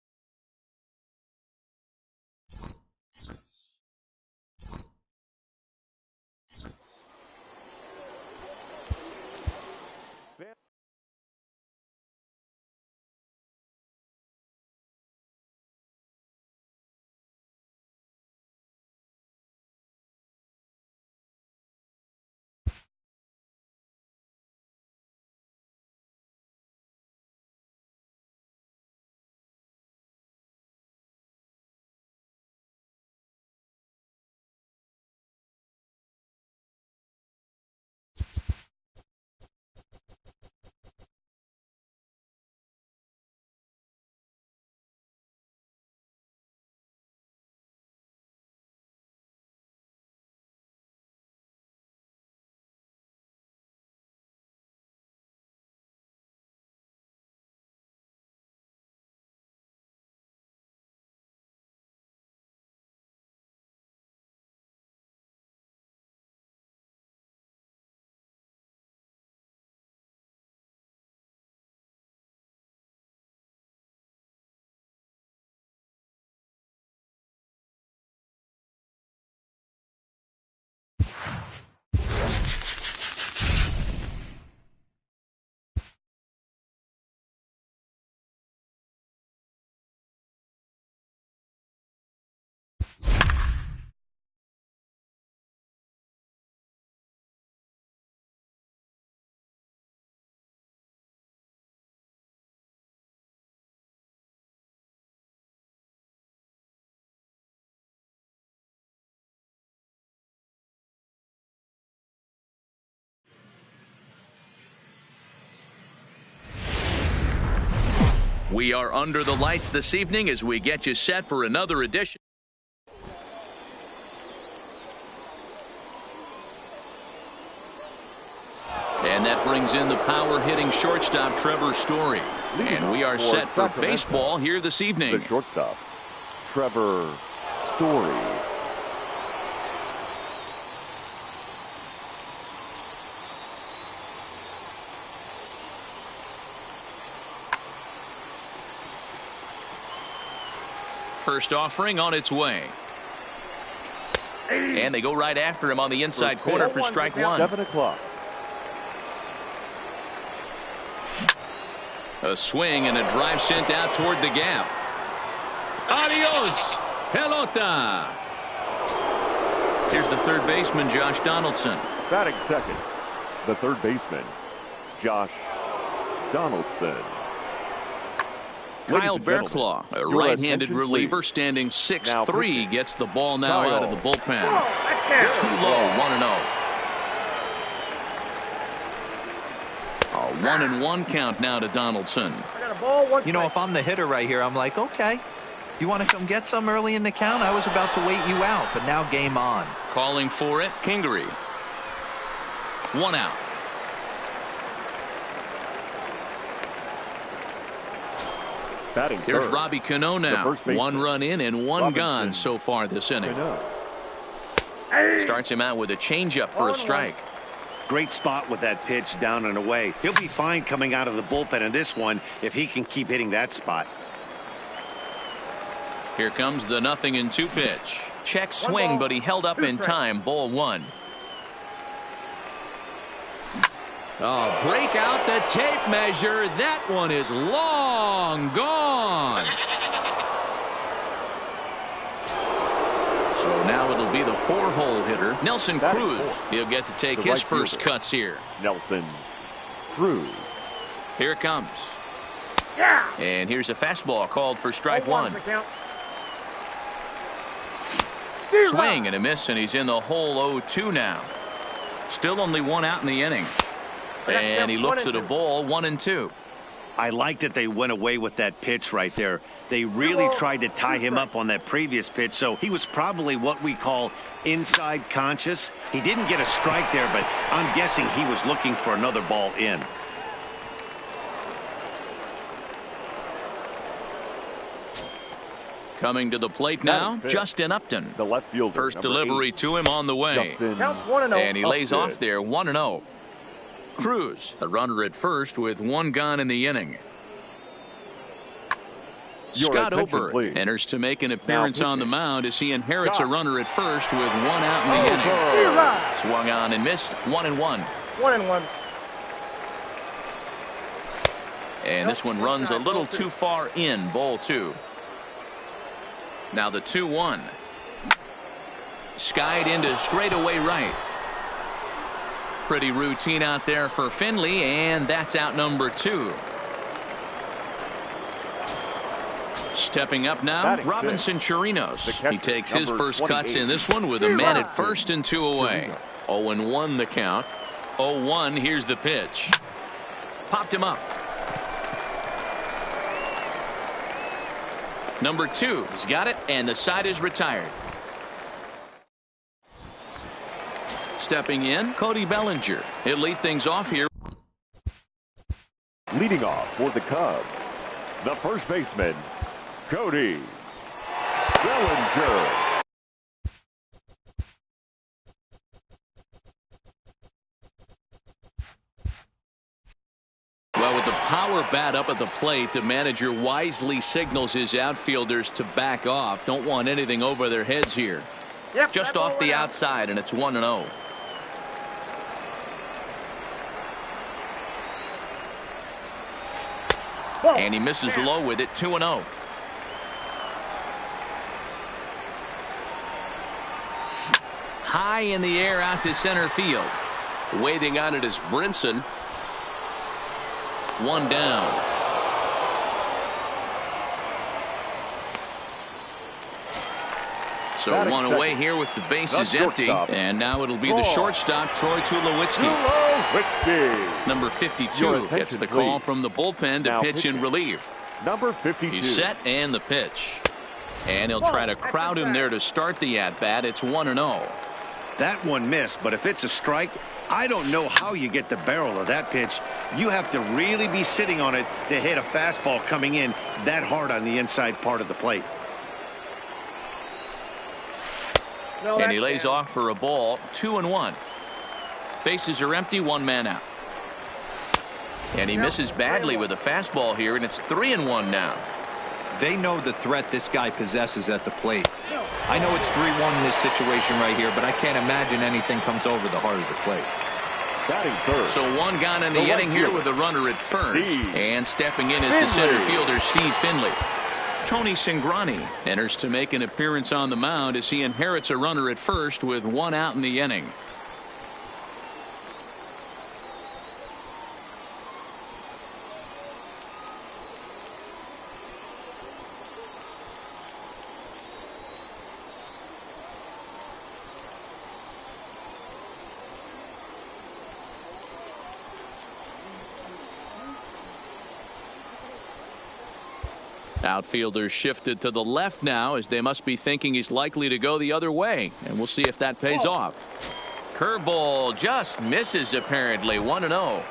We are under the lights this evening as we get you set for another edition. And that brings in the power-hitting shortstop, Trevor Story. And we are set for baseball here this evening. The shortstop, Trevor Story. First offering on its way. And they go right after him on the inside corner for strike one. 7 o'clock. A swing and a drive sent out toward the gap. Adios, pelota. Here's the third baseman, Josh Donaldson. Batting second, the third baseman, Josh Donaldson. Kyle Bearclaw, a right-handed reliever, standing 6'3", gets the ball now out of the bullpen. Too low, 1-0. A 1-1 count now to Donaldson. You know, if I'm the hitter right here, I'm like, okay, you want to come get some early in the count? I was about to wait you out, but now game on. Calling for it, Kingery. 1 out. Batting Here's third, Robbie Cano now. 1 run in and 1 Robinson. gone so far this inning. Starts him out with a changeup for a strike. Great spot with that pitch down and away. He'll be fine coming out of the bullpen in this one if he can keep hitting that spot. Here comes the 0-2 pitch. Check swing, but he held up in time. Ball 1. Oh, break out the tape measure. That one is long gone. So now it'll be the 4-hole hitter, Nelson Cruz. He'll get to take his first cuts here. Nelson Cruz. Here it comes. Yeah. And here's a fastball called for strike one. Swing and a miss, and he's in the hole 0-2 now. Still only one out in the inning. And he looks at a ball, 1-2. I like that they went away with that pitch right there. They really tried to tie him up on that previous pitch, so he was probably what we call inside conscious. He didn't get a strike there, but I'm guessing he was looking for another ball in. Coming to the plate now, Justin Upton. The left fielder. First delivery to him on the way. And he lays off there, 1-0. Cruz, a runner at first with one gone in the inning. Scott Oberg enters to make an appearance on the mound as he inherits a runner at first with one out in the inning. Swung on and missed, 1-1. 1-1. And this one runs a little too far in, ball 2. Now the 2-1. Skied into straightaway right. Pretty routine out there for Finley, and that's out number 2. Stepping up now, Robinson Chirinos. He takes his first cuts in this one with a man at first and 2 away. 0-1 the count. 0-1, here's the pitch. Popped him up. Number 2 has got it, and the side is retired. Stepping in, Cody Bellinger. He'll lead things off here. Leading off for the Cubs, the first baseman, Cody Bellinger. Well, with the power bat up at the plate, the manager wisely signals his outfielders to back off. Don't want anything over their heads here. Just off the outside, and it's 1-0. And he misses low with it, 2-0. High in the air out to center field. Waiting on it is Brinson. One down. So one away here with the bases empty. And now it'll be the shortstop, Troy Tulowitzki. Number 52 gets the call from the bullpen to pitch in relief. Number 52. He's set and the pitch. And he'll try to crowd him there to start the at-bat. It's 1-0. That one missed, but if it's a strike, I don't know how you get the barrel of that pitch. You have to really be sitting on it to hit a fastball coming in that hard on the inside part of the plate. And he lays off for a ball, 2-1. Bases are empty, one man out. And he misses badly with a fastball here, and it's 3-1 now. They know the threat this guy possesses at the plate. I know it's 3-1 in this situation right here, but I can't imagine anything comes over the heart of the plate. Batting third. So one gone in the inning here with a runner at first. And stepping in is the center fielder, Steve Finley. Tony Cingrani enters to make an appearance on the mound as he inherits a runner at first with one out in the inning. Outfielders shifted to the left now as they must be thinking he's likely to go the other way. And we'll see if that pays off. Curveball just misses apparently. 1-0.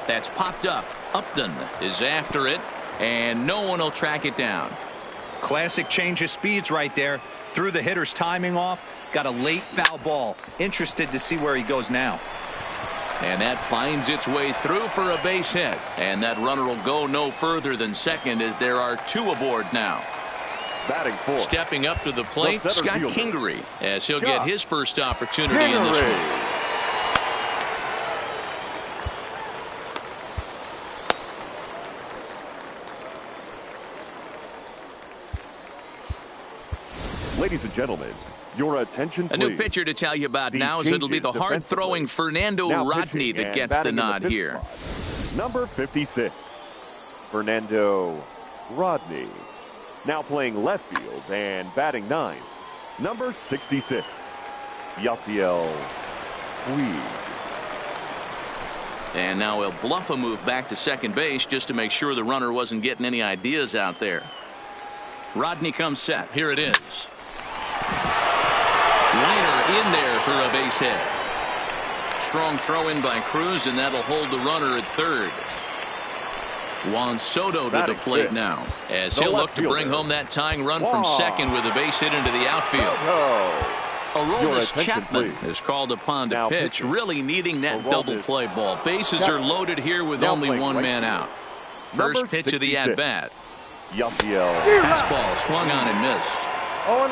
That's popped up. Upton is after it, and no one will track it down. Classic change of speeds right there. Threw the hitter's timing off. Got a late foul ball. Interested to see where he goes now. And that finds its way through for a base hit. And that runner will go no further than second as there are two aboard now. Batting fourth. Stepping up to the plate, Scott Kingery, as he'll get his first opportunity in this one. Ladies and gentlemen, your attention, please. A new pitcher to tell you about These now is it'll be the changes hard-throwing Fernando Now Rodney pitching that and gets the batting in nod fifth here. spot, number 56, Fernando Rodney. Now playing left field and batting ninth, number 66, Yasiel Puig. And now he'll bluff a move back to second base just to make sure the runner wasn't getting any ideas out there. Rodney comes set. Here it is. Liner in there for a base hit. Strong throw in by Cruz, and that'll hold the runner at third. Juan Soto to the plate now, as he'll look to bring home that tying run from second with a base hit into the outfield. Aroldis Chapman is called upon to pitch, really needing that double play ball. Bases are loaded here with only one man out. First pitch of the at-bat. Fastball swung on and missed.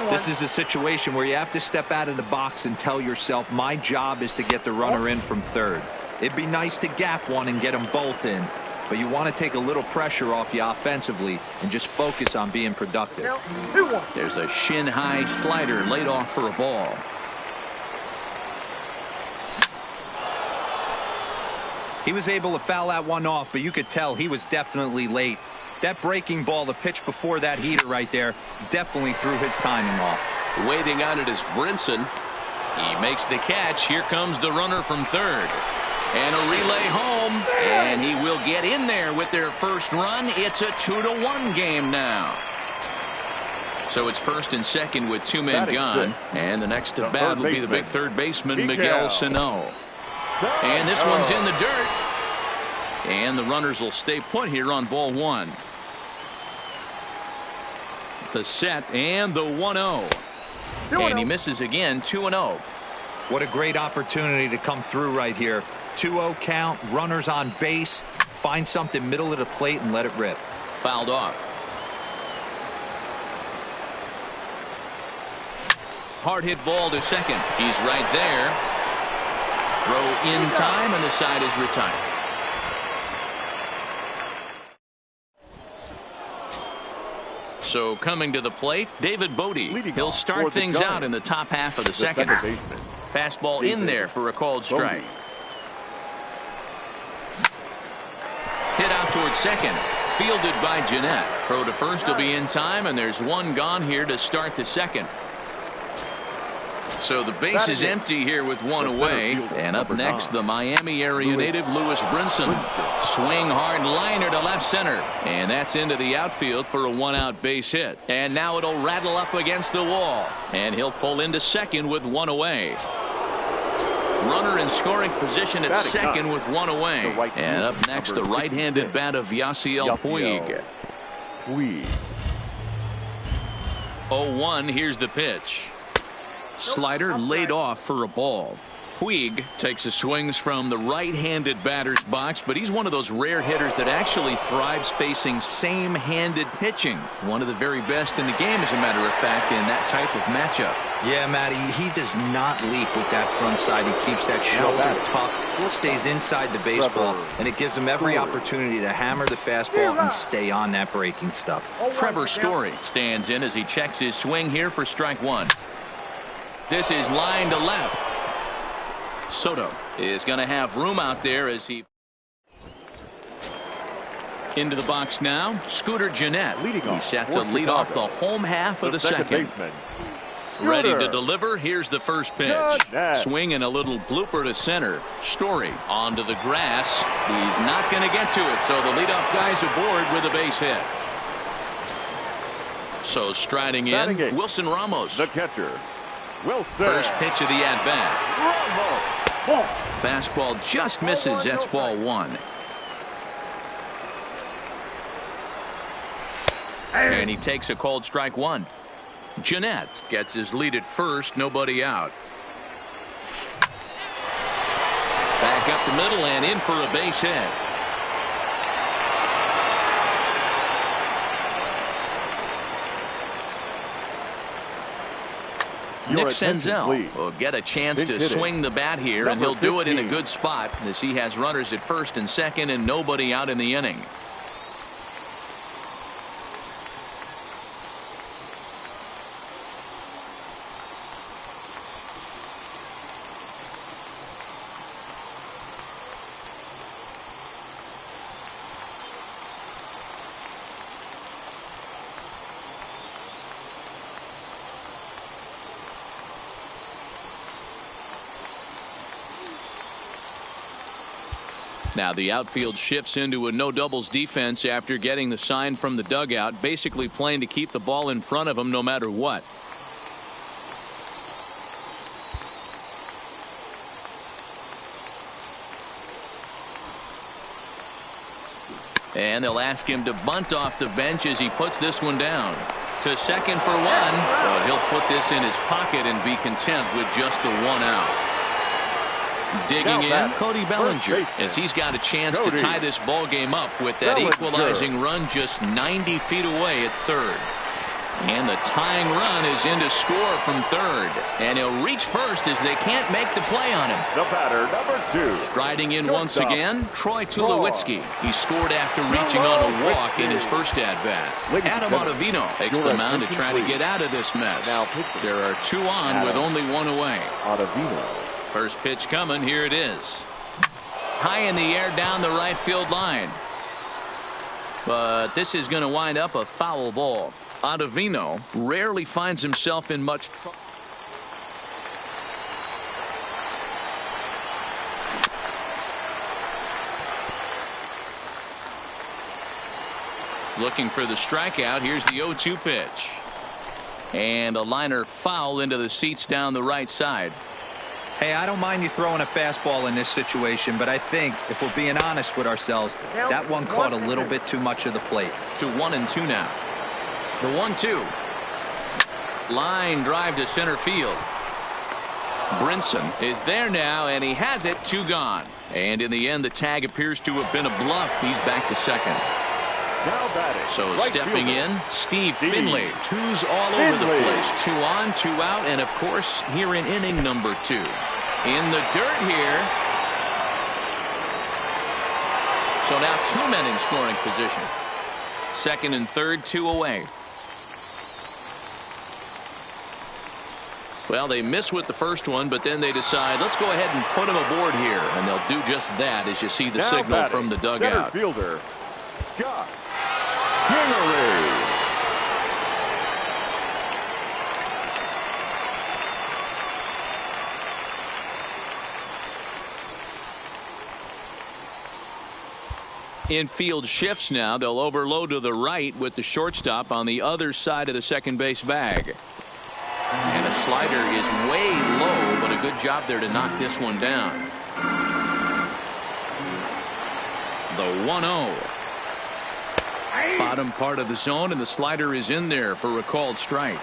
This is a situation where you have to step out of the box and tell yourself, my job is to get the runner in from third. It'd be nice to gap one and get them both in, but you want to take a little pressure off you offensively and just focus on being productive. There's a shin-high slider laid off for a ball. He was able to foul that one off, but you could tell he was definitely late. That breaking ball, the pitch before that heater right there, definitely threw his timing off. Waiting on it is Brinson. He makes the catch. Here comes the runner from third. And a relay home, and he will get in there with their first run. It's a 2-1 game now. So it's first and second with two men gone, and the next to bat will be the big third baseman, Miguel Sano. And this one's in the dirt, and the runners will stay put here on ball one. The set and the 1-0, and he misses again. 2-0. What a great opportunity to come through right here. 2-0 count, runners on base, find something middle of the plate and let it rip. Fouled off. Hard hit ball to second. He's right there. Throw in time, and the side is retired. So coming to the plate, David Bodie. He'll start things out in the top half of the second. Fastball in there for a called strike. Hit out towards second. Fielded by Jeanette. Throw to first will be in time, and there's one gone here to start the second. So the base is empty here with one away. And up next, the Miami area native Lewis Brinson. Swing hard liner to left center. And that's into the outfield for a one-out base hit. And now it'll rattle up against the wall. And he'll pull into second with one away. Runner in scoring position at second with one away. And up next, the right-handed bat of Yasiel Puig. 0-1, here's the pitch. Slider laid off for a ball. Puig takes his swings from the right-handed batter's box, but he's one of those rare hitters that actually thrives facing same-handed pitching. One of the very best in the game, as a matter of fact, in that type of matchup. Yeah, Matty, he does not leap with that front side. He keeps that shoulder tucked, stays inside the baseball, and it gives him every opportunity to hammer the fastball and stay on that breaking stuff. Trevor Story stands in as he checks his swing here for strike one. This is line to left. Soto is going to have room out there as he into the box now. Scooter Jeanette. He's set to lead off the home half of the second. Ready to deliver. Here's the first pitch. Swing and a little blooper to center. Story onto the grass. He's not going to get to it, so the leadoff guy's aboard with a base hit. So striding in, Wilson Ramos. The catcher. Wilson. First pitch of the at-bat. Fastball just misses. That's ball one. And he takes a called strike one. Jeanette gets his lead at first. Nobody out. Back up the middle and in for a base hit. Nick Senzel will get a chance to swing the bat here, and he'll do it in a good spot as he has runners at first and second and nobody out in the inning. Now the outfield shifts into a no doubles defense after getting the sign from the dugout, basically playing to keep the ball in front of them no matter what. And they'll ask him to bunt off the bench as he puts this one down. To second for one, but he'll put this in his pocket and be content with just the one out. Digging in, Cody Bellinger, as he's got a chance to tie this ball game up with that equalizing run just 90 feet away at third. And the tying run is in to score from third. And he'll reach first as they can't make the play on him. The batter, number 2. Striding in once again, Troy Tulowitzki. He scored after reaching on a walk in his first at-bat. Adam Ottavino takes the mound to try to get out of this mess. There are 2 on with only 1 away. Ottavino. First pitch coming. Here it is. High in the air down the right field line. But this is going to wind up a foul ball. Ottavino rarely finds himself in much trouble. Looking for the strikeout. Here's the 0-2 pitch. And a liner foul into the seats down the right side. Hey, I don't mind you throwing a fastball in this situation, but I think if we're being honest with ourselves, that one caught a little bit too much of the plate. To 1-2 now. The 1-2. Line drive to center field. Brinson is there now, and he has it. 2 gone. And in the end, the tag appears to have been a bluff. He's back to second. Now batting. So right stepping fielder. in, Steve Finley. 2's all over the place. 2 on, 2 out, and of course, here in inning number 2. In the dirt here. So now 2 men in scoring position. Second and third, 2 away. Well, they miss with the first one, but then they decide, let's go ahead and put him aboard here. And they'll do just that as you see the now signal batting, from the dugout. Center fielder, Scott Kingery. Infield shifts now. They'll overload to the right with the shortstop on the other side of the second base bag. And a slider is way low, but a good job there to knock this one down. The 1-0. Bottom part of the zone, and the slider is in there for a called strike.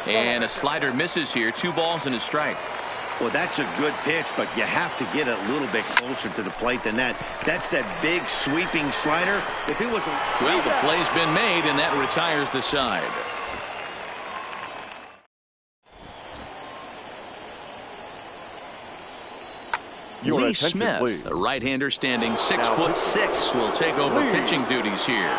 And a slider misses here. 2 balls and a strike. Well, that's a good pitch, but you have to get a little bit closer to the plate than that. That's that big sweeping slider. If it was well, the play's been made, and that retires the side. Lee Smith, please. The right-hander standing 6'6", will take over pitching duties here.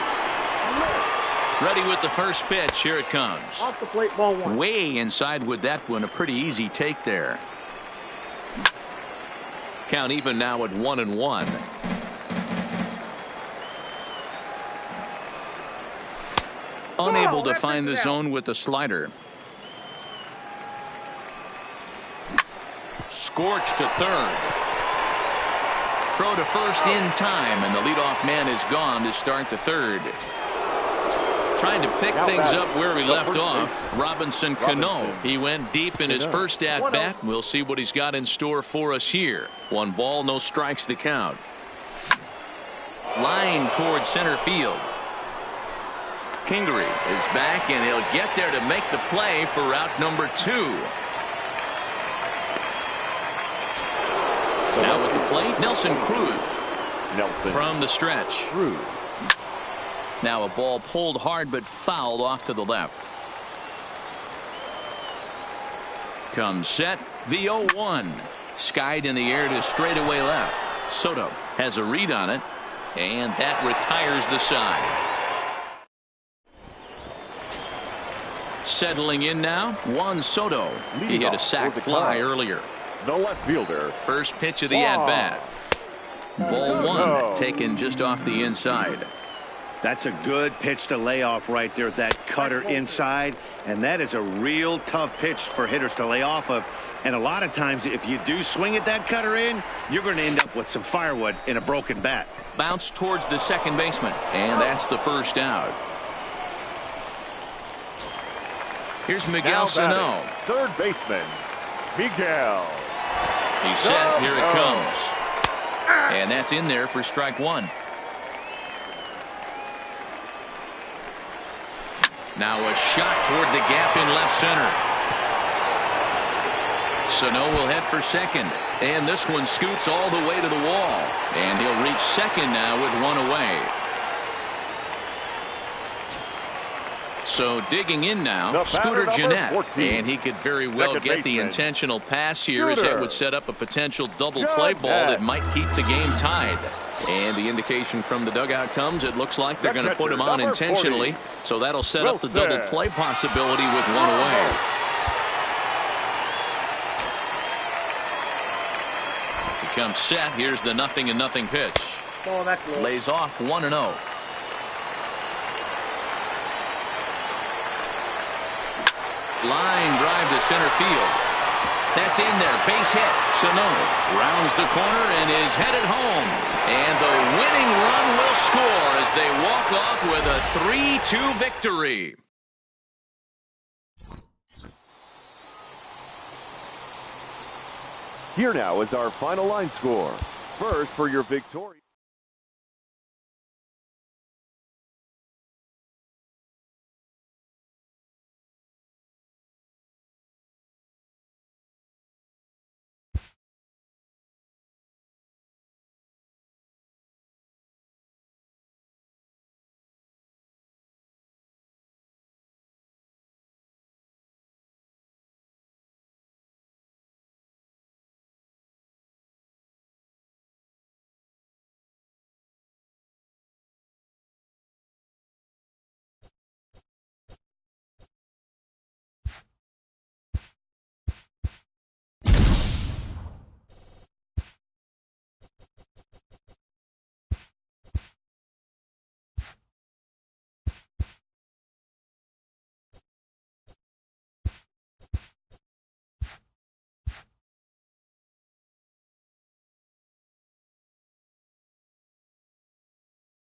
Ready with the first pitch. Here it comes. Off the plate, ball 1. Way inside with that one. A pretty easy take there. Count even now at 1-1. Unable to find the zone with the slider. Scorched to third. Throw to first in time, and the leadoff man is gone to start the third. Trying to pick things up where we left off. Robinson Cano. He went deep in his first at-bat. We'll see what he's got in store for us here. 1 ball, no strikes to count. Line towards center field. Kingery is back, and he'll get there to make the play for route number 2. Now with the plate, Nelson Cruz. From the stretch. Now a ball pulled hard but fouled off to the left. Comes set. The 0-1. Skied in the air to straightaway left. Soto has a read on it, and that retires the side. Settling in now, Juan Soto. He hit a sac fly earlier. The left fielder. First pitch of the at-bat. Ball 1 taken just off the inside. That's a good pitch to lay off right there, that cutter inside, and that is a real tough pitch for hitters to lay off of, And a lot of times, if you do swing at that cutter in, you're going to end up with some firewood in a broken bat. Bounce towards the second baseman, and that's the first out. Here's Miguel Sano. Third baseman, Miguel. He's set. Here it comes. And that's in there for strike one. Now a shot toward the gap in left center. Sano will head for second. And this one scoots all the way to the wall. And he'll reach second now with one away. So digging in now, Scooter Gennett. And he could very well get the intentional pass here as that would set up a potential double play ball that might keep the game tied. And the indication from the dugout comes, it looks like they're going to put him on intentionally. So that'll set up the double play possibility with one away. Becomes set. Here's the 0-0 pitch. Lays off 1-0. Line drive to center field. That's in there. Base hit. Sano rounds the corner and is headed home. And the winning run will score as they walk off with a 3-2 victory. Here now is our final line score. First for your victory.